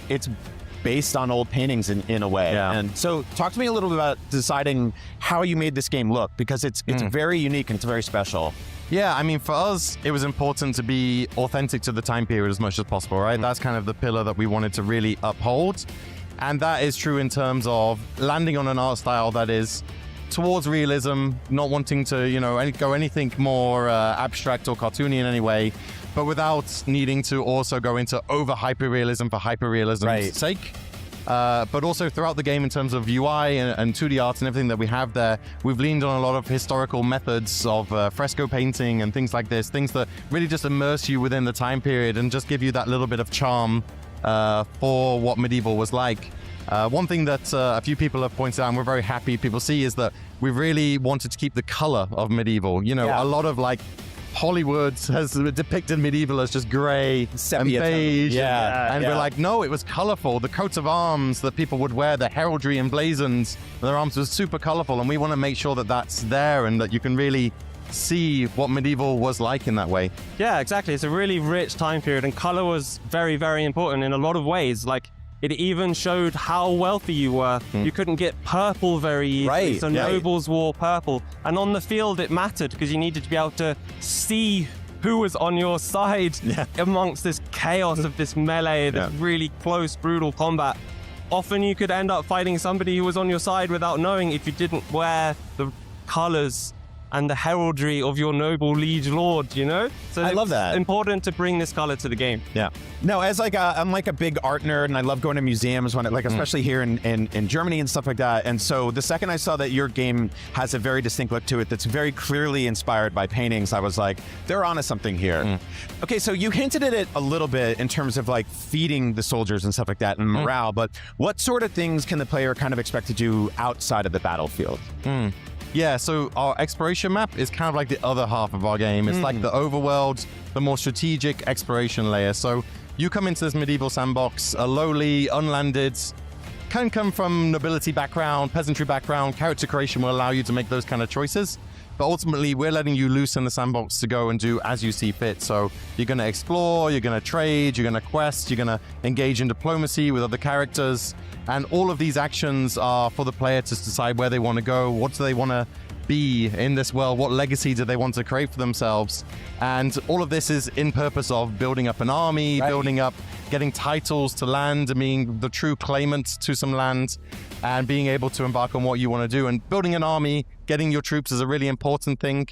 based on old paintings in a way. And so talk to me a little bit about deciding how you made this game look, because it's very unique and it's very special. Yeah, I mean, for us, it was important to be authentic to the time period as much as possible, right? That's kind of the pillar that we wanted to really uphold. And that is true in terms of landing on an art style that is towards realism, not wanting to, you know, go anything more abstract or cartoony in any way, but without needing to also go into over hyperrealism for hyperrealism's sake. But also throughout the game in terms of UI and 2D art and everything that we have there, we've leaned on a lot of historical methods of fresco painting and things like this, things that really just immerse you within the time period and just give you that little bit of charm for what medieval was like. One thing that a few people have pointed out, and we're very happy people see, is that we really wanted to keep the color of Medieval. You know, a lot of like Hollywood has depicted Medieval as just gray Sepia and beige. tone. We're like, no, it was colorful. The coats of arms that people would wear, the heraldry emblazoned, their arms was super colorful, and we want to make sure that that's there and that you can really see what Medieval was like in that way. Yeah, exactly. It's a really rich time period, and color was very, very important in a lot of ways. Like, it even showed how wealthy you were. You couldn't get purple very easily, so nobles wore purple. And on the field, it mattered because you needed to be able to see who was on your side amongst this chaos of this melee, this really close, brutal combat. Often you could end up fighting somebody who was on your side without knowing if you didn't wear the colors and the heraldry of your noble liege lord, you know? So I love that. It's important to bring this color to the game. Yeah. No, as like I'm like a big art nerd, and I love going to museums when it, like, especially here in Germany and stuff like that. And so the second I saw that your game has a very distinct look to it that's very clearly inspired by paintings, I was like, they're onto something here. Okay, so you hinted at it a little bit in terms of like feeding the soldiers and stuff like that and morale, but what sort of things can the player kind of expect to do outside of the battlefield? Yeah, so our exploration map is kind of like the other half of our game. It's like the overworld, the more strategic exploration layer. So you come into this medieval sandbox, a lowly, unlanded, can come from nobility background, peasantry background. Character creation will allow you to make those kind of choices. But ultimately, we're letting you loose in the sandbox to go and do as you see fit. So you're going to explore, you're going to trade, you're going to quest, you're going to engage in diplomacy with other characters. And all of these actions are for the player to decide where they want to go, what do they want to be in this world, what legacy do they want to create for themselves. And all of this is in purpose of building up an army, building up, getting titles to land, and being the true claimant to some land, and being able to embark on what you want to do. And building an army, getting your troops is a really important thing.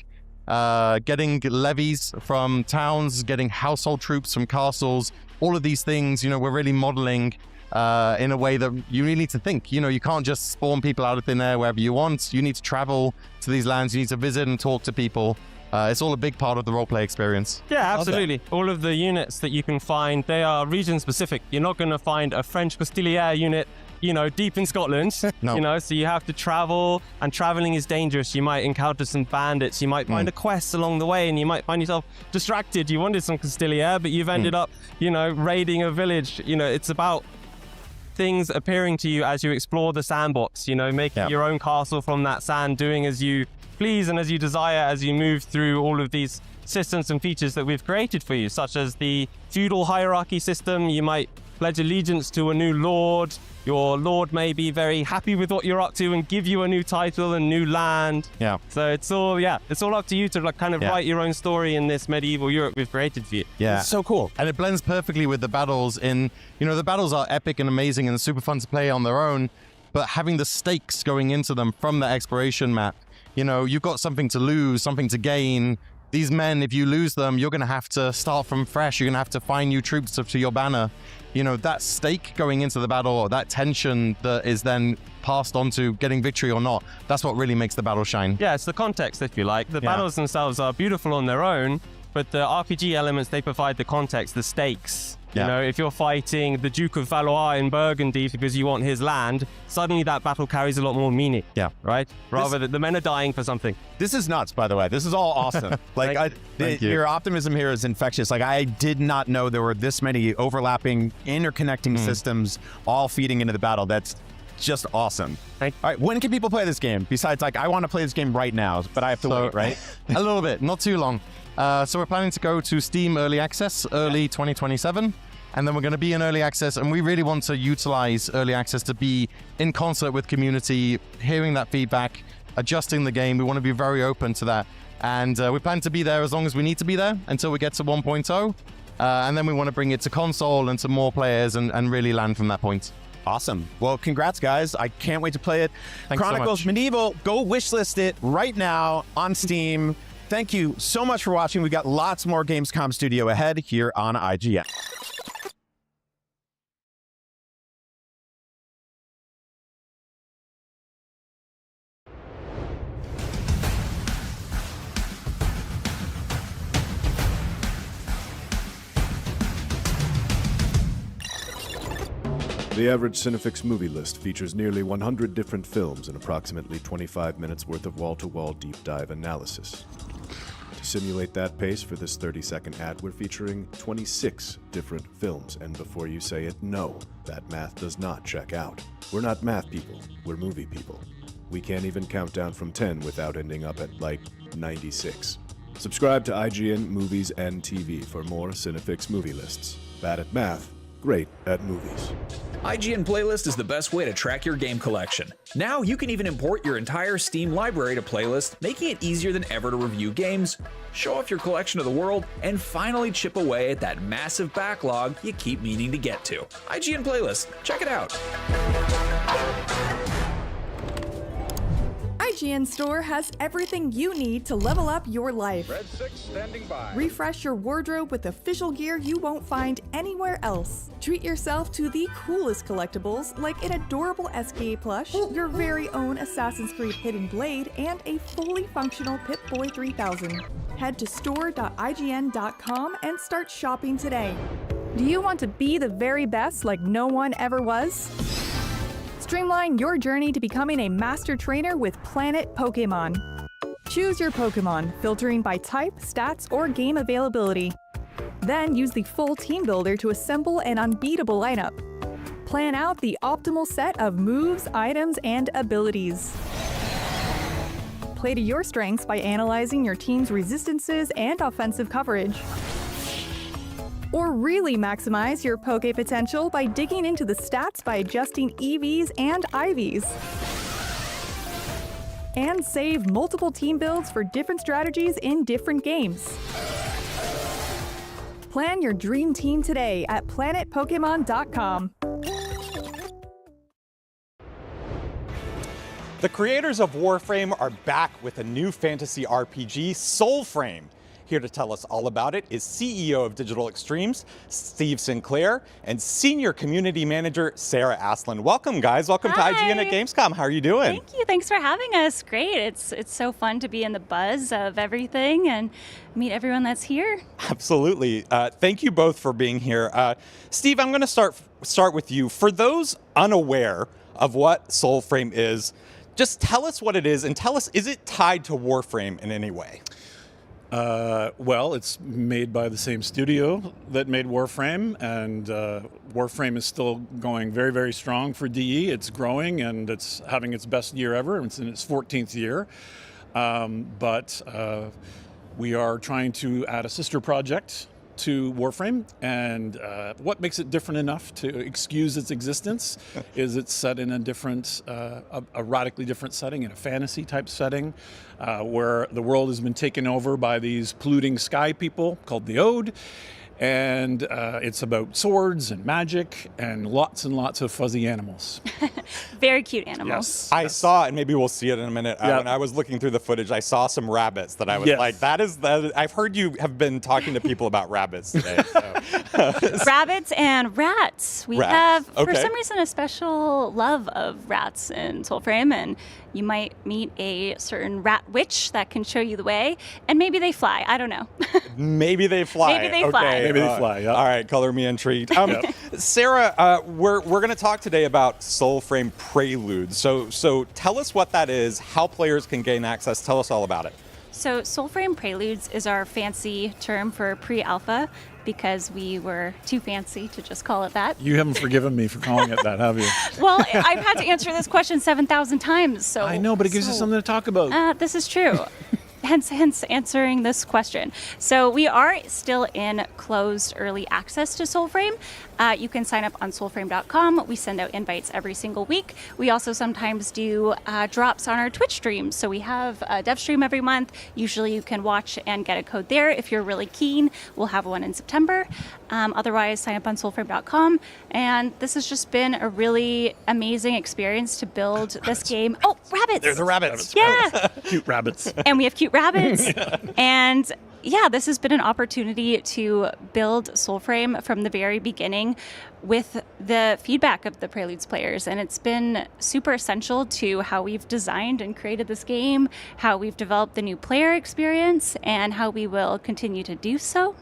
Getting levies from towns, getting household troops from castles, all of these things, you know, we're really modeling in a way that you really need to think. You know, you can't just spawn people out of thin air wherever you want. You need to travel to these lands, you need to visit and talk to people. It's all a big part of the roleplay experience. Yeah, absolutely. All of the units that you can find, they are region specific. You're not going to find a French Castilier unit, you know, deep in Scotland. No. You know, so you have to travel, and traveling is dangerous. You might encounter some bandits, you might find a quest along the way, and you might find yourself distracted. You wanted some Castilier, but you've ended up, you know, raiding a village. You know, it's about things appearing to you as you explore the sandbox, you know, making your own castle from that sand, doing as you please and as you desire as you move through all of these systems and features that we've created for you, such as the feudal hierarchy system. You might pledge allegiance to a new lord. Your lord may be very happy with what you're up to and give you a new title and new land. Yeah. So it's all up to you to like kind of write your own story in this medieval Europe we've created for you. Yeah. It's so cool. And it blends perfectly with the battles in, you know, the battles are epic and amazing and super fun to play on their own, but having the stakes going into them from the exploration map, you know, you've got something to lose, something to gain. These men, if you lose them, you're going to have to start from fresh. You're going to have to find new troops to your banner. You know, that stake going into the battle, or that tension that is then passed on to getting victory or not, that's what really makes the battle shine. Yeah, it's the context, if you like. The battles themselves are beautiful on their own, but the RPG elements, they provide the context, the stakes. You know, if you're fighting the Duke of Valois in Burgundy because you want his land, suddenly that battle carries a lot more meaning. Yeah. Right? Rather than the men are dying for something. This is nuts, by the way. This is all awesome. Like, your optimism here is infectious. Like, I did not know there were this many overlapping, interconnecting systems all feeding into the battle. That's just awesome. All right, when can people play this game? Besides, like, I want to play this game right now, but I have to wait, right? A little bit, not too long. So we're planning to go to Steam Early Access early 2027. And then we're going to be in early access, and we really want to utilize early access to be in concert with community, hearing that feedback, adjusting the game. We want to be very open to that. And we plan to be there as long as we need to be there until we get to 1.0. And then we want to bring it to console and to more players and really land from that point. Awesome. Well, congrats, guys. I can't wait to play it. Thanks Chronicles so much. Medieval, go wishlist it right now on Steam. Thank you so much for watching. We got lots more Gamescom Studio ahead here on IGN. The average Cinefix movie list features nearly 100 different films and approximately 25 minutes worth of wall-to-wall deep dive analysis. To simulate that pace for this 30-second ad, we're featuring 26 different films. And before you say it, no, that math does not check out. We're not math people, we're movie people. We can't even count down from 10 without ending up at, like, 96. Subscribe to IGN Movies and TV for more Cinefix movie lists. Bad at math, great at movies. IGN Playlist is the best way to track your game collection. Now you can even import your entire Steam library to Playlist, making it easier than ever to review games, show off your collection to the world, and finally chip away at that massive backlog you keep meaning to get to. IGN Playlist, check it out. IGN Store has everything you need to level up your life. Red 6 standing by. Refresh your wardrobe with official gear you won't find anywhere else. Treat yourself to the coolest collectibles like an adorable SKA plush, your very own Assassin's Creed Hidden Blade, and a fully functional Pip-Boy 3000. Head to store.ign.com and start shopping today. Do you want to be the very best like no one ever was? Streamline your journey to becoming a master trainer with Planet Pokemon. Choose your Pokemon, filtering by type, stats, or game availability. Then use the full team builder to assemble an unbeatable lineup. Plan out the optimal set of moves, items, and abilities. Play to your strengths by analyzing your team's resistances and offensive coverage. Or really maximize your Poke potential by digging into the stats by adjusting EVs and IVs. And save multiple team builds for different strategies in different games. Plan your dream team today at planetpokemon.com. The creators of Warframe are back with a new fantasy RPG, Soulframe. Here to tell us all about it is CEO of Digital Extremes, Steve Sinclair, and Senior Community Manager, Sarah Aslan. Welcome, guys. Welcome to IGN at Gamescom. How are you doing? Thank you. Thanks for having us. Great. It's so fun to be in the buzz of everything and meet everyone that's here. Absolutely. Thank you both for being here. Steve, I'm going to start with you. For those unaware of what Soulframe is, just tell us what it is and tell us, is it tied to Warframe in any way? Well, it's made by the same studio that made Warframe, and Warframe is still going very, very strong for DE. It's growing, and it's having its best year ever. It's in its 14th year. But we are trying to add a sister project to Warframe, and what makes it different enough to excuse its existence is it's set in a different, a radically different setting, in a fantasy type setting, where the world has been taken over by these polluting sky people called the Ode. And it's about swords and magic and lots of fuzzy animals. Very cute animals. Yes. I saw, and maybe we'll see it in a minute, when I was looking through the footage, I saw some rabbits that I was like, that is, I've heard you have been talking to people about rabbits today. So. Rabbits and rats. We have, for some reason, a special love of rats in Soulframe, and you might meet a certain rat witch that can show you the way, and maybe they fly. I don't know. Maybe they fly. Maybe they fly. Maybe they fly, yeah. All right, color me intrigued. Sarah, we're going to talk today about Soulframe Prelude. So tell us what that is, how players can gain access. Tell us all about it. So Soulframe Preludes is our fancy term for pre-alpha, because we were too fancy to just call it that. You haven't forgiven me for calling it that, have you? Well, I've had to answer this question 7,000 times. So I know, but it gives us something to talk about. This is true. Hence answering this question. So we are still in closed early access to Soulframe. You can sign up on soulframe.com. We send out invites every single week. We also sometimes do drops on our Twitch streams. So we have a dev stream every month. Usually you can watch and get a code there if you're really keen. We'll have one in September. Otherwise, sign up on soulframe.com. And this has just been a really amazing experience to build this game. Oh, rabbits! They're the rabbits. Yeah. Cute rabbits. And we have cute rabbits. And yeah, this has been an opportunity to build Soulframe from the very beginning with the feedback of the Preludes players. And it's been super essential to how we've designed and created this game, how we've developed the new player experience, and how we will continue to do so.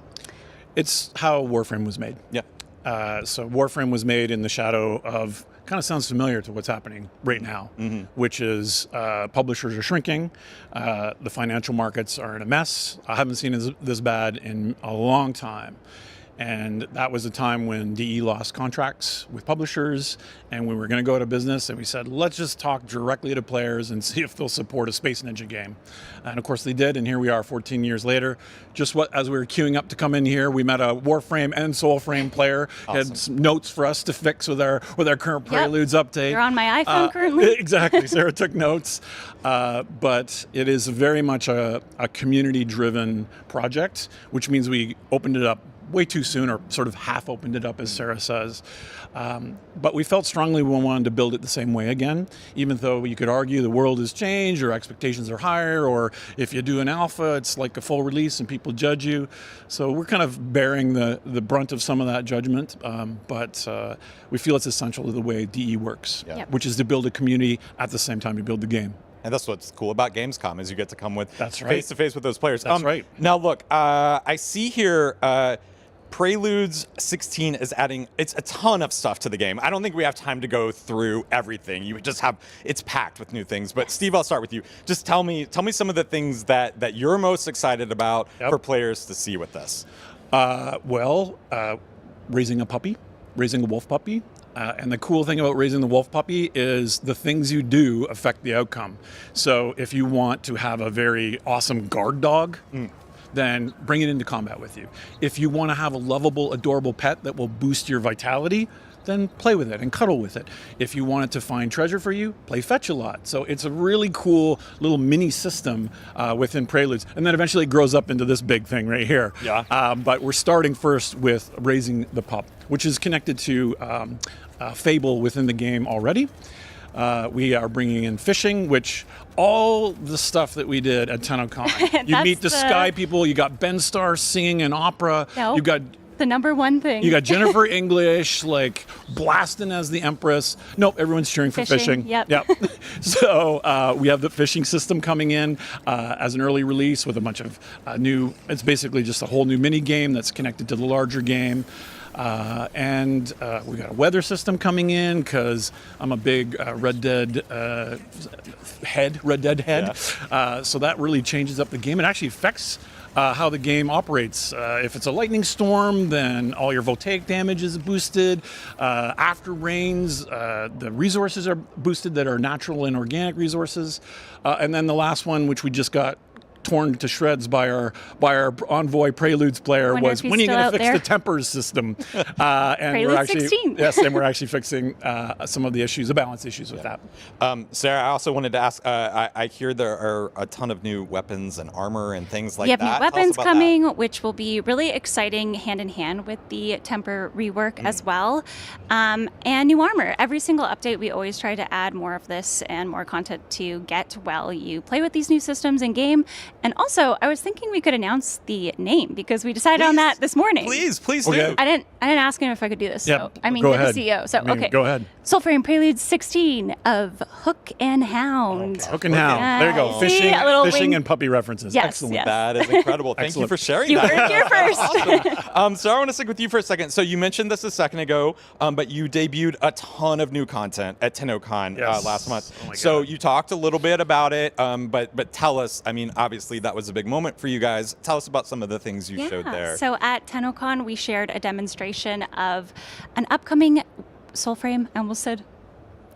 It's how Warframe was made. Yeah. So Warframe was made in the shadow of, kind of sounds familiar to what's happening right now, which is publishers are shrinking, the financial markets are in a mess. I haven't seen this bad in a long time. And that was a time when DE lost contracts with publishers, and we were going to go out of business, and we said, let's just talk directly to players and see if they'll support a Space Ninja game. And of course they did, and here we are 14 years later. As we were queuing up to come in here, we met a Warframe and Soulframe player, had some notes for us to fix with our current Preludes update. You're on my iPhone currently. Exactly, Sarah took notes. But it is very much a community-driven project, which means we opened it up way too soon, or sort of half opened it up, as Sarah says. But we felt strongly we wanted to build it the same way again, even though you could argue the world has changed, or expectations are higher, or if you do an alpha, it's like a full release and people judge you. So we're kind of bearing the brunt of some of that judgment, but we feel it's essential to the way DE works, which is to build a community at the same time you build the game. And that's what's cool about Gamescom, is you get to come with face to face with those players. That's right. Now look, I see here Preludes 16 is adding a ton of stuff to the game. I don't think we have time to go through everything. You just have, it's packed with new things. But Steve, I'll start with you. Just tell me some of the things that you're most excited about for players to see with this. Raising a puppy, raising a wolf puppy. And the cool thing about raising the wolf puppy is the things you do affect the outcome. So if you want to have a very awesome guard dog, then bring it into combat with you. If you want to have a lovable, adorable pet that will boost your vitality, then play with it and cuddle with it. If you want it to find treasure for you, play fetch a lot. So it's a really cool little mini system within Preludes. And then eventually it grows up into this big thing right here. But we're starting first with raising the pup, which is connected to Fable within the game already. We are bringing in fishing, which all the stuff that we did at TennoCon. You meet the Sky people, you got Ben Starr singing an opera, you got the number one thing. You got Jennifer English, like, blasting as the Empress. Nope, everyone's cheering for fishing. Yep. So we have the fishing system coming in as an early release with a bunch of it's basically just a whole new mini game that's connected to the larger game. And we got a weather system coming in, because I'm a big Red Dead head. So that really changes up the game. It actually affects how the game operates. If it's a lightning storm, then all your voltaic damage is boosted. After rains, the resources are boosted that are natural and organic resources. And then the last one, which we just got torn to shreds by our Envoy Preludes player, was when are you going to fix the tempers system? And we're actually 16. Yes, and we're actually fixing some of the issues, the balance issues with that. Sarah, I also wanted to ask, I hear there are a ton of new weapons and armor and things like that. You have new weapons coming, which will be really exciting hand in hand with the temper rework as well. And new armor. Every single update, we always try to add more of this and more content to get while you play with these new systems in game. And also, I was thinking we could announce the name, because we decided on that this morning. Please do. I didn't ask him if I could do this. Yep. So I mean, Go you're ahead. the CEO. So okay. Go ahead. Soulframe Prelude 16 of Hook and Hound. Hook and Hound. There you go. See, a little Fishing wing- and puppy references. Yes, Excellent. yes. That is incredible. Thank you for sharing You that. heard it here first. Awesome. So I want to stick with you for a second. So you mentioned this a second ago, but you debuted a ton of new content at TennoCon last month. Oh my so God. you talked a little bit about it, but tell us, I mean, obviously that was a big moment for you guys. Tell us about some of the things you showed there. So at TennoCon, we shared a demonstration of an upcoming Soulframe, I almost said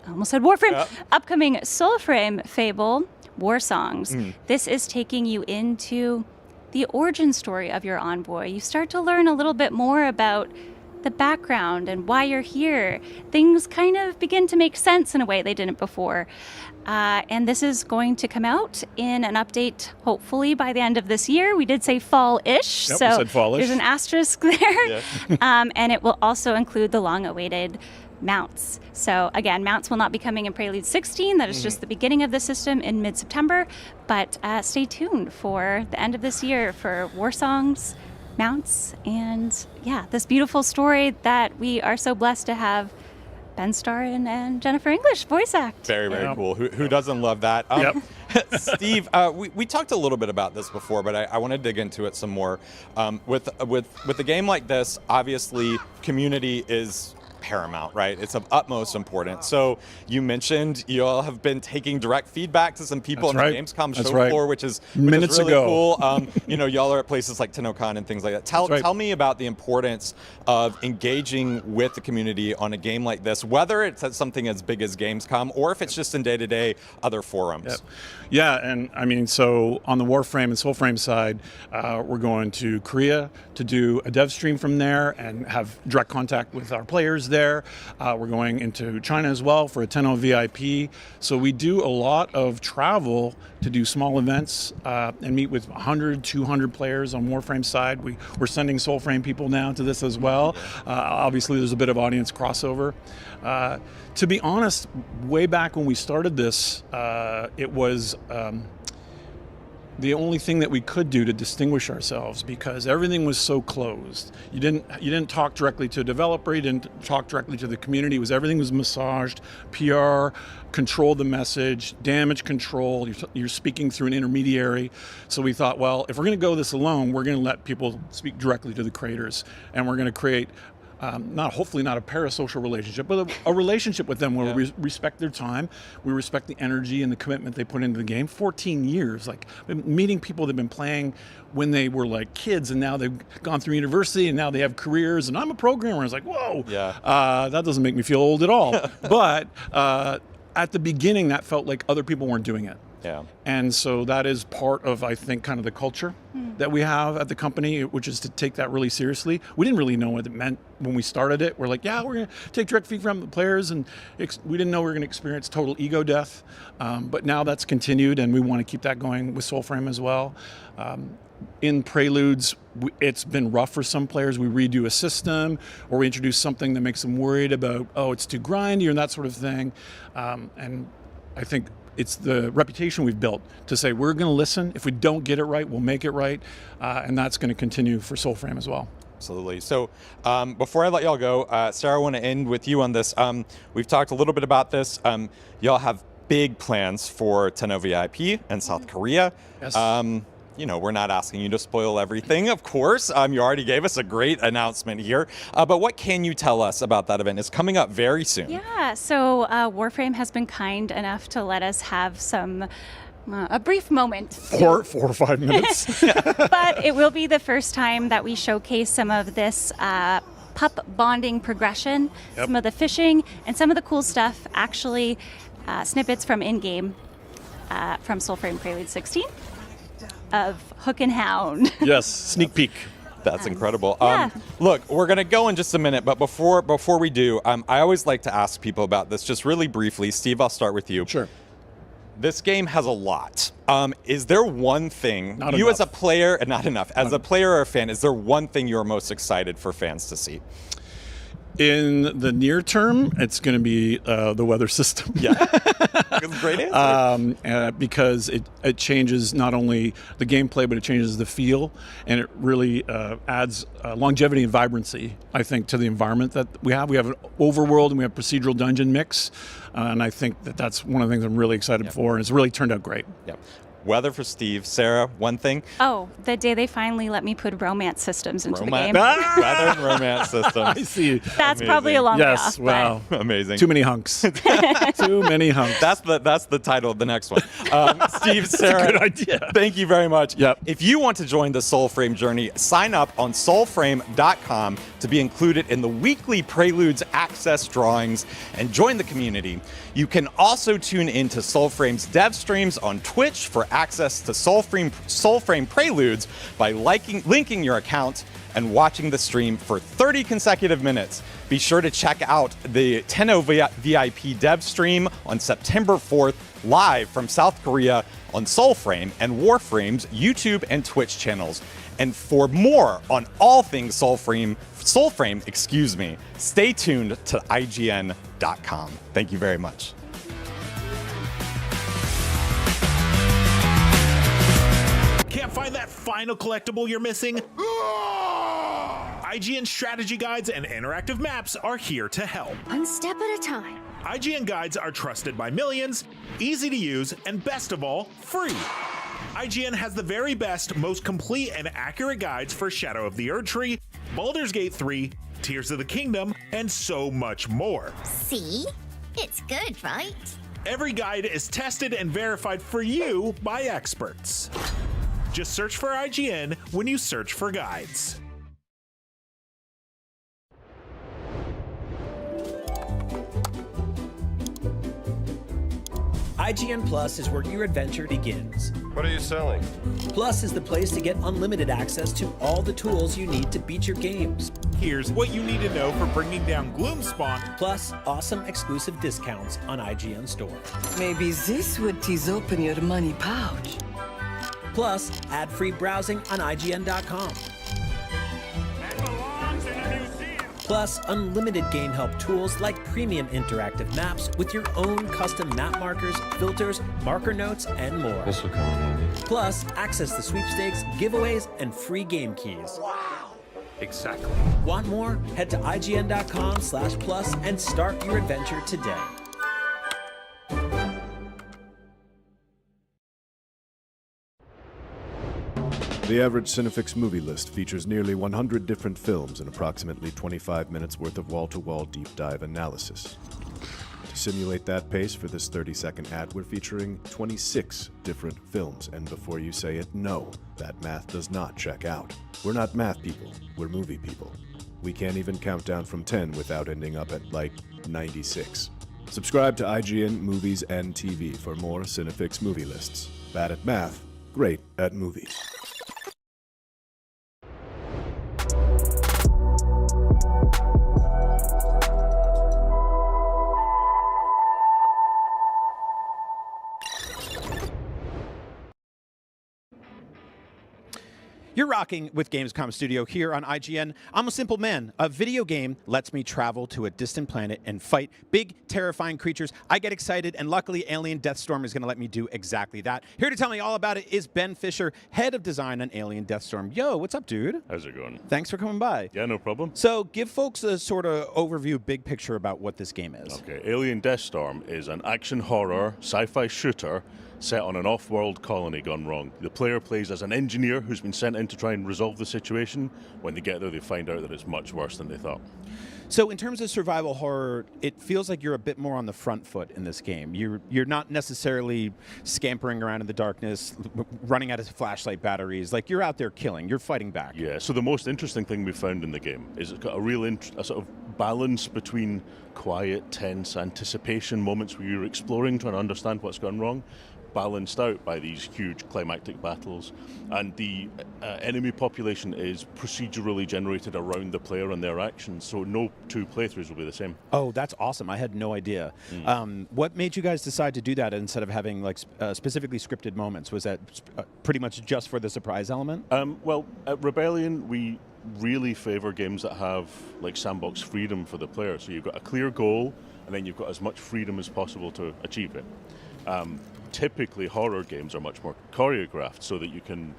Warframe, upcoming Soulframe Fable War Songs. This is taking you into the origin story of your envoy. You start to learn a little bit more about the background and why you're here. Things kind of begin to make sense in a way they didn't before. And this is going to come out in an update, hopefully by the end of this year. We did say fall-ish, Yep, so we said fall-ish. there's an asterisk there. And it will also include the long-awaited mounts. So again, mounts will not be coming in Prelude 16. That is just the beginning of the system in mid-September. But stay tuned for the end of this year for War Songs, mounts, and this beautiful story that we are so blessed to have Ben Starr and Jennifer English voice act. Very, very cool. Who doesn't love that? Steve, we talked a little bit about this before, but I want to dig into it some more. With a game like this, obviously, community is paramount, right? It's of utmost importance. So you mentioned you all have been taking direct feedback to some people on the Gamescom show floor, which is Minutes really ago. cool. Y'all are at places like TennoCon and things like that. Tell me about the importance of engaging with the community on a game like this, whether it's at something as big as Gamescom or if it's just in day-to-day other forums. Yeah, and I mean, so on the Warframe and Soulframe side, we're going to Korea to do a dev stream from there and have direct contact with our players there. We're going into China as well for a Tenno VIP. So we do a lot of travel to do small events and meet with 100, 200 players on Warframe side. We're sending Soulframe people now to this as well. Obviously, there's a bit of audience crossover. To be honest, way back when we started this, it was the only thing that we could do to distinguish ourselves because everything was so closed. You didn't talk directly to a developer, you didn't talk directly to the community. Everything was massaged, PR, control the message, damage control. You're speaking through an intermediary. So we thought, well, if we're going to go this alone, we're going to let people speak directly to the creators, and we're going to create hopefully not a parasocial relationship, but a relationship with them where we respect their time, we respect the energy and the commitment they put into the game. 14 years, like meeting people that have been playing when they were like kids, and now they've gone through university, and now they have careers. And I'm a programmer. I was like, whoa, that doesn't make me feel old at all. But at the beginning, that felt like other people weren't doing it. Yeah. And so that is part of, I think, kind of the culture that we have at the company, which is to take that really seriously. We didn't really know what it meant when we started it. We're like, yeah, we're going to take direct feedback from the players, and we didn't know we were going to experience total ego death. But now that's continued, and we want to keep that going with Soulframe as well. In Preludes, it's been rough for some players. We redo a system, or we introduce something that makes them worried about, it's too grindy, and that sort of thing. And I think it's the reputation we've built to say we're going to listen. If we don't get it right, we'll make it right. And that's going to continue for Soulframe as well. Absolutely. So before I let y'all go, Sarah, I want to end with you on this. We've talked a little bit about this. Y'all have big plans for Tenno VIP and South Korea. Yes. We're not asking you to spoil everything, of course. You already gave us a great announcement here. But what can you tell us about that event? It's coming up very soon. Yeah, so Warframe has been kind enough to let us have a brief moment. 4 or 5 minutes. But it will be the first time that we showcase some of this pup bonding progression, some of the fishing, and some of the cool stuff, actually snippets from in-game from Soulframe Prelude 16. Of Hook and Hound. Yes, sneak peek. That's incredible. Yeah. Look, we're going to go in just a minute, but before we do, I always like to ask people about this just really briefly. Steve, I'll start with you. Sure. This game has a lot. Is there one thing, Not you enough. as a player, not enough, as a player or a fan, is there one thing you're most excited for fans to see? In the near term, it's going to be the weather system. Yeah, great answer. Because it changes not only the gameplay, but it changes the feel, and it really adds longevity and vibrancy, I think, to the environment that we have. We have an overworld and we have procedural dungeon mix, and I think that's one of the things I'm really excited for, and it's really turned out great. Yeah. Weather for Steve. Sarah, one thing? Oh, the day they finally let me put romance systems into the game. Weather and romance systems. I see. That's probably a long way off. Yes, wow. Amazing. Too many hunks. Too many hunks. That's the title of the next one. Steve, Sarah, That's a good idea. Thank you very much. Yep. If you want to join the Soulframe journey, sign up on soulframe.com to be included in the weekly Preludes access drawings and join the community. You can also tune into Soulframe's dev streams on Twitch for access to Soulframe Preludes by linking your account and watching the stream for 30 consecutive minutes. Be sure to check out the Tenno VIP dev stream on September 4th, live from South Korea on Soulframe and Warframe's YouTube and Twitch channels. And for more on all things Soulframe, stay tuned to IGN.com. Thank you very much. Can't find that final collectible you're missing? IGN strategy guides and interactive maps are here to help. One step at a time. IGN guides are trusted by millions, easy to use, and best of all, free. IGN has the very best, most complete and accurate guides for Shadow of the Erdtree, Baldur's Gate 3, Tears of the Kingdom, and so much more. See? It's good, right? Every guide is tested and verified for you by experts. Just search for IGN when you search for guides. IGN Plus is where your adventure begins. What are you selling? Plus is the place to get unlimited access to all the tools you need to beat your games. Here's what you need to know for bringing down Gloomspawn. Plus, awesome exclusive discounts on IGN Store. Maybe this would tease open your money pouch. Plus, ad-free browsing on IGN.com. Plus, unlimited game help tools like premium interactive maps with your own custom map markers, filters, marker notes, and more. This will come in handy. Plus, access to sweepstakes, giveaways, and free game keys. Wow! Exactly. Want more? Head to IGN.com/plus and start your adventure today. The average Cinefix movie list features nearly 100 different films and approximately 25 minutes worth of wall-to-wall deep dive analysis. To simulate that pace for this 30-second ad, we're featuring 26 different films, and before you say it, no, that math does not check out. We're not math people, we're movie people. We can't even count down from 10 without ending up at, like, 96. Subscribe to IGN Movies and TV for more Cinefix movie lists. Bad at math, great at movies. You're rocking with Gamescom Studio here on IGN. I'm a simple man. A video game lets me travel to a distant planet and fight big, terrifying creatures. I get excited, and luckily Alien Deathstorm is going to let me do exactly that. Here to tell me all about it is Ben Fisher, head of design on Alien Deathstorm. Yo, what's up, dude? How's it going? Thanks for coming by. Yeah, no problem. So give folks a sort of overview, big picture about what this game is. Okay, Alien Deathstorm is an action horror, sci-fi shooter set on an off-world colony gone wrong. The player plays as an engineer who's been sent in to try and resolve the situation. When they get there, they find out that it's much worse than they thought. So in terms of survival horror, it feels like you're a bit more on the front foot in this game. You're not necessarily scampering around in the darkness, running out of flashlight batteries. Like, you're out there killing. You're fighting back. Yeah, so the most interesting thing we found in the game is it's got a real a sort of balance between quiet, tense anticipation moments where you're exploring, trying to understand what's gone wrong, balanced out by these huge climactic battles. And the enemy population is procedurally generated around the player and their actions, so no two playthroughs will be the same. Oh, that's awesome. I had no idea. What made you guys decide to do that instead of having like specifically scripted moments? Was that pretty much just for the surprise element? Well, at Rebellion, we really favor games that have like sandbox freedom for the player. So you've got a clear goal, and then you've got as much freedom as possible to achieve it. Typically, horror games are much more choreographed, so that you can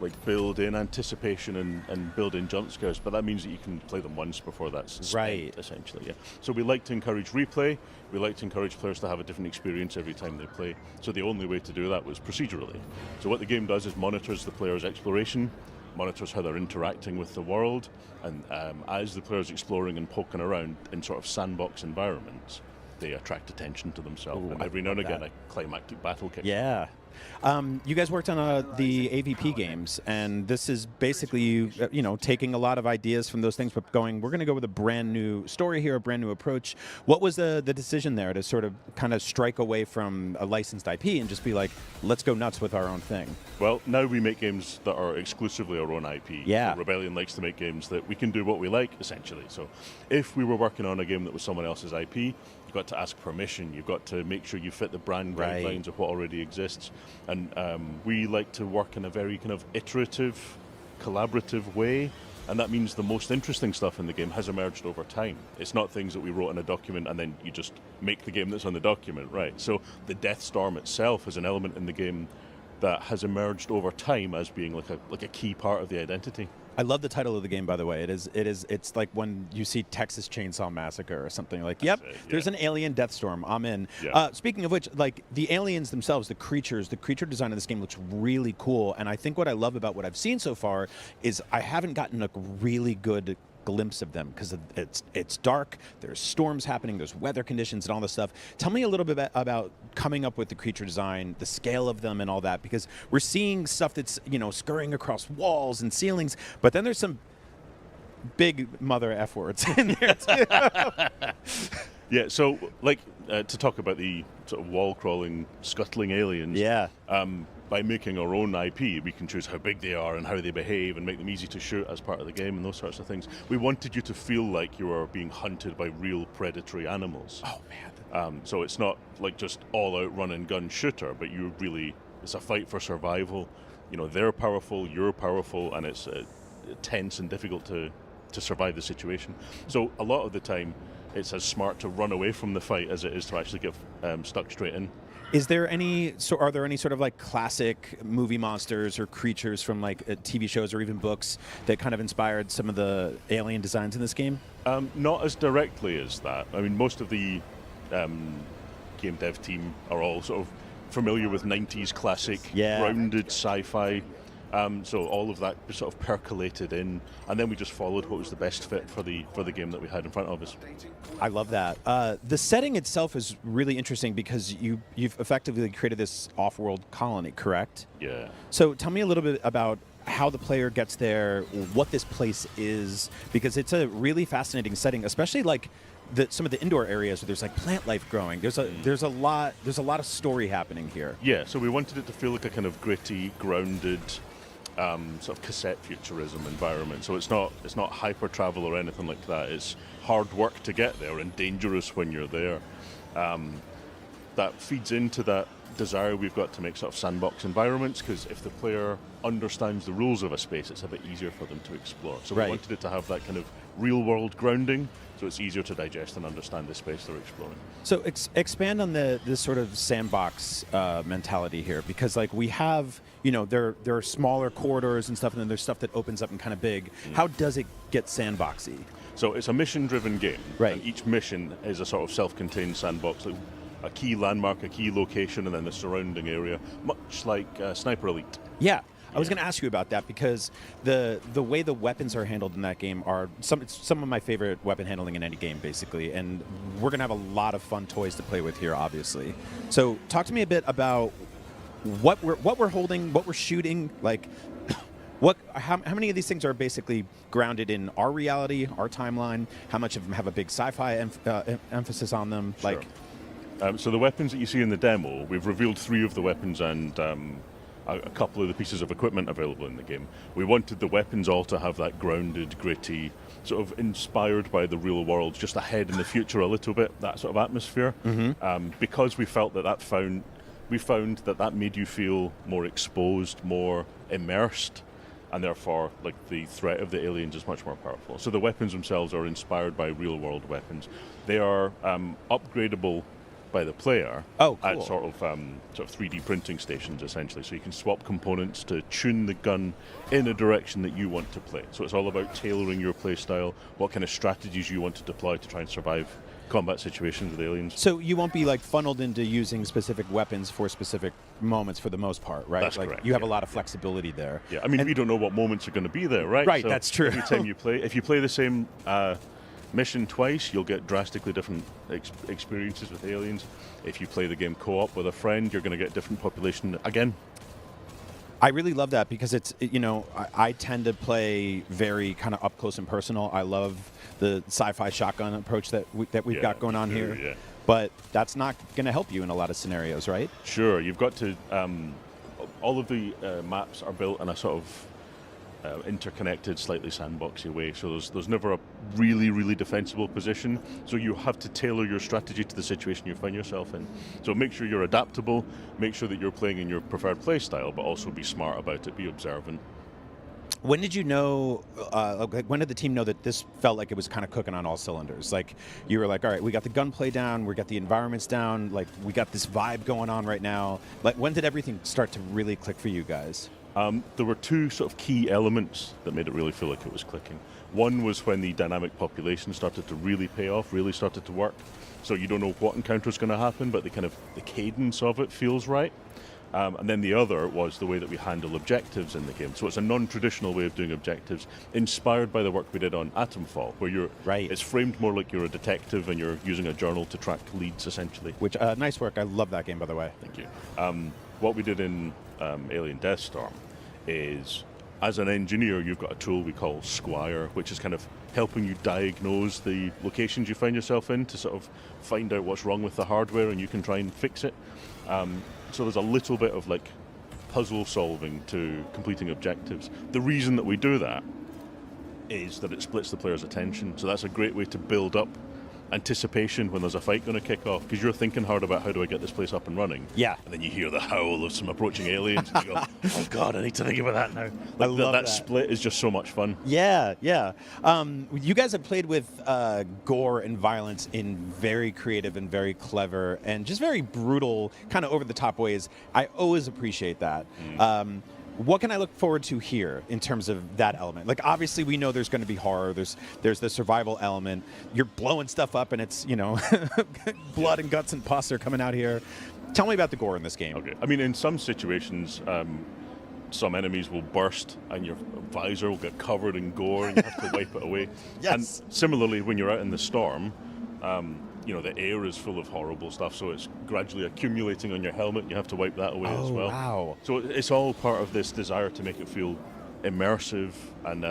like build in anticipation and build in jump scares, but that means that you can play them once before that's spent, essentially. Yeah. So we like to encourage replay. We like to encourage players to have a different experience every time they play. So the only way to do that was procedurally. So what the game does is monitors the player's exploration, monitors how they're interacting with the world, and as the player's exploring and poking around in sort of sandbox environments, they attract attention to themselves. And every now and again, a climactic battle kicks. Yeah. You guys worked on the AVP games, and this is basically you taking a lot of ideas from those things, but going, we're going to go with a brand new story here, a brand new approach. What was the decision there to sort of kind of strike away from a licensed IP and just be like, let's go nuts with our own thing? Well, now we make games that are exclusively our own IP. Yeah. So Rebellion likes to make games that we can do what we like, essentially. So if we were working on a game that was someone else's IP, you've got to ask permission. You've got to make sure you fit the brand guidelines of what already exists. And we like to work in a very kind of iterative, collaborative way. And that means the most interesting stuff in the game has emerged over time. It's not things that we wrote in a document and then you just make the game that's on the document, right? So the Deathstorm itself is an element in the game that has emerged over time as being like a key part of the identity. I love the title of the game, by the way. It's like when you see Texas Chainsaw Massacre or something like, yep, there's an alien death storm. I'm in. Yeah. Speaking of which, like the aliens themselves, the creature design of this game looks really cool. And I think what I love about what I've seen so far is I haven't gotten a really good glimpse of them because it's dark, there's storms happening, there's weather conditions and all this stuff. Tell me a little bit about coming up with the creature design, the scale of them and all that, because we're seeing stuff that's, you know, scurrying across walls and ceilings, but then there's some big mother F words in there too. Yeah, so like to talk about the sort of wall crawling, scuttling aliens. Yeah. By making our own IP, we can choose how big they are and how they behave and make them easy to shoot as part of the game and those sorts of things. We wanted you to feel like you were being hunted by real predatory animals. Oh, man. So it's not like just all-out run-and-gun shooter, but it's a fight for survival. You know, they're powerful, you're powerful, and it's tense and difficult to survive the situation. So a lot of the time, it's as smart to run away from the fight as it is to actually get stuck straight in. Are there any sort of like classic movie monsters or creatures from like TV shows or even books that kind of inspired some of the alien designs in this game? Not as directly as that. I mean, most of the game dev team are all sort of familiar with 90s classic, grounded sci-fi. So all of that sort of percolated in, and then we just followed what was the best fit for the game that we had in front of us. I love that. The setting itself is really interesting because you've effectively created this off-world colony, correct? Yeah. So tell me a little bit about how the player gets there, what this place is, because it's a really fascinating setting, especially like some of the indoor areas where there's like plant life growing. There's a lot of story happening here. Yeah. So we wanted it to feel like a kind of gritty, grounded, sort of cassette futurism environment. So it's not hyper travel or anything like that. It's hard work to get there and dangerous when you're there. That feeds into that desire we've got to make sort of sandbox environments, because if the player understands the rules of a space, it's a bit easier for them to explore. So we wanted it to have that kind of real world grounding, so it's easier to digest and understand the space they're exploring. So expand on this sort of sandbox mentality here, because like we have, you know, there are smaller corridors and stuff, and then there's stuff that opens up and kind of big. How does it get sandboxy? So it's a mission-driven game. Right. And each mission is a sort of self-contained sandbox, like a key landmark, a key location, and then the surrounding area, much like Sniper Elite. Yeah. I was going to ask you about that because the way the weapons are handled in that game are some of my favorite weapon handling in any game, basically. And we're going to have a lot of fun toys to play with here, obviously. So talk to me a bit about what we're holding, what we're shooting, like how many of these things are basically grounded in our reality, our timeline? How much of them have a big sci-fi emphasis on them? Sure. So the weapons that you see in the demo, we've revealed 3 of the weapons and a couple of the pieces of equipment available in the game. We wanted the weapons all to have that grounded, gritty, sort of inspired by the real world, just ahead in the future a little bit, that sort of atmosphere. Because we felt we found that made you feel more exposed, more immersed, and therefore like the threat of the aliens is much more powerful. So the weapons themselves are inspired by real world weapons. They are upgradable by the player at sort of 3D printing stations, essentially. So you can swap components to tune the gun in a direction that you want to play. So it's all about tailoring your play style, what kind of strategies you want to deploy to try and survive combat situations with aliens. So you won't be like funneled into using specific weapons for specific moments for the most part, right? That's like correct, you have a lot of flexibility there. Yeah, I mean, we don't know what moments are going to be there, right? Right, so that's true. Every time you play, if you play the same mission twice, you'll get drastically different experiences with aliens. If you play the game co-op with a friend, you're going to get different population again. I really love that because it's, you know, I tend to play very kind of up close and personal. I love the sci-fi shotgun approach that we've got going on here. Yeah. But that's not going to help you in a lot of scenarios, right? Sure. You've got to... all of the maps are built in a sort of interconnected, slightly sandboxy way. So there's never a really, really defensible position. So you have to tailor your strategy to the situation you find yourself in. So make sure you're adaptable, make sure that you're playing in your preferred play style, but also be smart about it, be observant. When did you know, when did the team know that this felt like it was kind of cooking on all cylinders? Like, you were like, all right, we got the gunplay down, we got the environments down, like, we got this vibe going on right now. Like, when did everything start to really click for you guys? There were two sort of key elements that made it really feel like it was clicking. One was when the dynamic population started to really pay off, really started to work. So you don't know what encounter is going to happen, but the cadence of it feels right. And then the other was the way that we handle objectives in the game. So it's a non-traditional way of doing objectives, inspired by the work we did on Atomfall, where it's framed more like you're a detective and you're using a journal to track leads, essentially. Which, nice work. I love that game, by the way. Thank you. What we did in Alien Deathstorm is, as an engineer, you've got a tool we call Squire, which is kind of helping you diagnose the locations you find yourself in to sort of find out what's wrong with the hardware, and you can try and fix it. So there's a little bit of like puzzle solving to completing objectives. The reason that we do that is that it splits the player's attention. So that's a great way to build up anticipation when there's a fight going to kick off, because you're thinking hard about how do I get this place up and running. Yeah. And then you hear the howl of some approaching aliens and you go, oh God, I need to think about that now. Like, I love that split is just so much fun. Yeah, yeah. You guys have played with gore and violence in very creative and very clever and just very brutal, kind of over-the-top ways. I always appreciate that. What can I look forward to here in terms of that element? Like, obviously, we know there's going to be horror. There's the survival element. You're blowing stuff up, and it's, you know, blood and guts and pus are coming out here. Tell me about the gore in this game. Okay. I mean, in some situations, some enemies will burst, and your visor will get covered in gore, and you have to wipe it away. Yes. And similarly, when you're out in the storm, you know, the air is full of horrible stuff, so it's gradually accumulating on your helmet. You have to wipe that away as well. Wow. So it's all part of this desire to make it feel immersive and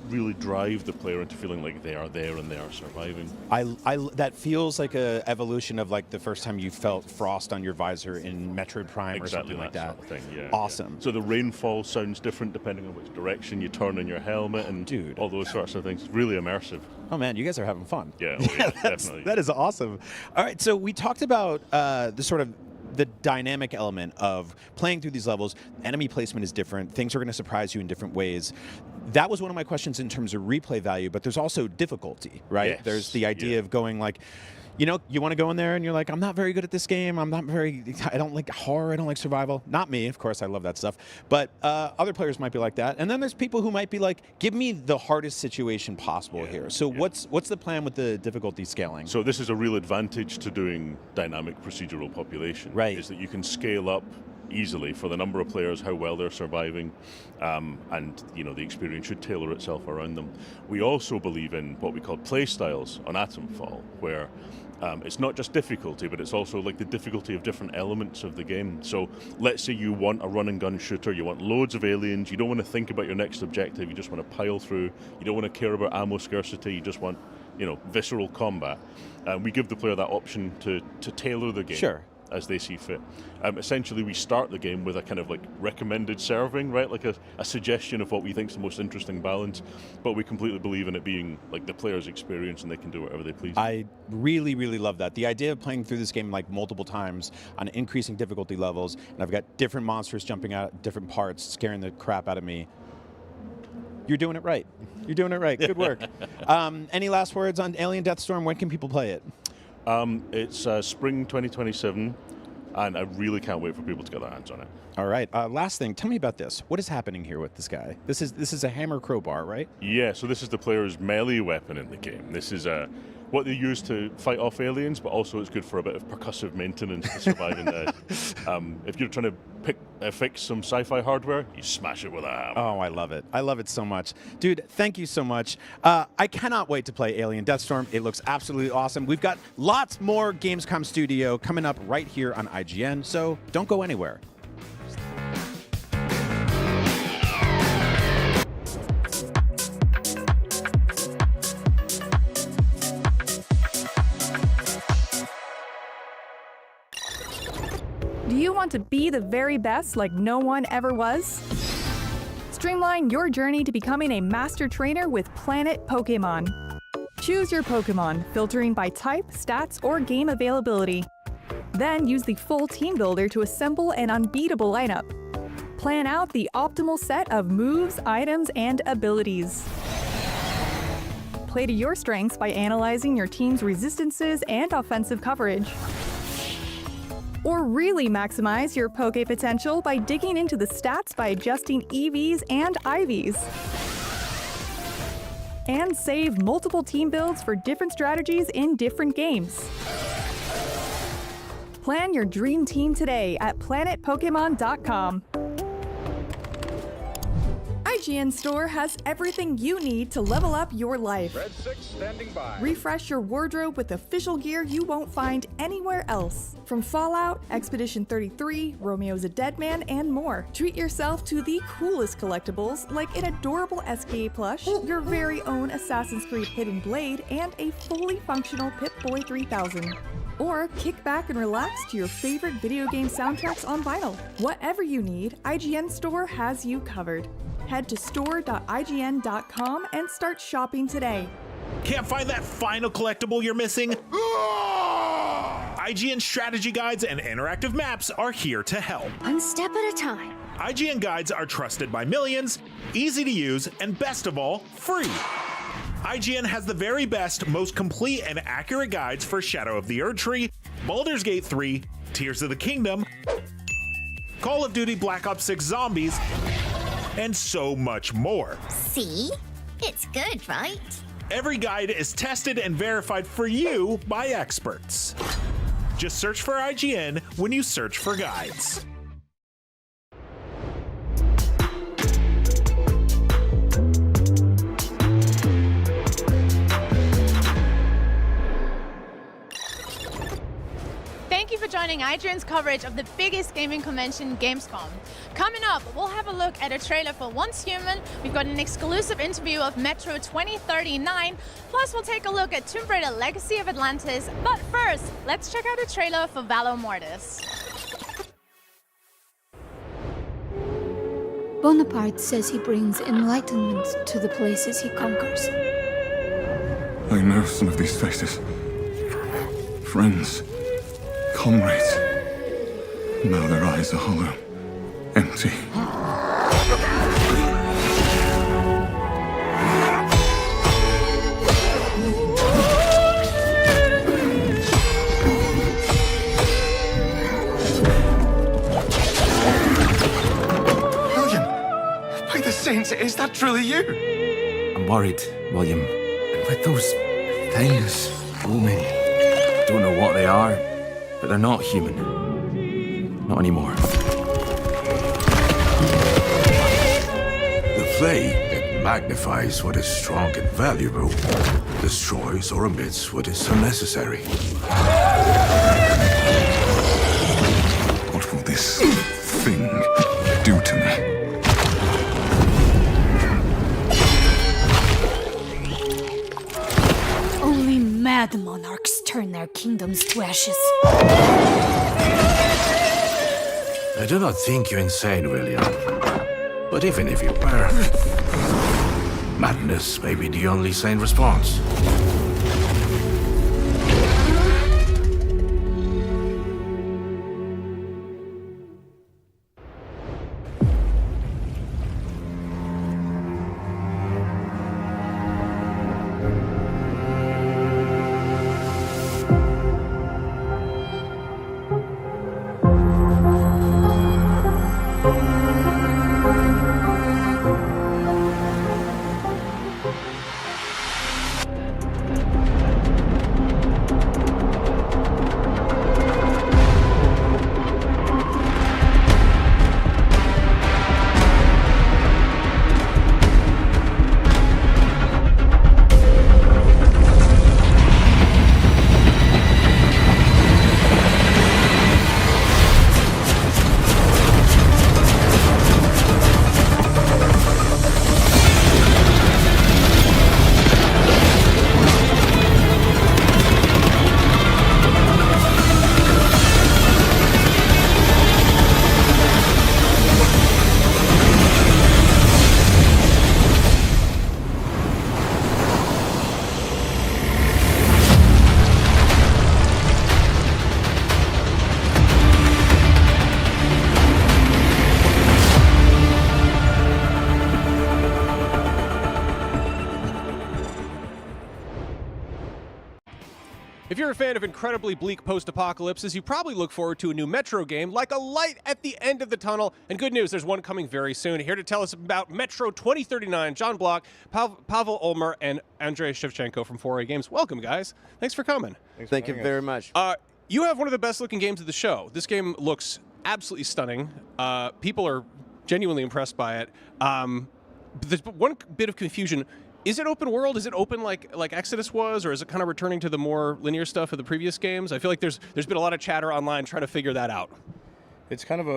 really drive the player into feeling like they are there and they are surviving. That feels like a evolution of like the first time you felt frost on your visor in Metroid Prime or something like that. Sort of thing, yeah. Awesome. Yeah. So the rainfall sounds different depending on which direction you turn in your helmet, and all those sorts of things. Really immersive. Oh man, you guys are having fun. Yeah, definitely. That is awesome. All right, so we talked about the sort of the dynamic element of playing through these levels. Enemy placement is different. Things are going to surprise you in different ways. That was one of my questions in terms of replay value, but there's also difficulty, right? Yes. There's the idea of going like, you know, you want to go in there and you're like, I'm not very good at this game. I don't like horror. I don't like survival. Not me, of course. I love that stuff. But other players might be like that. And then there's people who might be like, give me the hardest situation possible here. So what's the plan with the difficulty scaling? So this is a real advantage to doing dynamic procedural population. Right. Is that you can scale up easily for the number of players, how well they're surviving, and you know the experience should tailor itself around them. We also believe in what we call play styles on Atomfall, where it's not just difficulty, but it's also like the difficulty of different elements of the game. So let's say you want a run and gun shooter, you want loads of aliens, you don't want to think about your next objective, you just want to pile through, you don't want to care about ammo scarcity, you just want, you know, visceral combat. We give the player that option to tailor the game as they see fit. Essentially, we start the game with a kind of like recommended serving, right? Like a suggestion of what we think is the most interesting balance, but we completely believe in it being like the player's experience and they can do whatever they please. I really, really love that. The idea of playing through this game like multiple times on increasing difficulty levels, and I've got different monsters jumping out at different parts, scaring the crap out of me. You're doing it right. You're doing it right. Good work. Any last words on Alien Deathstorm? When can people play it? It's spring 2027, and I really can't wait for people to get their hands on it. All right. Last thing, tell me about this. What is happening here with this guy? This is a hammer crowbar, right? Yeah, so this is the player's melee weapon in the game. This is what they use to fight off aliens, but also it's good for a bit of percussive maintenance to survive in there. If you're trying to fix some sci-fi hardware, you smash it with a hammer. Oh, I love it. I love it so much. Dude, thank you so much. I cannot wait to play Alien Deathstorm. It looks absolutely awesome. We've got lots more Gamescom Studio coming up right here on IGN, so don't go anywhere. Do you want to be the very best like no one ever was? Streamline your journey to becoming a master trainer with Planet Pokemon. Choose your Pokemon, filtering by type, stats, or game availability. Then use the full team builder to assemble an unbeatable lineup. Plan out the optimal set of moves, items, and abilities. Play to your strengths by analyzing your team's resistances and offensive coverage. Or really maximize your Poke potential by digging into the stats by adjusting EVs and IVs. And save multiple team builds for different strategies in different games. Plan your dream team today at planetpokemon.com. IGN Store has everything you need to level up your life. Red 6 standing by. Refresh your wardrobe with official gear you won't find anywhere else. From Fallout, Expedition 33, Romeo's a Dead Man, and more. Treat yourself to the coolest collectibles like an adorable SKA plush, your very own Assassin's Creed Hidden Blade, and a fully functional Pip-Boy 3000. Or kick back and relax to your favorite video game soundtracks on vinyl. Whatever you need, IGN Store has you covered. Head to store.ign.com and start shopping today. Can't find that final collectible you're missing? IGN strategy guides and interactive maps are here to help. One step at a time. IGN guides are trusted by millions, easy to use, and best of all, free. IGN has the very best, most complete and accurate guides for Shadow of the Erdtree, Baldur's Gate 3, Tears of the Kingdom, Call of Duty Black Ops 6 Zombies, and so much more. See? It's good, right? Every guide is tested and verified for you by experts. Just search for IGN when you search for guides. Thank you for joining IGN's coverage of the biggest gaming convention, Gamescom. Coming up, we'll have a look at a trailer for Once Human, we've got an exclusive interview of Metro 2039, plus we'll take a look at Tomb Raider Legacy of Atlantis. But first, let's check out a trailer for Valor Mortis. Bonaparte says he brings enlightenment to the places he conquers. I know some of these faces. Friends. Comrades. Now their eyes are hollow. Empty. William! By the saints, is that truly you? I'm worried, William. And with those things looming, I don't know what they are. But they're not human. Not anymore. The flame, it magnifies what is strong and valuable, destroys or omits what is unnecessary. What will this thing do to me? Only mad monarchs turn their kingdoms to ashes. I do not think you insane, William. But even if you were, madness may be the only sane response. If you're a fan of incredibly bleak post-apocalypses, you probably look forward to a new Metro game like a light at the end of the tunnel. And good news, there's one coming very soon. Here to tell us about Metro 2039, John Block, Pavel Ulmer, and Andrei Shevchenko from 4A Games. Welcome, guys. Thanks for coming. Thank you very much. You have one of the best-looking games of the show. This game looks absolutely stunning. People are genuinely impressed by it. There's one bit of confusion. Is it open world? Is it open like Exodus was, or is it kind of returning to the more linear stuff of the previous games? I feel like there's been a lot of chatter online trying to figure that out. It's kind of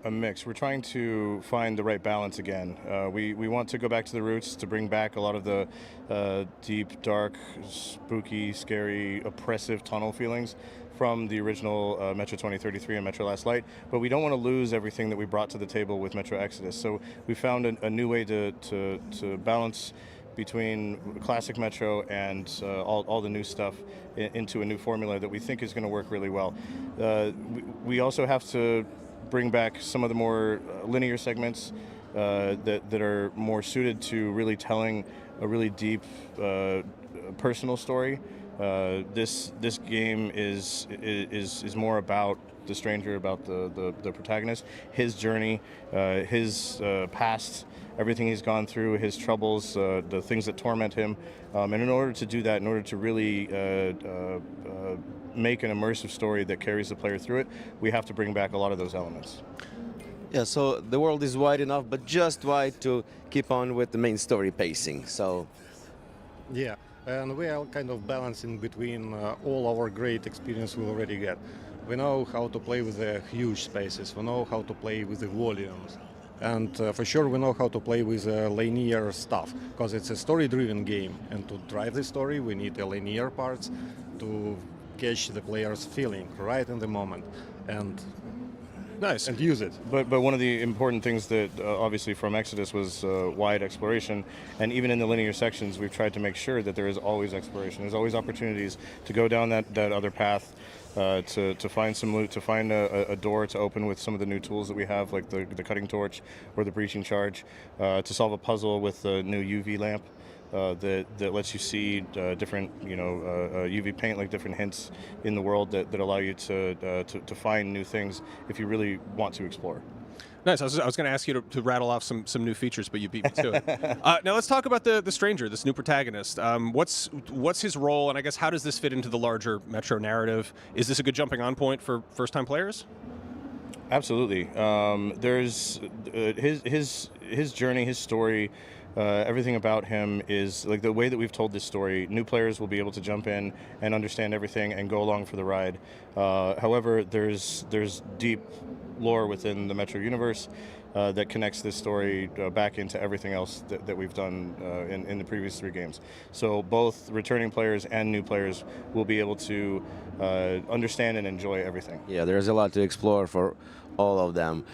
a mix. We're trying to find the right balance again. We want to go back to the roots, to bring back a lot of the deep, dark, spooky, scary, oppressive tunnel feelings from the original Metro 2033 and Metro Last Light, but we don't want to lose everything that we brought to the table with Metro Exodus. So we found a new way to balance between classic Metro and all the new stuff into a new formula that we think is going to work really well. We also have to bring back some of the more linear segments that are more suited to really telling a really deep personal story. This game is more about the stranger, about the protagonist, his journey, his past, everything he's gone through, his troubles, the things that torment him. And in order to do that, in order to really make an immersive story that carries the player through it, we have to bring back a lot of those elements. Yeah, so the world is wide enough, but just wide to keep on with the main story pacing. So, yeah, and we are kind of balancing between all our great experience we already get. We know how to play with the huge spaces. We know how to play with the volumes. And for sure we know how to play with linear stuff, because it's a story-driven game, and to drive the story we need the linear parts to catch the player's feeling right in the moment and use it. But one of the important things that obviously from Exodus was wide exploration, and even in the linear sections we've tried to make sure that there is always exploration. There's always opportunities to go down that other path, to find some loot, to find a door to open with some of the new tools that we have, like the cutting torch or the breaching charge, to solve a puzzle with the new UV lamp that lets you see different, UV paint, like different hints in the world that allow you to find new things if you really want to explore. Nice. I was going to ask you to rattle off some new features, but you beat me to it. Now let's talk about the stranger, this new protagonist. What's his role, and I guess how does this fit into the larger Metro narrative? Is this a good jumping on point for first-time players? Absolutely. There's his journey, his story. Everything about him is like the way that we've told this story. New players will be able to jump in and understand everything and go along for the ride. However, there's deep lore within the Metro universe that connects this story back into everything else that we've done in the previous 3 games. So both returning players and new players will be able to understand and enjoy everything. yeah, there's a lot to explore for all of them,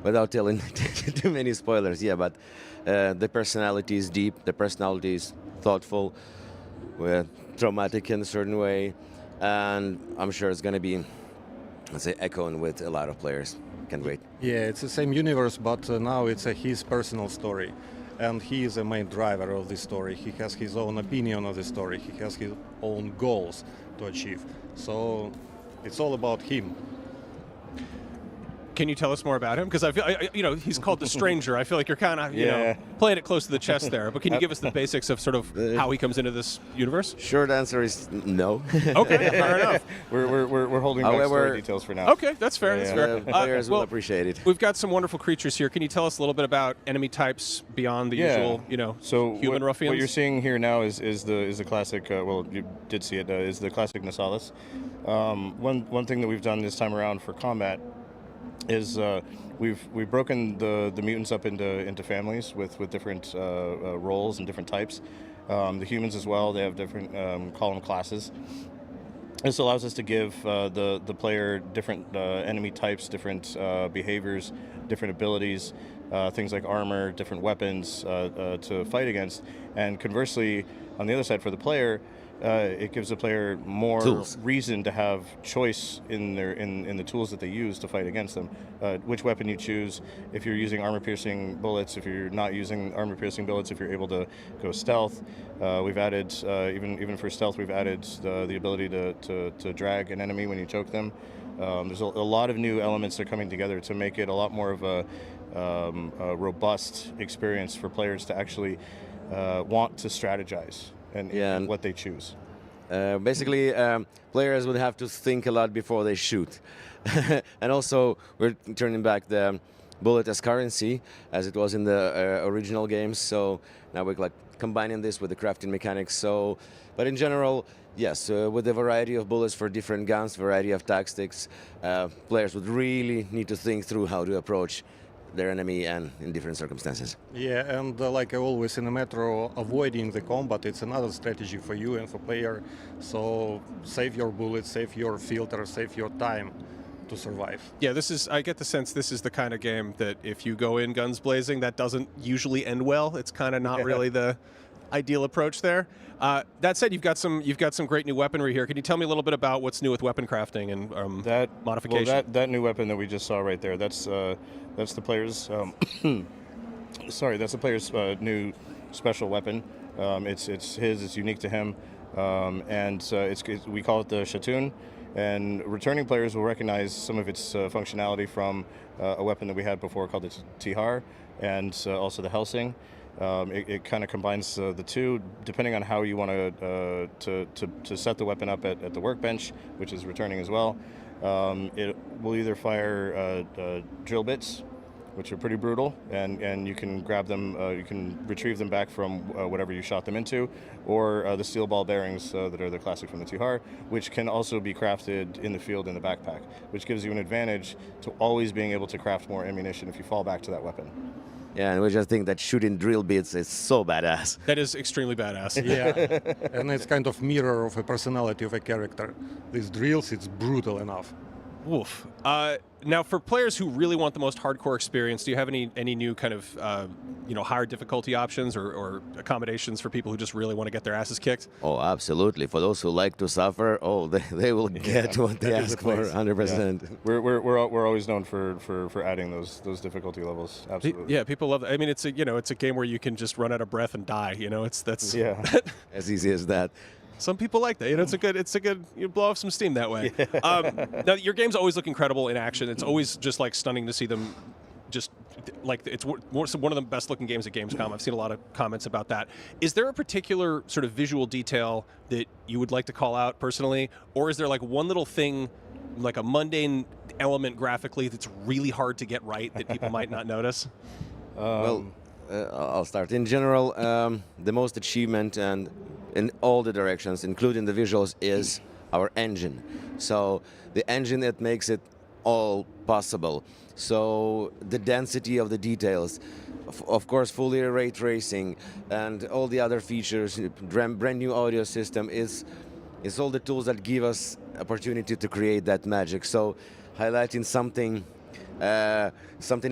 without telling too many spoilers. Yeah, but the personality is deep, the personality is thoughtful, traumatic in a certain way, and I'm sure it's going to be, let's say, echoing with a lot of players. Can't wait. Yeah, it's the same universe, but now it's his personal story. And he is the main driver of the story. He has his own opinion of the story. He has his own goals to achieve. So it's all about him. Can you tell us more about him? Because I feel, he's called the Stranger. I feel like you're kind of, playing it close to the chest there. But can you give us the basics of sort of how he comes into this universe? Short answer is no. Okay, fair enough. We're holding back story details for now. Okay, that's fair. That's fair. Players will appreciate it. We've got some wonderful creatures here. Can you tell us a little bit about enemy types beyond the usual, so human ruffians? What you're seeing here now is the classic. Well, you did see it. Is the classic Nasalis. One thing that we've done this time around for combat is we've broken the mutants up into families with different roles and different types. The humans as well, they have different column classes. This allows us to give the player different enemy types, different behaviors, different abilities, things like armor, different weapons to fight against. And conversely, on the other side for the player, it gives the player more Tools. reason to have choice in the tools that they use to fight against them. Which weapon you choose, if you're using armor-piercing bullets, if you're not using armor-piercing bullets, if you're able to go stealth. We've added, even for stealth, we've added the ability to drag an enemy when you choke them. There's a lot of new elements that are coming together to make it a lot more of a robust experience for players to actually want to strategize and what they choose. Basically, players would have to think a lot before they shoot. And also, we're turning back the bullet as currency, as it was in the original games. So now we're like combining this with the crafting mechanics. So, but in general, yes, with the variety of bullets for different guns, variety of tactics, players would really need to think through how to approach their enemy and in different circumstances. Yeah, and like always in a Metro, avoiding the combat, it's another strategy for you and for player. So save your bullets, save your filter, save your time to survive. Yeah, I get the sense this is the kind of game that if you go in guns blazing, that doesn't usually end well. It's kind of not really the ideal approach there. That said, you've got some great new weaponry here. Can you tell me a little bit about what's new with weapon crafting and modification? Well, that new weapon that we just saw right there, that's the player's that's the player's new special weapon. It's unique to him, and we call it the Shatoon. And returning players will recognize some of its functionality from a weapon that we had before called the Tihar, and also the Helsing. It kind of combines the two, depending on how you want to set the weapon up at the workbench, which is returning as well. It will either fire drill bits, which are pretty brutal, and you can grab them, you can retrieve them back from whatever you shot them into, or the steel ball bearings that are the classic from the Tihar, which can also be crafted in the field in the backpack, which gives you an advantage to always being able to craft more ammunition if you fall back to that weapon. Yeah, and we just think that shooting drill bits is so badass. That is extremely badass. Yeah, and it's kind of mirror of a personality of a character. These drills, it's brutal enough. Woof. Now, for players who really want the most hardcore experience, do you have any new kind of higher difficulty options or accommodations for people who just really want to get their asses kicked? Oh, absolutely. For those who like to suffer, they will get what they ask for, 100%. Yeah. We're always known for adding those difficulty levels. Absolutely. Yeah, people love that. I mean, it's a game where you can just run out of breath and die. That's as easy as that. Some people like that. It's a good. You blow off some steam that way. Now, your games always look incredible in action. It's always just like stunning to see them. Just like it's one of the best looking games at Gamescom. I've seen a lot of comments about that. Is there a particular sort of visual detail that you would like to call out personally, or is there like one little thing, like a mundane element graphically that's really hard to get right that people might not notice? I'll start. In general, the most achievement and in all the directions, including the visuals, is our engine. So the engine that makes it all possible. So the density of the details, of course, fully ray tracing and all the other features, brand new audio system is all the tools that give us opportunity to create that magic. So highlighting something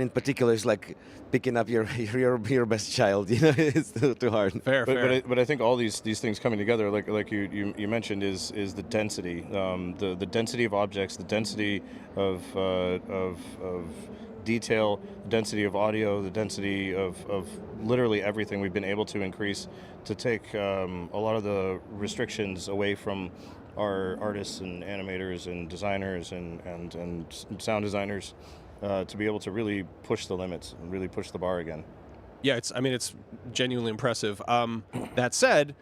in particular is like picking up your best child. It's too hard. Fair. But I think all these things coming together, like you mentioned, is the density, the density of objects, the density of detail, the density of audio, the density of literally everything we've been able to increase to take a lot of the restrictions away from our artists and animators and designers and sound designers. To be able to really push the limits and really push the bar again. Yeah, it's genuinely impressive. That said,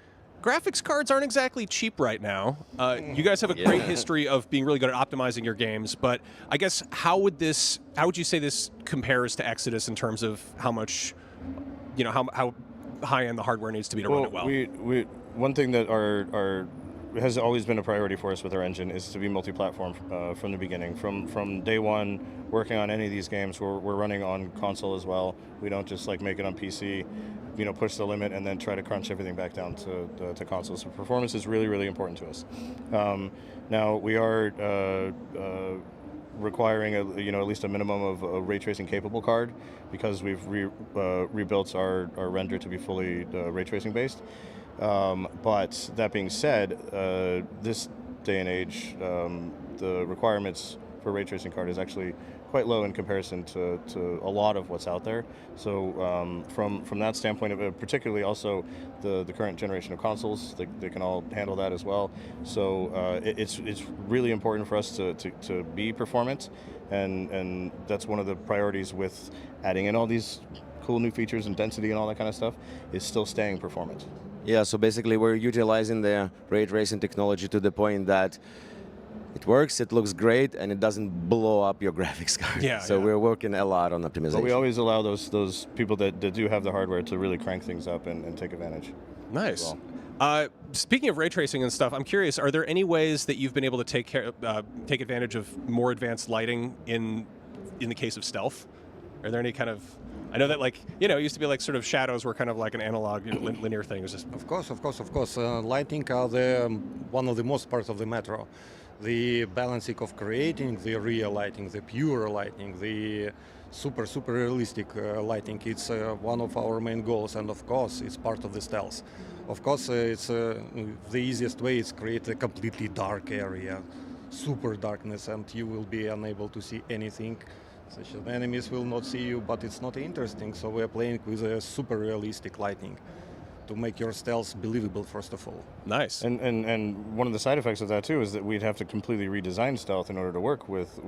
graphics cards aren't exactly cheap right now. You guys have a great history of being really good at optimizing your games, but I guess how would you say this compares to Exodus in terms of how much, how high end the hardware needs to be to run it well? We one thing that has always been a priority for us with our engine is to be multi-platform from the beginning. From day one, working on any of these games, we're running on console as well. We don't just like make it on PC, push the limit and then try to crunch everything back down to console. So performance is really, really important to us. Now we are requiring at least a minimum of a ray tracing capable card because we've rebuilt our render to be fully ray tracing based. But that being said, this day and age, the requirements for a ray tracing card is actually quite low in comparison to a lot of what's out there. So from that standpoint, particularly also the current generation of consoles, they can all handle that as well. So it's really important for us to be performant, and that's one of the priorities with adding in all these cool new features and density and all that kind of stuff, is still staying performant. Yeah, so basically we're utilizing the ray tracing technology to the point that it works, it looks great, and it doesn't blow up your graphics card. Yeah, so we're working a lot on optimization. But we always allow those people that do have the hardware to really crank things up and take advantage. Nice. Well. Speaking of ray tracing and stuff, I'm curious, are there any ways that you've been able to take advantage of more advanced lighting in the case of stealth? Are there any kind of... I know that, like, you know, it used to be like sort of shadows were kind of like an analog, linear thing. It was just... Of course. Lighting are one of the most parts of the Metro. The balancing of creating the real lighting, the pure lighting, the super realistic lighting, it's one of our main goals, and of course it's part of the stealth. Of course it's the easiest way is create a completely dark area, super darkness, and you will be unable to see anything. Such that enemies will not see you, but it's not interesting, so we're playing with a super realistic lighting to make your stealth believable, first of all. Nice. And one of the side effects of that too is that we'd have to completely redesign stealth in order to work with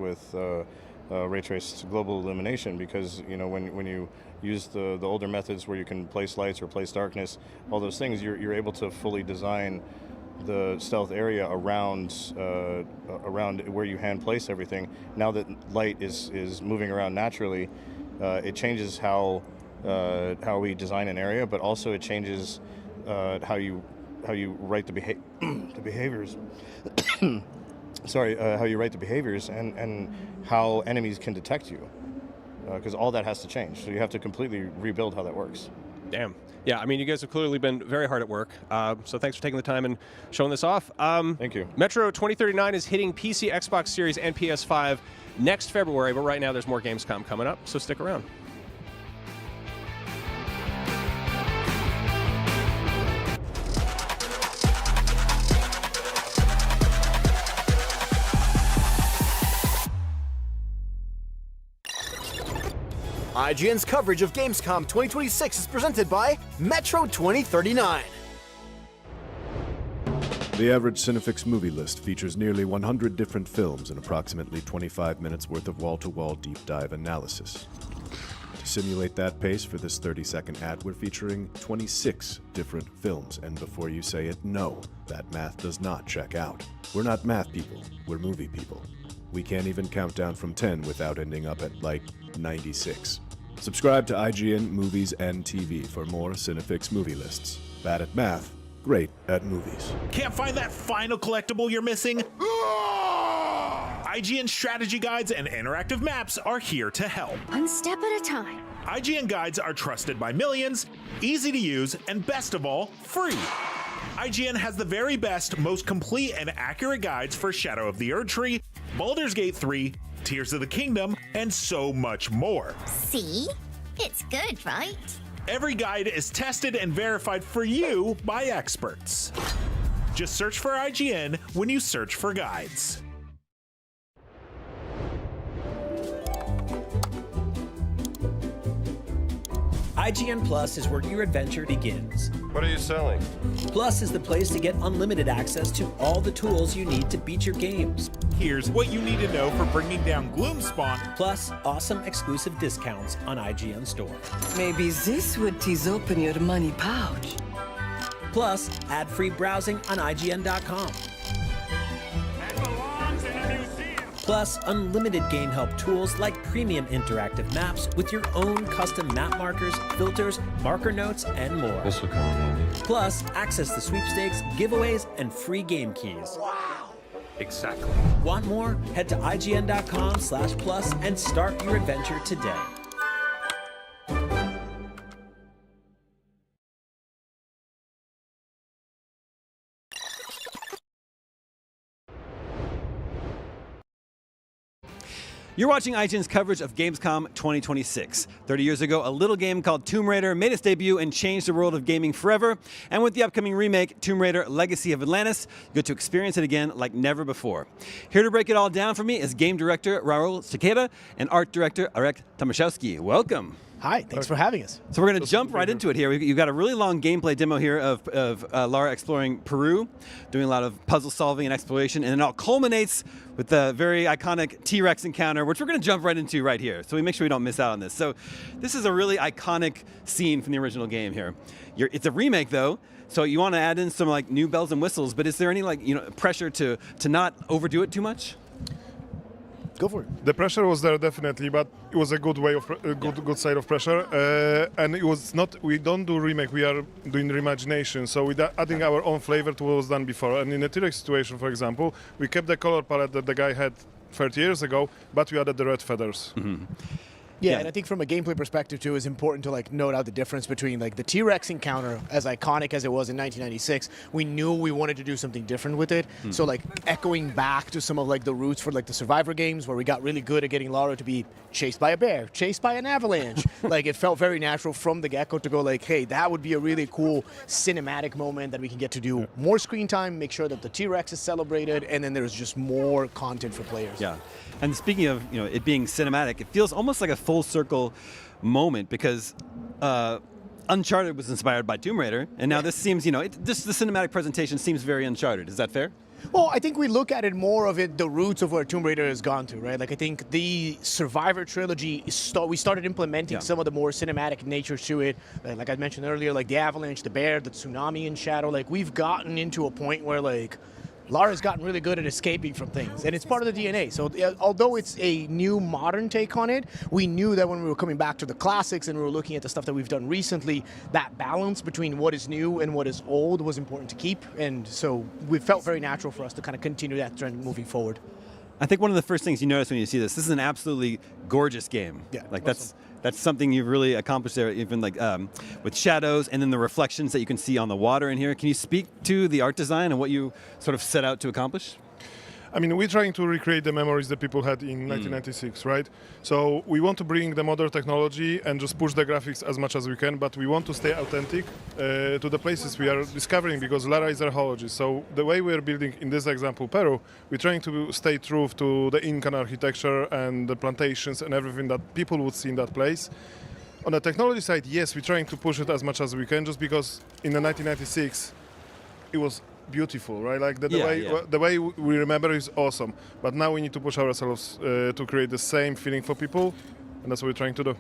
ray traced global illumination, because you know when you use the older methods where you can place lights or place darkness, all those things, you're able to fully design the stealth area around where you hand place everything. Now that light is moving around naturally, it changes how we design an area, but also it changes how you write the behaviors. Sorry, how you write the behaviors and how enemies can detect you, because all that has to change. So you have to completely rebuild how that works. Damn. Yeah, I mean, you guys have clearly been very hard at work, so thanks for taking the time and showing this off. Thank you. Metro 2039 is hitting PC, Xbox Series, and PS5 next February, but right now there's more Gamescom coming up, so stick around. IGN's coverage of Gamescom 2026 is presented by Metro 2039. The average Cinefix movie list features nearly 100 different films and approximately 25 minutes worth of wall-to-wall deep dive analysis. To simulate that pace for this 30-second ad, we're featuring 26 different films, and before you say it, no, that math does not check out. We're not math people, we're movie people. We can't even count down from 10 without ending up at, like, 96. Subscribe to IGN Movies and TV for more Cinefix movie lists. Bad at math, great at movies. Can't find that final collectible you're missing? IGN strategy guides and interactive maps are here to help. One step at a time. IGN guides are trusted by millions, easy to use, and best of all, free. IGN has the very best, most complete and accurate guides for Shadow of the Erdtree, Baldur's Gate 3, Tears of the Kingdom, and so much more. See? It's good, right? Every guide is tested and verified for you by experts. Just search for IGN when you search for guides. IGN Plus is where your adventure begins. What are you selling? Plus is the place to get unlimited access to all the tools you need to beat your games. Here's what you need to know for bringing down Gloomspawn. Plus awesome exclusive discounts on IGN Store. Maybe this would tease open your money pouch. Plus ad-free browsing on IGN.com. Plus, unlimited game help tools like premium interactive maps with your own custom map markers, filters, marker notes, and more. This will come in handy. Plus, access to sweepstakes, giveaways, and free game keys. Wow! Exactly. Want more? Head to IGN.com/plus and start your adventure today. You're watching IGN's coverage of Gamescom 2026. 30 years ago, a little game called Tomb Raider made its debut and changed the world of gaming forever. And with the upcoming remake, Tomb Raider Legacy of Atlantis, you get to experience it again like never before. Here to break it all down for me is game director Raul Sequeira and art director Arek Tomaszewski. Welcome. Hi, thanks for having us. So we're going to jump right into it here. You've got a really long gameplay demo here of Lara exploring Peru, doing a lot of puzzle solving and exploration, and it all culminates with the very iconic T-Rex encounter, which we're going to jump right into right here. So we make sure we don't miss out on this. So this is a really iconic scene from the original game here. It's a remake though, so you want to add in some like new bells and whistles. But is there any pressure to not overdo it too much? Go for it. The pressure was there definitely, but it was a good way of good side of pressure, and it was not. We don't do remake. We are doing reimagination. So we're adding our own flavor to what was done before. And in the T-Rex situation, for example, we kept the color palette that the guy had 30 years ago, but we added the red feathers. Mm-hmm. Yeah, and I think from a gameplay perspective too, it's important to note out the difference between the T-Rex encounter, as iconic as it was in 1996. We knew we wanted to do something different with it. Mm. So echoing back to some of the roots for the Survivor games, where we got really good at getting Lara to be chased by a bear, chased by an avalanche. It felt very natural from the get-go to go hey, that would be a really cool cinematic moment that we can get to do more screen time, make sure that the T-Rex is celebrated, and then there's just more content for players. Yeah. And speaking of it being cinematic, it feels almost like a full circle moment because Uncharted was inspired by Tomb Raider, and now this seems the cinematic presentation seems very Uncharted. Is that fair? Well, I think we look at it more of the roots of where Tomb Raider has gone to, right? I think the Survivor trilogy, we started implementing some of the more cinematic nature to it. Like I mentioned earlier, the avalanche, the bear, the tsunami in Shadow. We've gotten into a point where Lara's gotten really good at escaping from things, and it's part of the DNA. So although it's a new modern take on it, we knew that when we were coming back to the classics and we were looking at the stuff that we've done recently, that balance between what is new and what is old was important to keep. And so we felt very natural for us to kind of continue that trend moving forward. I think one of the first things you notice when you see this is an absolutely gorgeous game. Yeah, that's something you've really accomplished there, even with shadows and then the reflections that you can see on the water in here. Can you speak to the art design and what you sort of set out to accomplish? I mean, we're trying to recreate the memories that people had in 1996, right? So we want to bring the modern technology and just push the graphics as much as we can, but we want to stay authentic to the places we are discovering, because Lara is archaeologist. So the way we're building, in this example, Peru, we're trying to stay true to the Incan architecture and the plantations and everything that people would see in that place. On the technology side, yes, we're trying to push it as much as we can, just because in the 1996, it was beautiful, right? The way we remember is awesome. But now we need to push ourselves to create the same feeling for people, and that's what we're trying to do.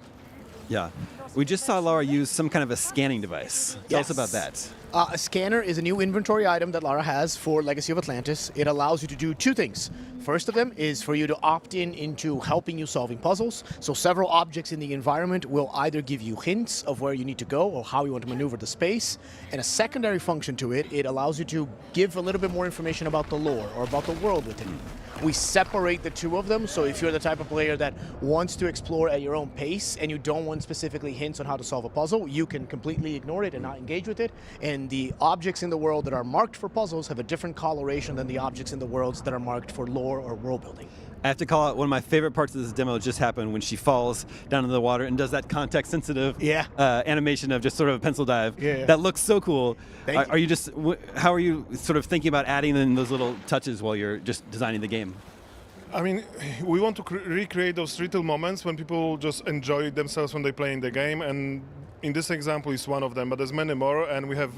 Yeah. We just saw Lara use some kind of a scanning device. Tell us about that. A scanner is a new inventory item that Lara has for Legacy of Atlantis. It allows you to do two things. First of them is for you to opt into helping you solving puzzles. So several objects in the environment will either give you hints of where you need to go or how you want to maneuver the space. And a secondary function to it, it allows you to give a little bit more information about the lore or about the world within it. We separate the two of them, so if you're the type of player that wants to explore at your own pace and you don't want specifically hints on how to solve a puzzle, you can completely ignore it and not engage with it. And the objects in the world that are marked for puzzles have a different coloration than the objects in the worlds that are marked for lore or world building. I have to call out one of my favorite parts of this demo just happened when she falls down into the water and does that context-sensitive animation of just sort of a pencil dive. Yeah. That looks so cool. Thank you. How are you sort of thinking about adding in those little touches while you're just designing the game? I mean, we want to recreate those little moments when people just enjoy themselves when they play in the game, and in this example is one of them, but there's many more, and we have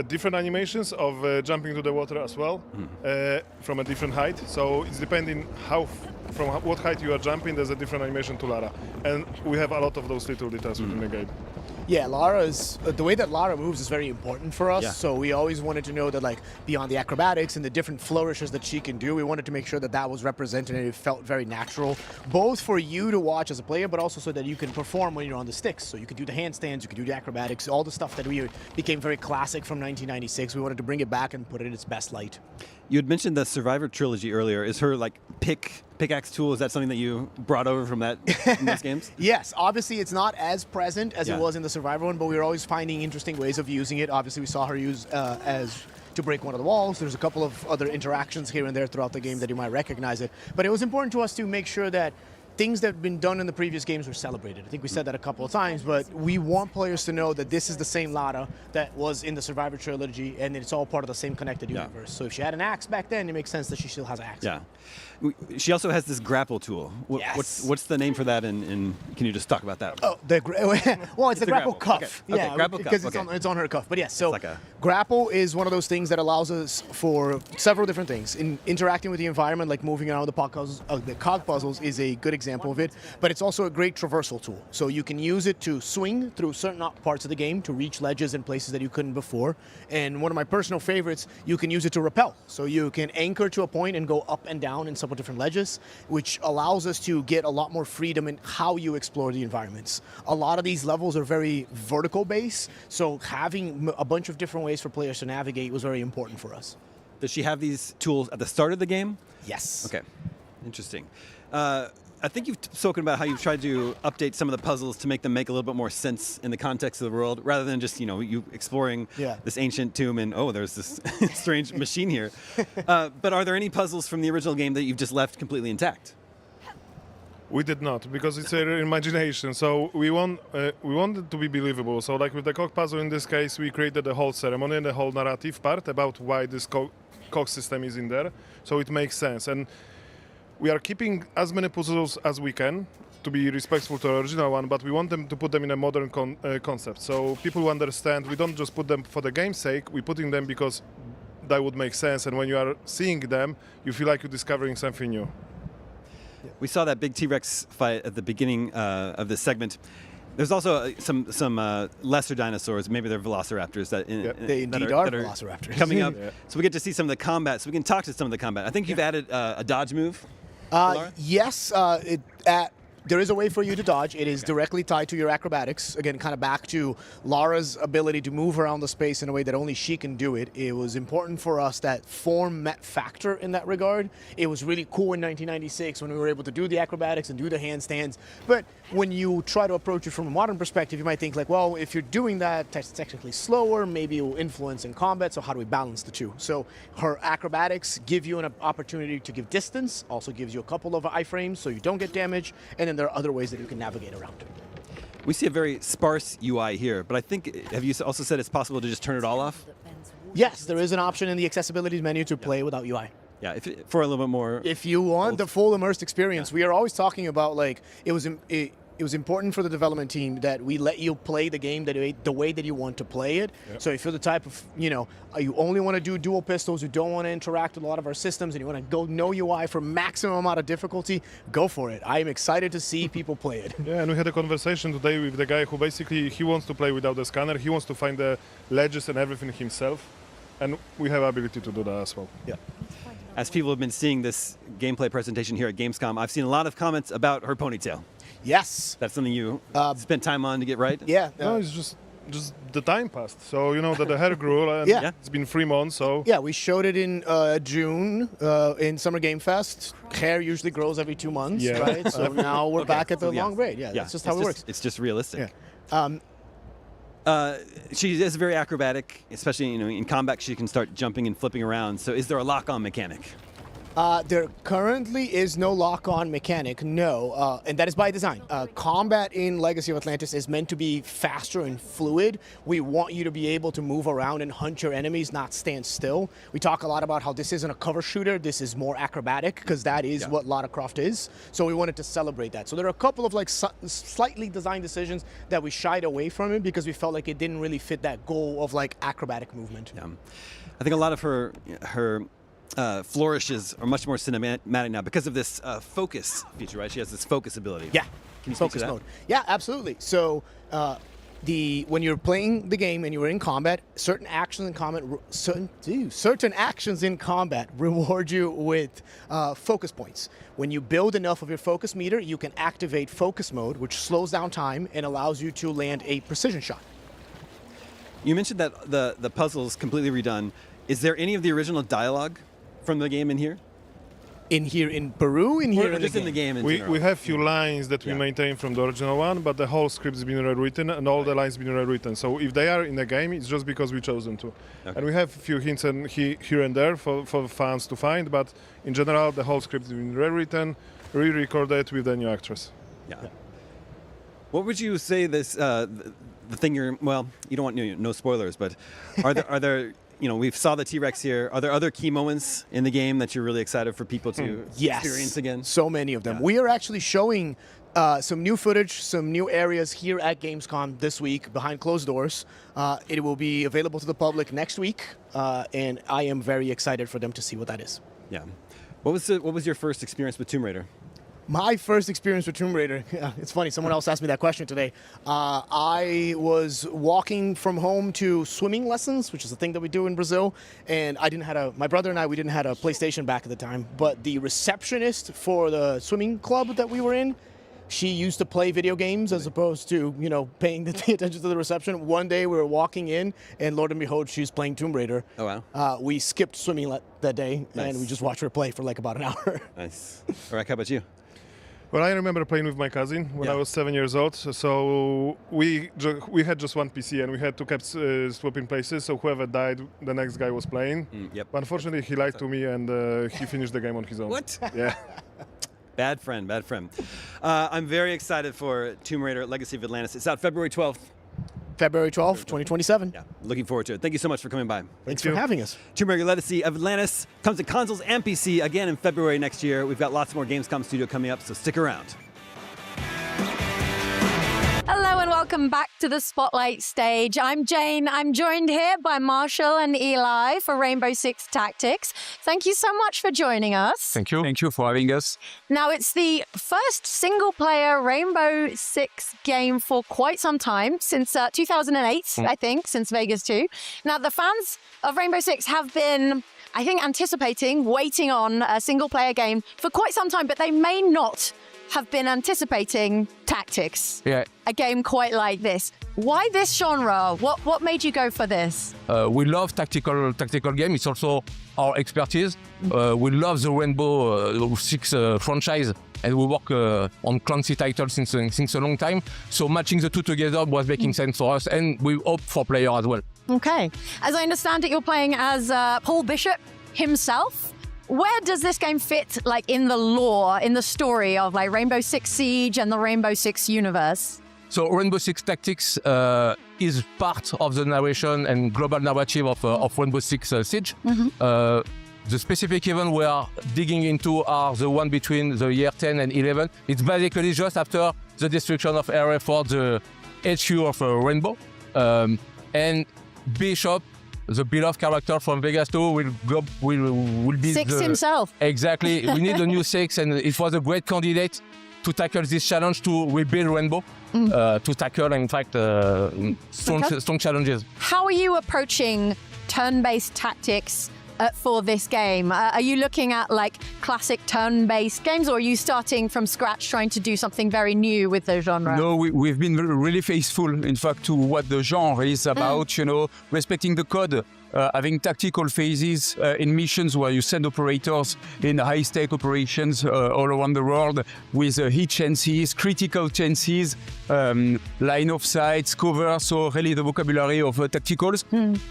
different animations of jumping to the water as well, from a different height. So it's depending from what height you are jumping, there's a different animation to Lara. And we have a lot of those little details within the game. Yeah, the way that Lara moves is very important for us. Yeah. So we always wanted to know that beyond the acrobatics and the different flourishes that she can do, we wanted to make sure that that was represented and it felt very natural, both for you to watch as a player, but also so that you can perform when you're on the sticks. So you can do the handstands, you can do the acrobatics, all the stuff that became very classic from 1996. We wanted to bring it back and put it in its best light. You had mentioned the Survivor trilogy earlier. Is her pickaxe tool, is that something that you brought over from those games? Yes, obviously it's not as present as it was in the Survivor one, but we were always finding interesting ways of using it. Obviously we saw her use to break one of the walls. There's a couple of other interactions here and there throughout the game that you might recognize it. But it was important to us to make sure that things that have been done in the previous games were celebrated. I think we said that a couple of times, but we want players to know that this is the same Lara that was in the Survivor trilogy, and it's all part of the same connected universe. So if she had an axe back then, it makes sense that she still has an axe. Yeah. She also has this grapple tool. Yes. What's the name for that? And can you just talk about that? Oh, well, it's the grapple cuff. Okay. Yeah, Grapple cuff. because Okay. it's on her cuff. But yes, so like a- grapple is one of those things that allows us for several different things. In interacting with the environment, like moving around the cog puzzles is a good example of it. But it's also a great traversal tool. So you can use it to swing through certain parts of the game to reach ledges and places that you couldn't before. And one of my personal favorites, you can use it to rappel. So you can anchor to a point and go up and down in several different ledges, which allows us to get a lot more freedom in how you explore the environments. A lot of these levels are very vertical based, so having a bunch of different ways for players to navigate was very important for us. Does she have these tools at the start of the game? Yes. Okay. Interesting. I think you've spoken about how you've tried to update some of the puzzles to make them make a little bit more sense in the context of the world, rather than just, you exploring this ancient tomb and, oh, there's this strange machine here. But are there any puzzles from the original game that you've just left completely intact? We did not, because it's our imagination. So we want it to be believable. So like with the cock puzzle in this case, we created the whole ceremony and the whole narrative part about why this cock system is in there. So it makes sense. And we are keeping as many puzzles as we can to be respectful to the original one, but we want them to put them in a modern concept. So people understand we don't just put them for the game's sake, we're putting them because that would make sense. And when you are seeing them, you feel like you're discovering something new. We saw that big T-Rex fight at the beginning of this segment. There's also some lesser dinosaurs, maybe they're velociraptors that They indeed are velociraptors. coming up. So we get to see some of the combat. So we can talk to some of the combat. I think you've added a dodge move. Yes, there is a way for you to dodge. It is directly tied to your acrobatics. Again, kind of back to Lara's ability to move around the space in a way that only she can do it. It was important for us that form met factor in that regard. It was really cool in 1996 when we were able to do the acrobatics and do the handstands. But when you try to approach it from a modern perspective, you might think like, well, if you're doing that, that's technically slower, maybe it will influence in combat, so how do we balance the two? So her acrobatics give you an opportunity to give distance, also gives you a couple of iframes so you don't get damage, and then there are other ways that you can navigate around it. We see a very sparse UI here, but I think, have you also said it's possible to just turn it all off? Yes, there is an option in the accessibility menu to play without UI. Yeah, for a little bit more. If you want the full immersed experience, we are always talking about like it was important for the development team that we let you play the game the way that you want to play it. Yep. So if you're the type of, you only want to do dual pistols, you don't want to interact with a lot of our systems, and you want to go no UI for maximum amount of difficulty, go for it. I am excited to see people play it. Yeah, and we had a conversation today with the guy who basically, he wants to play without the scanner, he wants to find the ledges and everything himself, and we have ability to do that as well. Yeah. As people have been seeing this gameplay presentation here at Gamescom, I've seen a lot of comments about her ponytail. Yes. That's something you spent time on to get right? Yeah. No, it's just the time passed. So, that the hair grew, and it's been 3 months, so... Yeah, we showed it in June in Summer Game Fest. Hair usually grows every 2 months, right? So now we're back at the long braid. Yeah, that's just how it works. It's just realistic. Yeah. She is very acrobatic, especially in combat. She can start jumping and flipping around. So, is there a lock-on mechanic? There currently is no lock-on mechanic, no, and that is by design. Combat in Legacy of Atlantis is meant to be faster and fluid. We want you to be able to move around and hunt your enemies, not stand still. We talk a lot about how this isn't a cover shooter, this is more acrobatic, because that is what Lara Croft is. So we wanted to celebrate that. So there are a couple of slightly designed decisions that we shied away from it because we felt like it didn't really fit that goal of acrobatic movement. Yeah. I think a lot of her flourishes are much more cinematic now because of this focus feature, right? She has this focus ability. Yeah, can you speak focus to that? mode. Yeah, absolutely. So when you're playing the game and you're in combat, certain actions in combat reward you with focus points. When you build enough of your focus meter, you can activate focus mode, which slows down time and allows you to land a precision shot. You mentioned that the puzzle's completely redone. Is there any of the original dialogue from the game in here? In here in Peru? In here or just in the game in general? We have few lines that we maintain from the original one, but the whole script's been rewritten and all the lines been rewritten. So if they are in the game, it's just because we chose them to. Okay. And we have a few hints here and there for fans to find, but in general, the whole script's been rewritten. re-record it with the new actress. Yeah. What would you say this the thing you're you don't want no spoilers, but are there we saw the T-Rex here. Are there other key moments in the game that you're really excited for people to experience again? So many of them. We are actually showing some new footage, some new areas here at Gamescom this week behind closed doors. It will be available to the public next week, and I am very excited for them to see what that is. Yeah. What was your first experience with Tomb Raider? My first experience with Tomb Raider, it's funny, someone else asked me that question today. I was walking from home to swimming lessons, which is a thing that we do in Brazil, and my brother and we didn't have a PlayStation back at the time, but the receptionist for the swimming club that we were in, she used to play video games as opposed to, paying attention to the reception. One day we were walking in, and Lord and behold, she was playing Tomb Raider. Oh, wow. We skipped swimming that day, Nice. and we just watched her play for like about an hour. Nice. All right, how about you? Well, I remember playing with my cousin when I was 7 years old. So we had just one PC and we had to keep swapping places. So whoever died, the next guy was playing. Yep. But unfortunately, he lied to me and he finished the game on his own. What? Yeah. Bad friend. I'm very excited for Tomb Raider: Legacy of Atlantis. It's out February 12th. February 12th, 2027. Yeah, looking forward to it. Thank you so much for coming by. Thanks for having us. Tomb Raider: Legacy of Atlantis comes to consoles and PC again in February next year. We've got lots more Gamescom Studio coming up, so stick around. Hello and welcome back to the Spotlight stage. I'm Jane. I'm joined here by Marshall and Eli for Rainbow Six Tactics. Thank you so much for joining us. Thank you. Thank you for having us. Now, it's the first single-player Rainbow Six game for quite some time, since 2008, I think, since Vegas 2. Now, the fans of Rainbow Six have been, I think, waiting on a single-player game for quite some time, but they may not have been anticipating Tactics, a game quite like this. Why this genre? What made you go for this? We love tactical game. It's also our expertise. We love the Rainbow Six franchise, and we work on Clancy titles since a long time. So matching the two together was making sense for us, and we hope for players as well. Okay. As I understand it, you're playing as Paul Bishop himself. Where does this game fit, like, in the lore, in the story of like Rainbow Six Siege and the Rainbow Six universe? So Rainbow Six Tactics is part of the narration and global narrative of Rainbow Six Siege. The specific event we are digging into are the one between the year 10 and 11. It's basically just after the destruction of Area 4, the HQ of Rainbow. And Bishop, the beloved character from Vegas 2, will be Six himself. Exactly. We need a new Six, and it was a great candidate to tackle this challenge to rebuild Rainbow, to tackle, in fact, strong challenges. How are you approaching turn-based tactics for this game? Are you looking at like classic turn-based games, or are you starting from scratch trying to do something very new with the genre? No, we've been really faithful, in fact, to what the genre is about, respecting the code, having tactical phases in missions where you send operators in high-stake operations all around the world with hit chances, critical chances, line of sights, cover, so really the vocabulary of tacticals.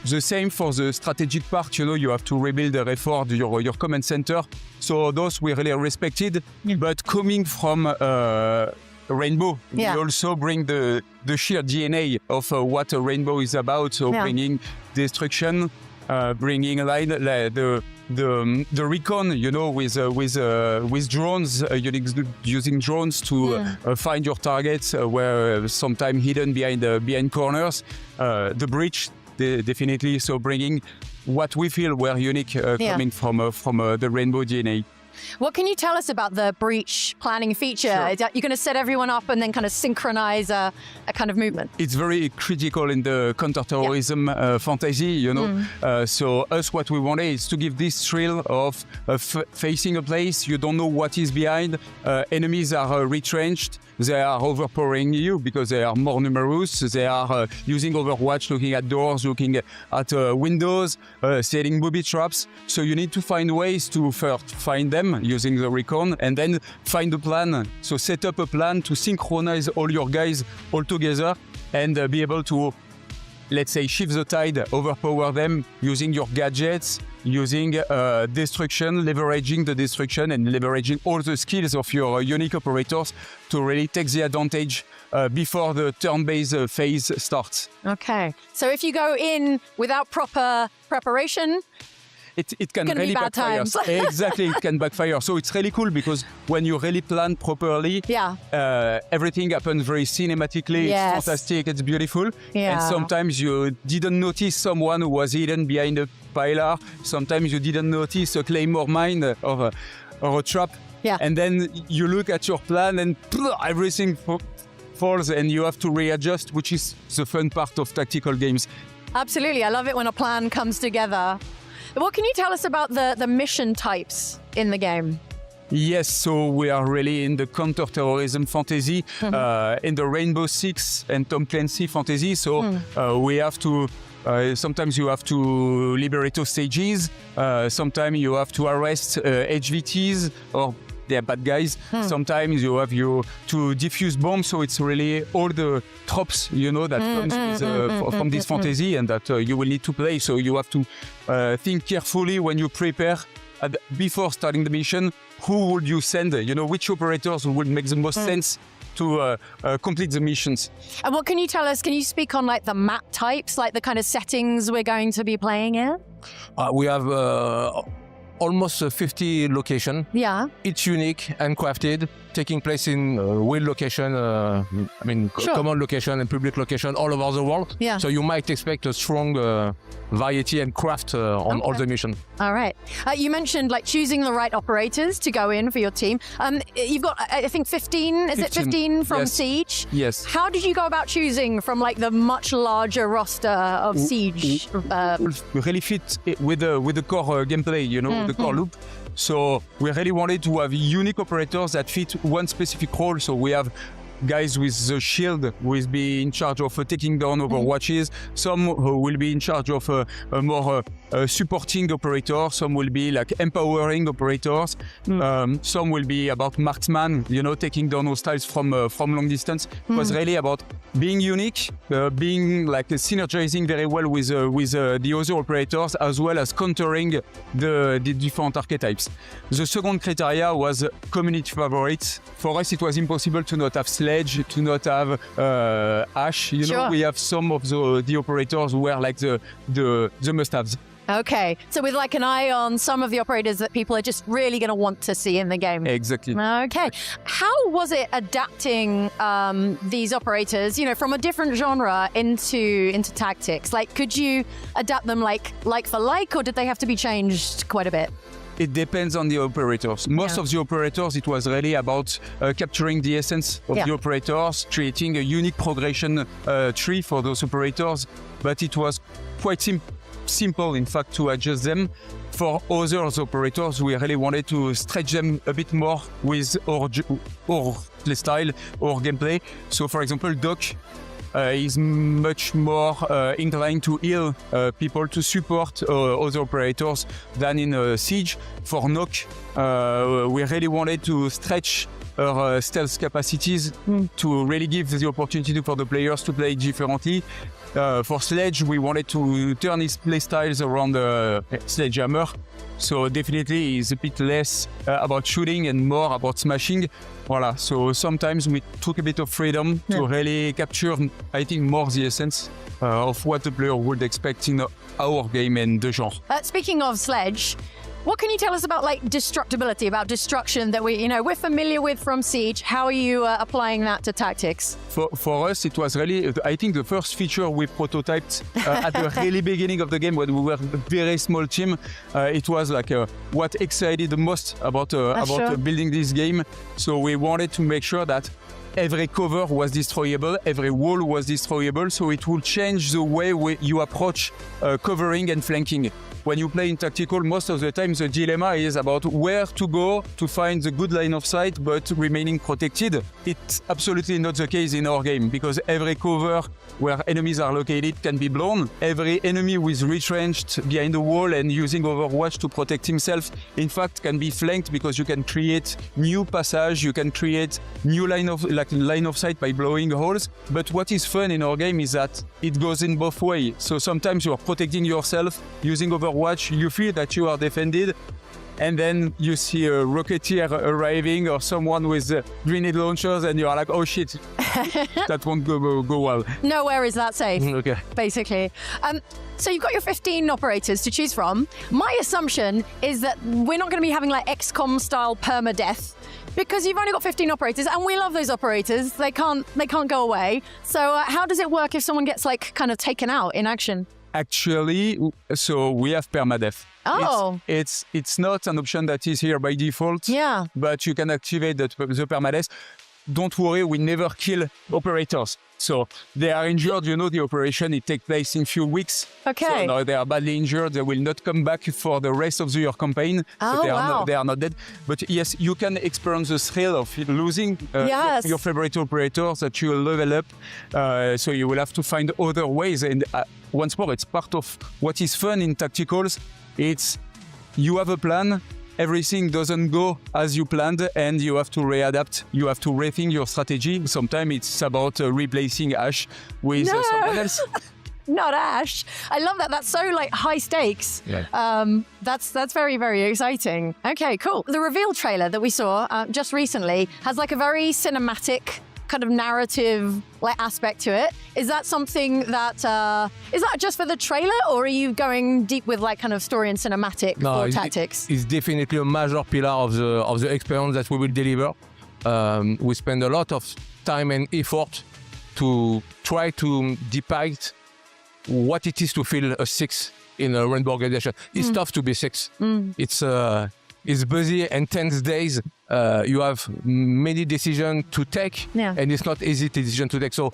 The same for the strategic part, you have to rebuild the effort, your command center. So those we really respected, but coming from Rainbow, we also bring the sheer DNA of what a Rainbow is about, so bringing destruction, bringing the recon, with drones, using drones to find your targets where sometimes hidden behind corners. The breach, definitely. So bringing what we feel were unique coming from the Rainbow DNA. What can you tell us about the breach planning feature? Sure. You're going to set everyone up and then kind of synchronize a kind of movement. It's very critical in the counterterrorism fantasy, So us, what we wanted is to give this thrill of facing a place, you don't know what is behind, enemies are retrenched, they are overpowering you because they are more numerous, they are using Overwatch, looking at doors, looking at windows, setting booby traps. So you need to find ways to first find them using the recon and then find a plan. So set up a plan to synchronize all your guys all together and be able to let's say, shift the tide, overpower them using your gadgets, using destruction, leveraging the destruction, and leveraging all the skills of your unique operators to really take the advantage before the turn-based phase starts. Okay. So if you go in without proper preparation, it can gonna really be bad backfire. times. Exactly, it can backfire. So it's really cool because when you really plan properly, everything happens very cinematically. Yes. It's fantastic. It's beautiful. Yeah. And sometimes you didn't notice someone who was hidden behind a pillar. Sometimes you didn't notice a claymore mine or a trap. Yeah. And then you look at your plan and everything falls, and you have to readjust, which is the fun part of tactical games. Absolutely. I love it when a plan comes together. What can you tell us about the mission types in the game? Yes, so we are really in the counter-terrorism fantasy, in the Rainbow Six and Tom Clancy fantasy. So we have to, sometimes you have to liberate hostages, sometimes you have to arrest HVTs or they're bad guys. Sometimes you have to defuse bombs. So it's really all the tropes, that comes with, from this fantasy and that you will need to play. So you have to think carefully when you prepare before starting the mission. Who would you send? Which operators would make the most sense to complete the missions. And what can you tell us? Can you speak on like the map types, like the kind of settings we're going to be playing in? We have almost 50 locations. Yeah. Each unique and crafted, taking place in real location, common location and public location all over the world. Yeah. So you might expect a strong variety and craft on all the missions. All right. You mentioned like choosing the right operators to go in for your team. You've got, I think, 15. Is it 15 from Siege? Yes. How did you go about choosing from like the much larger roster of Siege? Really fit with the core gameplay, the core loop. So we really wanted to have unique operators that fit one specific role. So we have guys with the shield who will be in charge of taking down overwatches. Some who will be in charge of more supporting operators. Some will be like empowering operators. Some will be about marksman, taking down hostiles from long distance. It was really about being unique, being like synergizing very well with the other operators, as well as countering the different archetypes. The second criteria was community favorites. For us, it was impossible to not have Sledge, to not have Ash. We have some of the operators who were like the must-haves. Okay, so with like an eye on some of the operators that people are just really going to want to see in the game. Exactly. Okay. How was it adapting these operators, from a different genre into tactics? Like, could you adapt them like for like, or did they have to be changed quite a bit? It depends on the operators. Most of the operators, it was really about capturing the essence of the operators, creating a unique progression tree for those operators. But it was quite simple, in fact, to adjust them. For other operators, we really wanted to stretch them a bit more with our playstyle or gameplay. So, for example, Doc is much more inclined to heal people, to support other operators than in Siege. For Nock, we really wanted to stretch our stealth capacities to really give the opportunity for the players to play differently. For Sledge, we wanted to turn his playstyles around Sledgehammer. So definitely he's a bit less about shooting and more about smashing. Voilà. So sometimes we took a bit of freedom to really capture, I think, more the essence of what the player would expect in our game and the genre. Speaking of Sledge, what can you tell us about like destructibility, about destruction that we're familiar with from Siege? How are you applying that to tactics? For us, it was really, I think, the first feature we prototyped at the really beginning of the game when we were a very small team. It was like what excited the most about building this game. So we wanted to make sure that every cover was destroyable, every wall was destroyable, so it will change the way you approach covering and flanking. When you play in tactical, most of the time the dilemma is about where to go to find the good line of sight but remaining protected. It's absolutely not the case in our game, because every cover where enemies are located can be blown. Every enemy who is retrenched behind the wall and using Overwatch to protect himself, in fact, can be flanked, because you can create new passage, you can create new line like in line of sight by blowing holes. But what is fun in our game is that it goes in both ways. So sometimes you are protecting yourself using Overwatch, you feel that you are defended, and then you see a Rocketeer arriving or someone with grenade launchers and you are like, oh shit, that won't go well. Nowhere is that safe, Okay. basically. So you've got your 15 operators to choose from. My assumption is that we're not going to be having like XCOM style permadeath, because you've only got 15 operators, and we love those operators. They can't go away. So how does it work if someone gets like kind of taken out in action? Actually, so we have permadeath. Oh. It's not an option that is here by default. Yeah. But you can activate the permadeath. Don't worry, we never kill operators. So they are injured, the operation, it takes place in few weeks. Okay. So now they are badly injured, they will not come back for the rest of your campaign. Oh, so wow. They are not dead. But yes, you can experience the thrill of losing Yes. your favorite operators that you will level up. So you will have to find other ways. And once more, it's part of what is fun in tacticals. It's you have a plan, everything doesn't go as you planned, and you have to readapt. You have to rethink your strategy. Sometimes it's about replacing Ash with someone else. Not Ash. I love that. That's so like high stakes. Yeah. That's very, very exciting. Okay, cool. The reveal trailer that we saw just recently has like a very cinematic kind of narrative like aspect to it. Is that something that is that just for the trailer, or are you going deep with like kind of story and cinematic or tactics? It's definitely a major pillar of the experience that we will deliver. We spend a lot of time and effort to try to depict what it is to feel a 6 in a Rainbow organization. It's tough to be 6. It's busy and tense days. You have many decisions to take, and it's not easy decision to take. So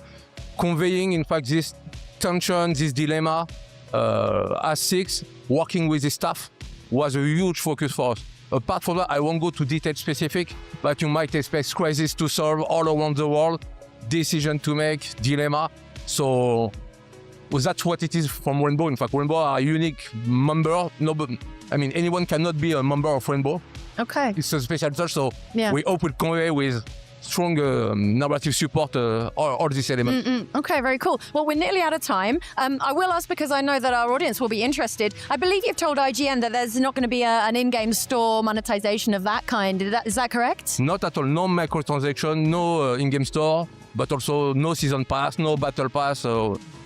conveying, in fact, this tension, this dilemma as 6, working with the staff was a huge focus for us. Apart from that, I won't go to detail specific, but you might expect crises to solve all around the world, decision to make, dilemma. So that's what it is from Rainbow. In fact, Rainbow are a unique member. Anyone cannot be a member of Rainbow. Okay. It's a special touch, so we hope we'll convey with strong narrative support all these elements. Okay, very cool. Well, we're nearly out of time. I will ask, because I know that our audience will be interested. I believe you've told IGN that there's not going to be an in-game store monetization of that kind. Is that correct? Not at all. No microtransaction, no in-game store, but also no season pass, no battle pass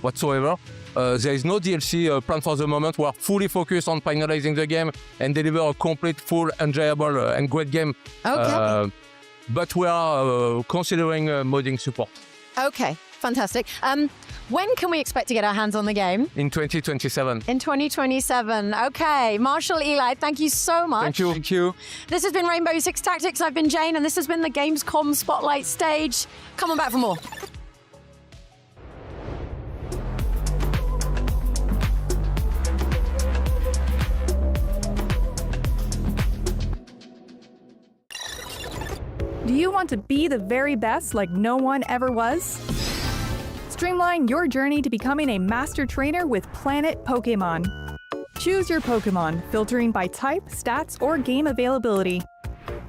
whatsoever. There is no DLC planned for the moment. We are fully focused on finalizing the game and deliver a complete, full, enjoyable, and great game. Okay. But we are considering modding support. Okay, fantastic. When can we expect to get our hands on the game? In 2027. In 2027. Okay. Marshall, Eli, thank you so much. Thank you. Thank you. This has been Rainbow Six Tactics. I've been Jane, and this has been the Gamescom Spotlight stage. Come on back for more. Do you want to be the very best like no one ever was? Streamline your journey to becoming a master trainer with Planet Pokemon. Choose your Pokemon, filtering by type, stats, or game availability.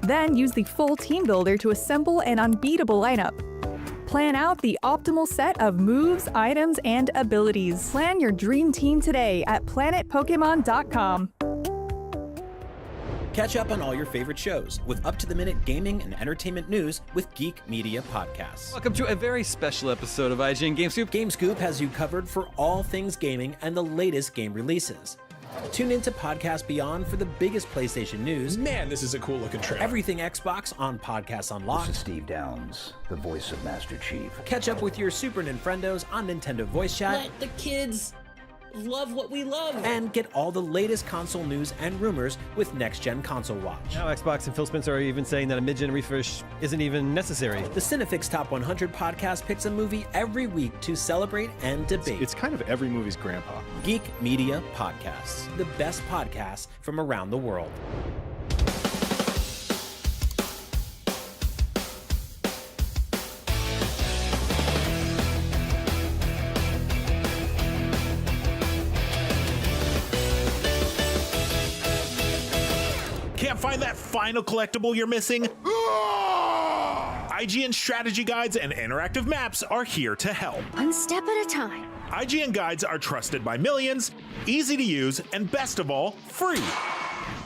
Then use the full team builder to assemble an unbeatable lineup. Plan out the optimal set of moves, items, and abilities. Plan your dream team today at planetpokemon.com. Catch up on all your favorite shows with up-to-the-minute gaming and entertainment news with Geek Media Podcasts. Welcome to a very special episode of IGN Game Scoop. Game Scoop has you covered for all things gaming and the latest game releases. Tune into Podcast Beyond for the biggest PlayStation news. Man, this is a cool looking trailer. Everything Xbox on Podcasts Unlocked. This is Steve Downs, the voice of Master Chief. Catch up with your Super Nintendos on Nintendo Voice Chat. Let the kids love what we love. And get all the latest console news and rumors with Next Gen Console Watch. Now Xbox and Phil Spencer are even saying that a mid-gen refresh isn't even necessary. The Cinefix Top 100 podcast picks a movie every week to celebrate and debate. It's kind of every movie's grandpa. Geek Media Podcasts, the best podcasts from around the world. Can't find that final collectible you're missing? IGN strategy guides and interactive maps are here to help. One step at a time. IGN guides are trusted by millions, easy to use, and best of all, free.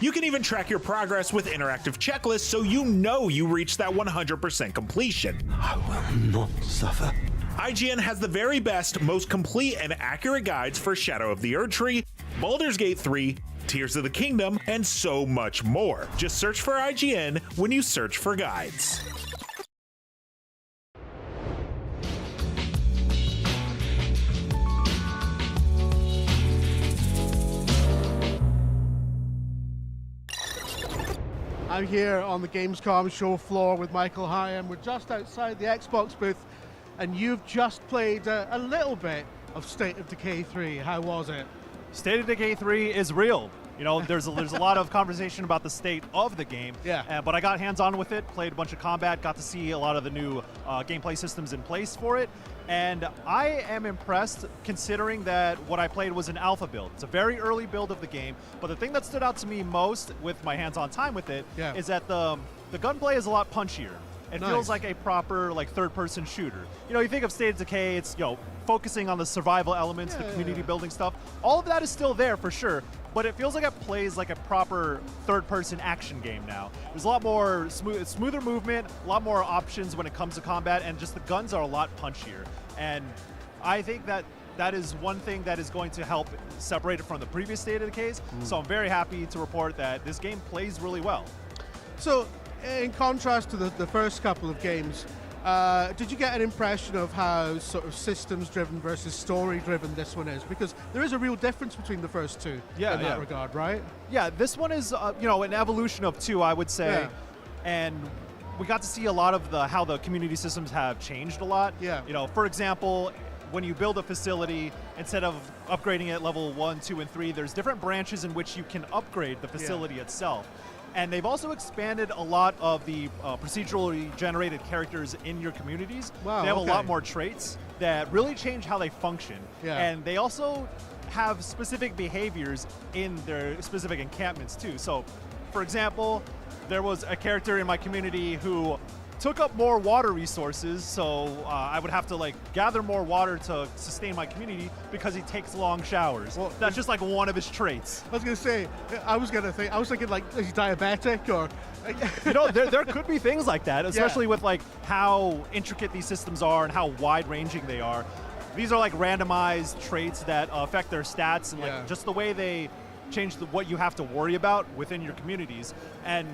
You can even track your progress with interactive checklists so you know you reached that 100% completion. I will not suffer. IGN has the very best, most complete and accurate guides for Shadow of the Erdtree, Baldur's Gate 3, Tears of the Kingdom, and so much more. Just search for IGN when you search for guides. I'm here on the Gamescom show floor with Michael Hyam. We're just outside the Xbox booth, and you've just played a little bit of State of Decay 3. How was it? State of Decay 3 is real. You know, there's a lot of conversation about the state of the game. Yeah. But I got hands-on with it, played a bunch of combat, got to see a lot of the new gameplay systems in place for it. And I am impressed considering that what I played was an alpha build. It's a very early build of the game, but the thing that stood out to me most with my hands-on time with it is that the gunplay is a lot punchier. It feels like a proper third-person shooter. You know, you think of State of Decay, it's focusing on the survival elements, the community building stuff. All of that is still there for sure, but it feels like it plays like a proper third-person action game now. There's a lot more smoother movement, a lot more options when it comes to combat, and just the guns are a lot punchier. And I think that is one thing that is going to help separate it from the previous State of Decays. So I'm very happy to report that this game plays really well. So, in contrast to the first couple of games, did you get an impression of how sort of systems-driven versus story-driven this one is? Because there is a real difference between the first two in that regard, right? Yeah, this one is an evolution of two, I would say. Yeah. And we got to see a lot of how the community systems have changed a lot. Yeah. You know, for example, when you build a facility, instead of upgrading it level 1, 2, and 3, there's different branches in which you can upgrade the facility itself. And they've also expanded a lot of the procedurally generated characters in your communities. Wow, they have a lot more traits that really change how they function. Yeah. And they also have specific behaviors in their specific encampments too. So, for example, there was a character in my community who took up more water resources, so I would have to gather more water to sustain my community because he takes long showers. Well, that's just one of his traits. I was gonna say, I was thinking is he diabetic or? You know, there could be things like that, especially with how intricate these systems are and how wide-ranging they are. These are randomized traits that affect their stats and just the way they change what you have to worry about within your communities. And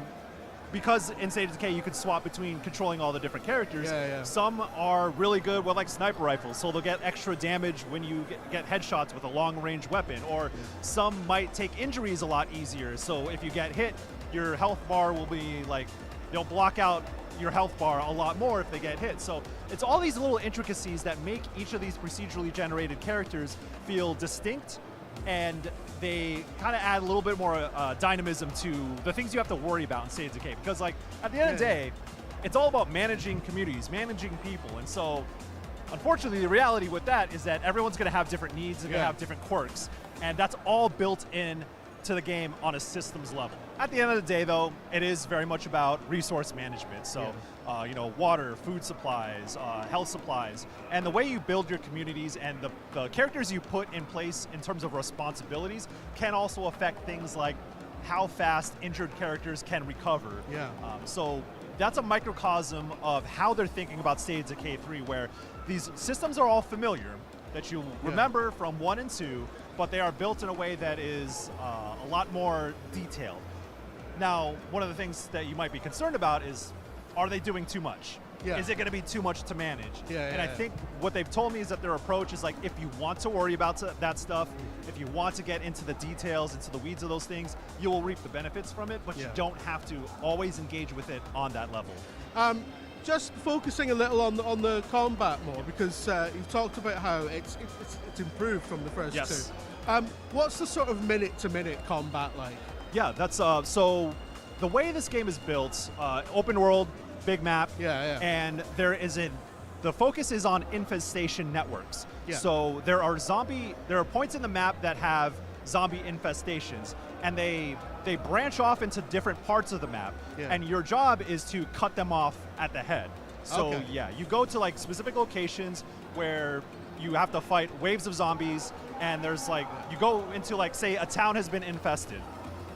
because in State of Decay you could swap between controlling all the different characters, some are really good with sniper rifles, so they'll get extra damage when you get headshots with a long-range weapon, or some might take injuries a lot easier, so if you get hit, your health bar will be they'll block out your health bar a lot more if they get hit. So it's all these little intricacies that make each of these procedurally generated characters feel distinct, and they kind of add a little bit more dynamism to the things you have to worry about in State of Decay. Because at the end of the day, it's all about managing communities, managing people. And so, unfortunately, the reality with that is that everyone's going to have different needs and going to have different quirks. And that's all built in to the game on a systems level. At the end of the day, though, it is very much about resource management. So, water, food supplies, health supplies, and the way you build your communities and the characters you put in place in terms of responsibilities can also affect things like how fast injured characters can recover. So that's a microcosm of how they're thinking about State of Decay 3, where these systems are all familiar, that you remember from 1 and 2, but they are built in a way that is a lot more detailed. Now, one of the things that you might be concerned about is, are they doing too much? Is it going to be too much to manage? And I think what they've told me is that their approach is if you want to worry about that stuff, if you want to get into the details, into the weeds of those things, you will reap the benefits from it, but you don't have to always engage with it on that level. Just focusing a little on the combat more, because you've talked about how it's improved from the first two. What's the sort of minute-to-minute combat like? Yeah, that's so the way this game is built, open world, big map, and the focus is on infestation networks. So there are points in the map that have zombie infestations, and they branch off into different parts of the map, and your job is to cut them off at the head. So Okay. yeah, you go to like specific locations where you have to fight waves of zombies, and there's like, you go into like, say a town has been infested.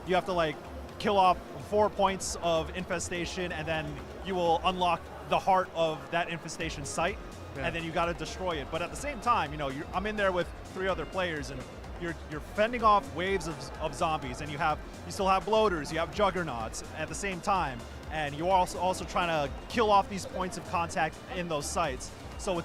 You have to like kill off 4 points of infestation, and then you will unlock the heart of that infestation site, and then you got to destroy it. But at the same time, you know, I'm in there with 3 other players, and you're fending off waves of zombies, and you still have bloaters, you have juggernauts at the same time, and you're also trying to kill off these points of contact in those sites. So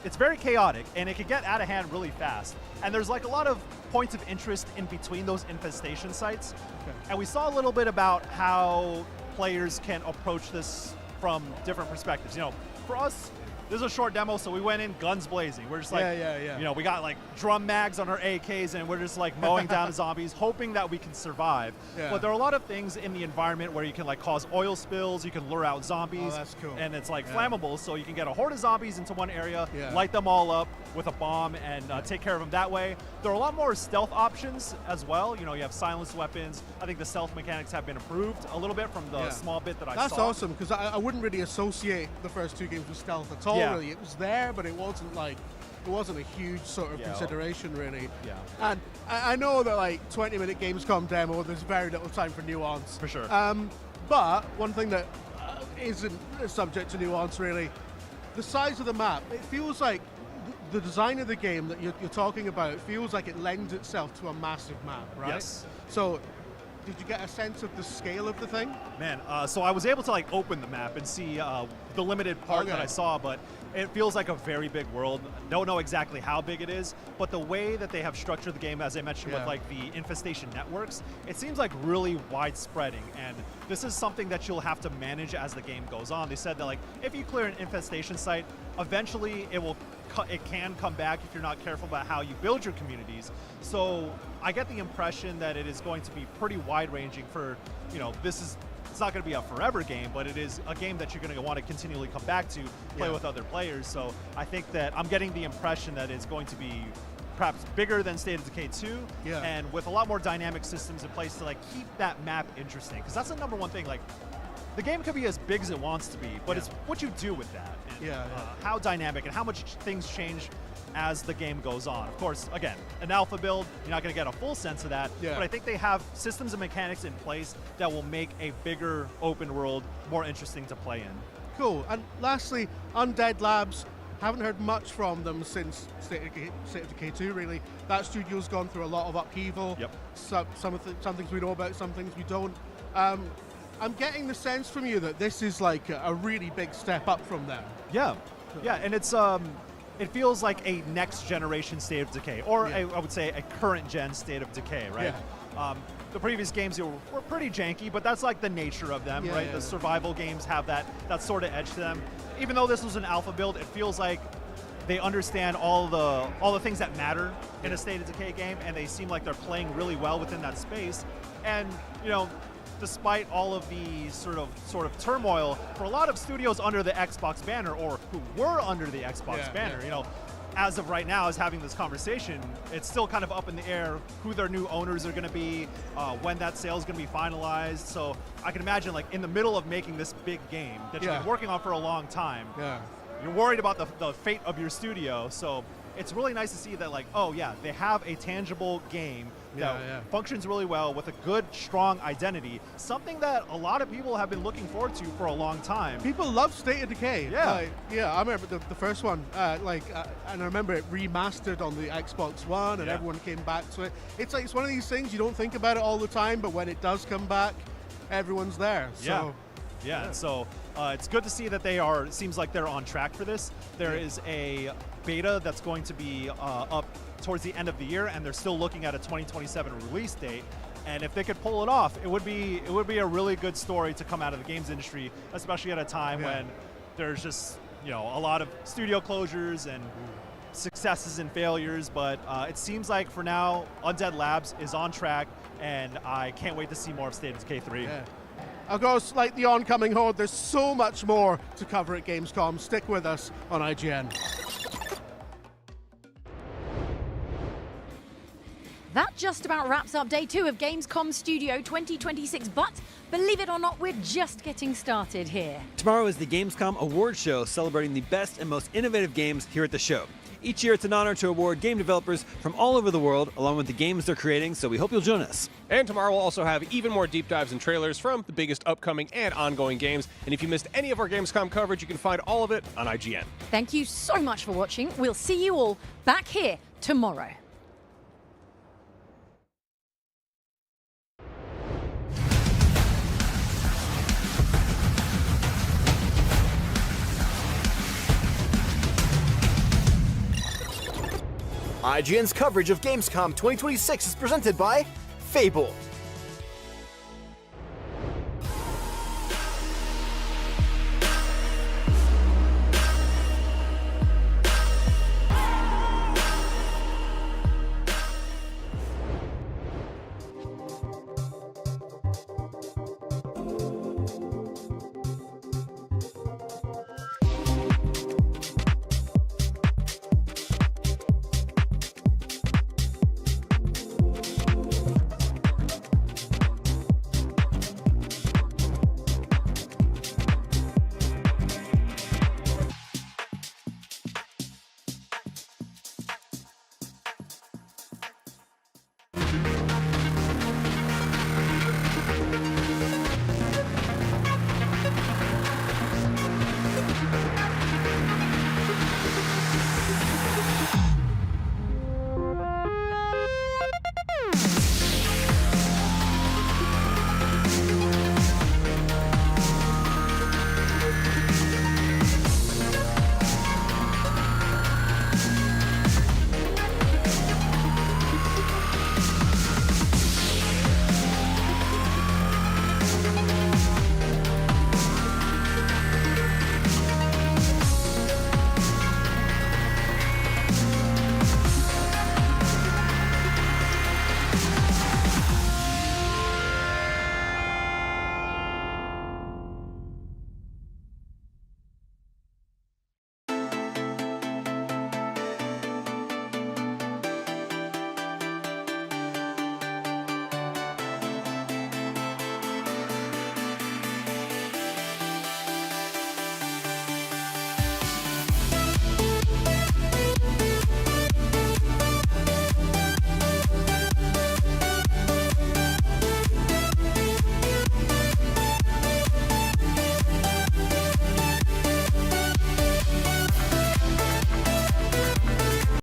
it's very chaotic, and it can get out of hand really fast. And there's like a lot of points of interest in between those infestation sites. Okay. And we saw a little bit about how players can approach this from different perspectives. You know, for us, this is a short demo, so we went in guns blazing. We're just like, you know, we got like drum mags on our AKs, and we're just like mowing down zombies, hoping that we can survive. Yeah. But there are a lot of things in the environment where you can like cause oil spills, you can lure out zombies. Oh, that's cool. And it's like flammable, so you can get a horde of zombies into one area, Yeah. light them all up with a bomb, and take care of them that way. There are a lot more stealth options as well. You know, you have silenced weapons. I think the stealth mechanics have been improved a little bit from the small bit that I saw. That's awesome, because I wouldn't really associate the first 2 games with stealth at all, really. It was there, but it wasn't a huge sort of consideration, really. Yeah. And I know that like 20-minute Gamescom demo, there's very little time for nuance. For sure. But one thing that isn't subject to nuance, really, the size of the map, it feels like the design of the game that you're talking about feels like it lends itself to a massive map, right? Yes. So, did you get a sense of the scale of the thing? Man, so I was able to like open the map and see the limited part that I saw, but it feels like a very big world. Don't know exactly how big it is, but the way that they have structured the game, as I mentioned, with like the infestation networks, it seems like really widespreading, and this is something that you'll have to manage as the game goes on. They said that like if you clear an infestation site, eventually it can come back if you're not careful about how you build your communities. So I get the impression that it is going to be pretty wide-ranging for, you know, it's not going to be a forever game, but it is a game that you're going to want to continually come back to, play with other players. So I think that I'm getting the impression that it's going to be perhaps bigger than State of Decay 2, and with a lot more dynamic systems in place to like keep that map interesting, because that's the number one thing. Like, the game could be as big as it wants to be, but it's what you do with that, and how dynamic and how much things change as the game goes on. Of course, again, an alpha build, you're not going to get a full sense of that, but I think they have systems and mechanics in place that will make a bigger open world more interesting to play in. Cool. And lastly, Undead Labs, haven't heard much from them since State of Decay 2, really. That studio's gone through a lot of upheaval. Some things we know about, some things we don't. I'm getting the sense from you that this is like a really big step up from them. Yeah, and it's it feels like a next generation State of Decay, or I would say a current gen State of Decay, right? The previous games were pretty janky, but that's like the nature of them, right? The survival games have that sort of edge to them. Even though this was an alpha build, it feels like they understand all the things that matter in a State of Decay game, and they seem like they're playing really well within that space. And you know, despite all of the sort of turmoil for a lot of studios under the Xbox banner, or who were under the Xbox banner, you know, as of right now, as having this conversation, it's still kind of up in the air who their new owners are going to be, when that sale is going to be finalized. So I can imagine, like, in the middle of making this big game that you've been working on for a long time, you're worried about the fate of your studio. So it's really nice to see that, like, oh yeah, they have a tangible game that functions really well with a good, strong identity, something that a lot of people have been looking forward to for a long time. People love State of Decay. Yeah. I remember the first one, and I remember it remastered on the Xbox One, and everyone came back to it. It's like, it's one of these things, you don't think about it all the time, but when it does come back, everyone's there. So, so it's good to see that it seems like they're on track for this. There is a beta that's going to be up towards the end of the year, and they're still looking at a 2027 release date. And if they could pull it off, it would be a really good story to come out of the games industry, especially at a time when there's just, you know, a lot of studio closures and successes and failures. But it seems like for now, Undead Labs is on track, and I can't wait to see more of State of Decay 3. Of course, like the oncoming horde, there's so much more to cover at Gamescom. Stick with us on IGN. That that just about wraps up day 2 of Gamescom Studio 2026, but believe it or not, we're just getting started here. Tomorrow is the Gamescom Award Show, celebrating the best and most innovative games here at the show. Each year, it's an honor to award game developers from all over the world, along with the games they're creating, so we hope you'll join us. And tomorrow we'll also have even more deep dives and trailers from the biggest upcoming and ongoing games. And if you missed any of our Gamescom coverage, you can find all of it on IGN. Thank you so much for watching. We'll see you all back here tomorrow. IGN's coverage of Gamescom 2026 is presented by Fable.